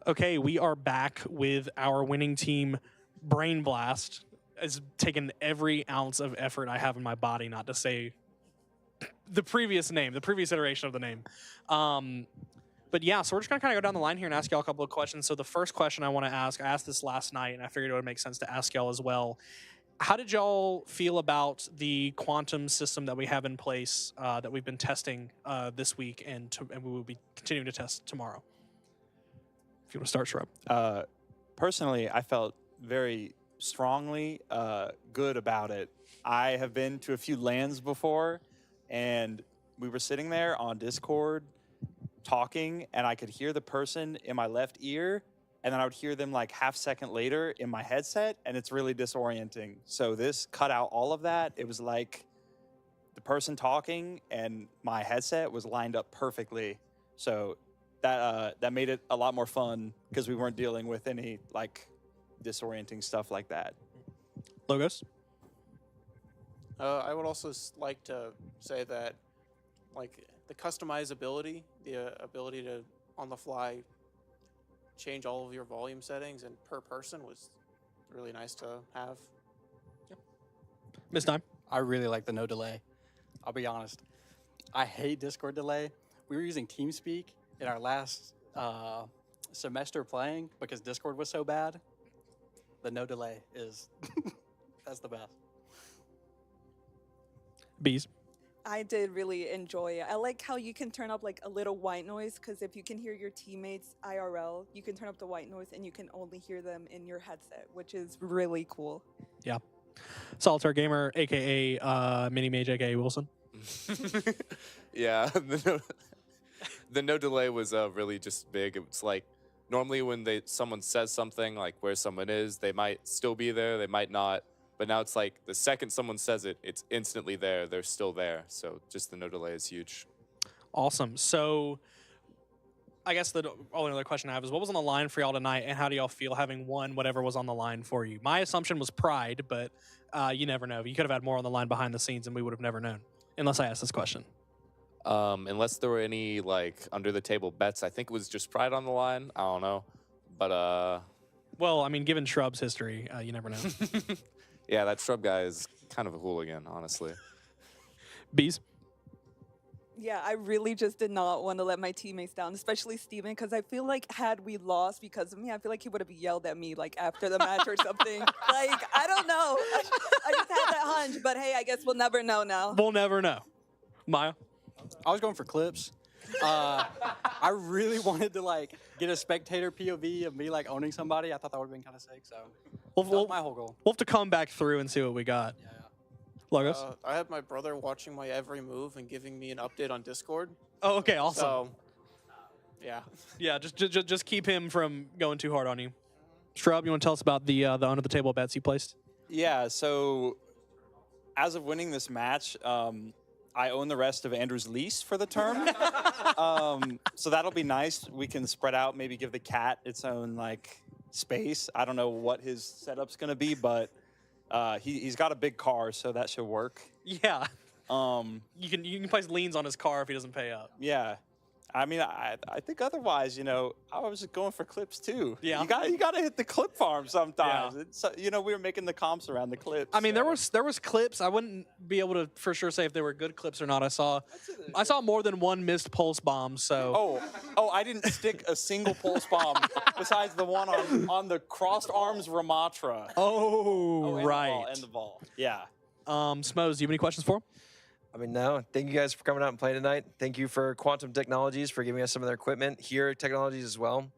Okay, we are back with our winning team, Brain Blast. It's taken every ounce of effort I have in my body not to say the previous name, the previous iteration of the name. But yeah, so we're just going to kind of go down the line here and ask y'all a couple of questions. So the first question I want to ask, I asked this last night, and I figured it would make sense to ask y'all as well. How did y'all feel about the quantum system that we have in place that we've been testing this week and we will be continuing to test tomorrow? If you want to start, Shrub. Personally, I felt very strongly good about it. I have been to a few LANs before, and we were sitting there on Discord talking, and I could hear the person in my left ear, and then I would hear them like half second later in my headset, and it's really disorienting. So this cut out all of that. It was like the person talking and my headset was lined up perfectly. So that made it a lot more fun because we weren't dealing with any like disorienting stuff like that. Logos? I would also like to say that, like, the customizability, the ability to, on the fly, change all of your volume settings and per person was really nice to have. Miss Dime? I really like the no delay. I'll be honest. I hate Discord delay. We were using TeamSpeak in our last semester playing because Discord was so bad. The no delay is that's the best. Bees? I did really enjoy it. I like how you can turn up like a little white noise, because if you can hear your teammates IRL, you can turn up the white noise and you can only hear them in your headset, which is really cool. Yeah. Solitaire Gamer, a.k.a. Mini Mage, a.k.a. Wilson. Yeah, the no delay was really just big. It's like normally when someone says something like where someone is, they might still be there, they might not. But now it's like the second someone says it, it's instantly there. They're still there. So just the no delay is huge. Awesome. So I guess the only other question I have is what was on the line for y'all tonight, and how do y'all feel having won whatever was on the line for you? My assumption was pride, but you never know. You could have had more on the line behind the scenes, and we would have never known unless I asked this question. Unless there were any like under the table bets, I think it was just pride on the line. I don't know, but well, I mean, given Shrub's history, you never know. Yeah, that Shrub guy is kind of a hooligan, honestly. Bees? Yeah, I really just did not want to let my teammates down, especially Steven, because I feel like had we lost because of me, I feel like he would have yelled at me like after the match or something. Like, I don't know. I just had that hunch, but hey, I guess we'll never know now. We'll never know. Maya? I was going for clips. I really wanted to like get a spectator POV of me like owning somebody. I thought that would have been kind of sick. So that was my whole goal. We'll have to come back through and see what we got. Yeah. Logos? I had my brother watching my every move and giving me an update on Discord. Oh, okay, awesome. So, yeah. Yeah, just keep him from going too hard on you. Shrub, you want to tell us about the under the table bets you placed? Yeah, so as of winning this match, I own the rest of Andrew's lease for the term. So that'll be nice. We can spread out, maybe give the cat its own like space. I don't know what his setup's gonna be, but he's got a big car, so that should work. Yeah. You can place liens on his car if he doesn't pay up. Yeah. I mean, I think otherwise, you know, I was just going for clips too. Yeah. You got to hit the clip farm sometimes. Yeah. It's, you know, we were making the comps around the clips. I mean, there was clips. I wouldn't be able to for sure say if they were good clips or not. I saw more than one missed pulse bomb. So I didn't stick a single pulse bomb besides the one on the crossed arms Ramatra. Oh, right. And the ball. Yeah. Smose, do you have any questions for him? I mean, no. Thank you guys for coming out and playing tonight. Thank you for Quantum Technologies for giving us some of their equipment, Here Technologies as well.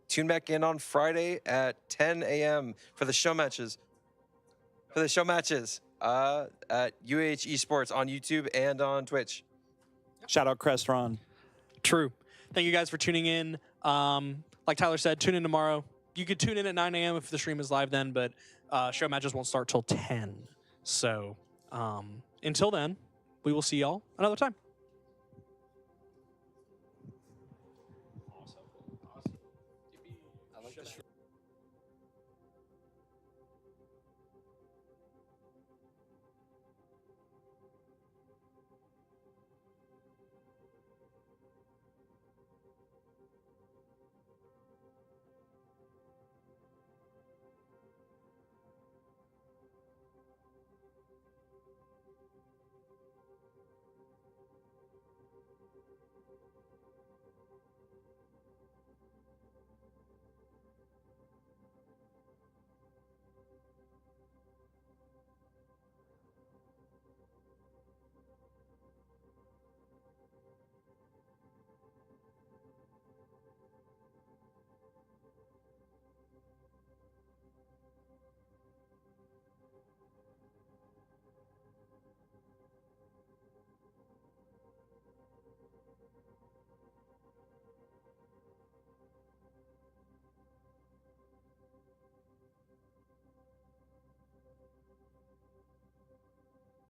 Tune back in on Friday at 10 a.m. for the show matches. At UAH Esports on YouTube and on Twitch. Shout out Crestron. True. Thank you guys for tuning in. Like Tyler said, tune in tomorrow. You could tune in at 9 a.m. if the stream is live then, but show matches won't start till 10. So until then, we will see y'all another time.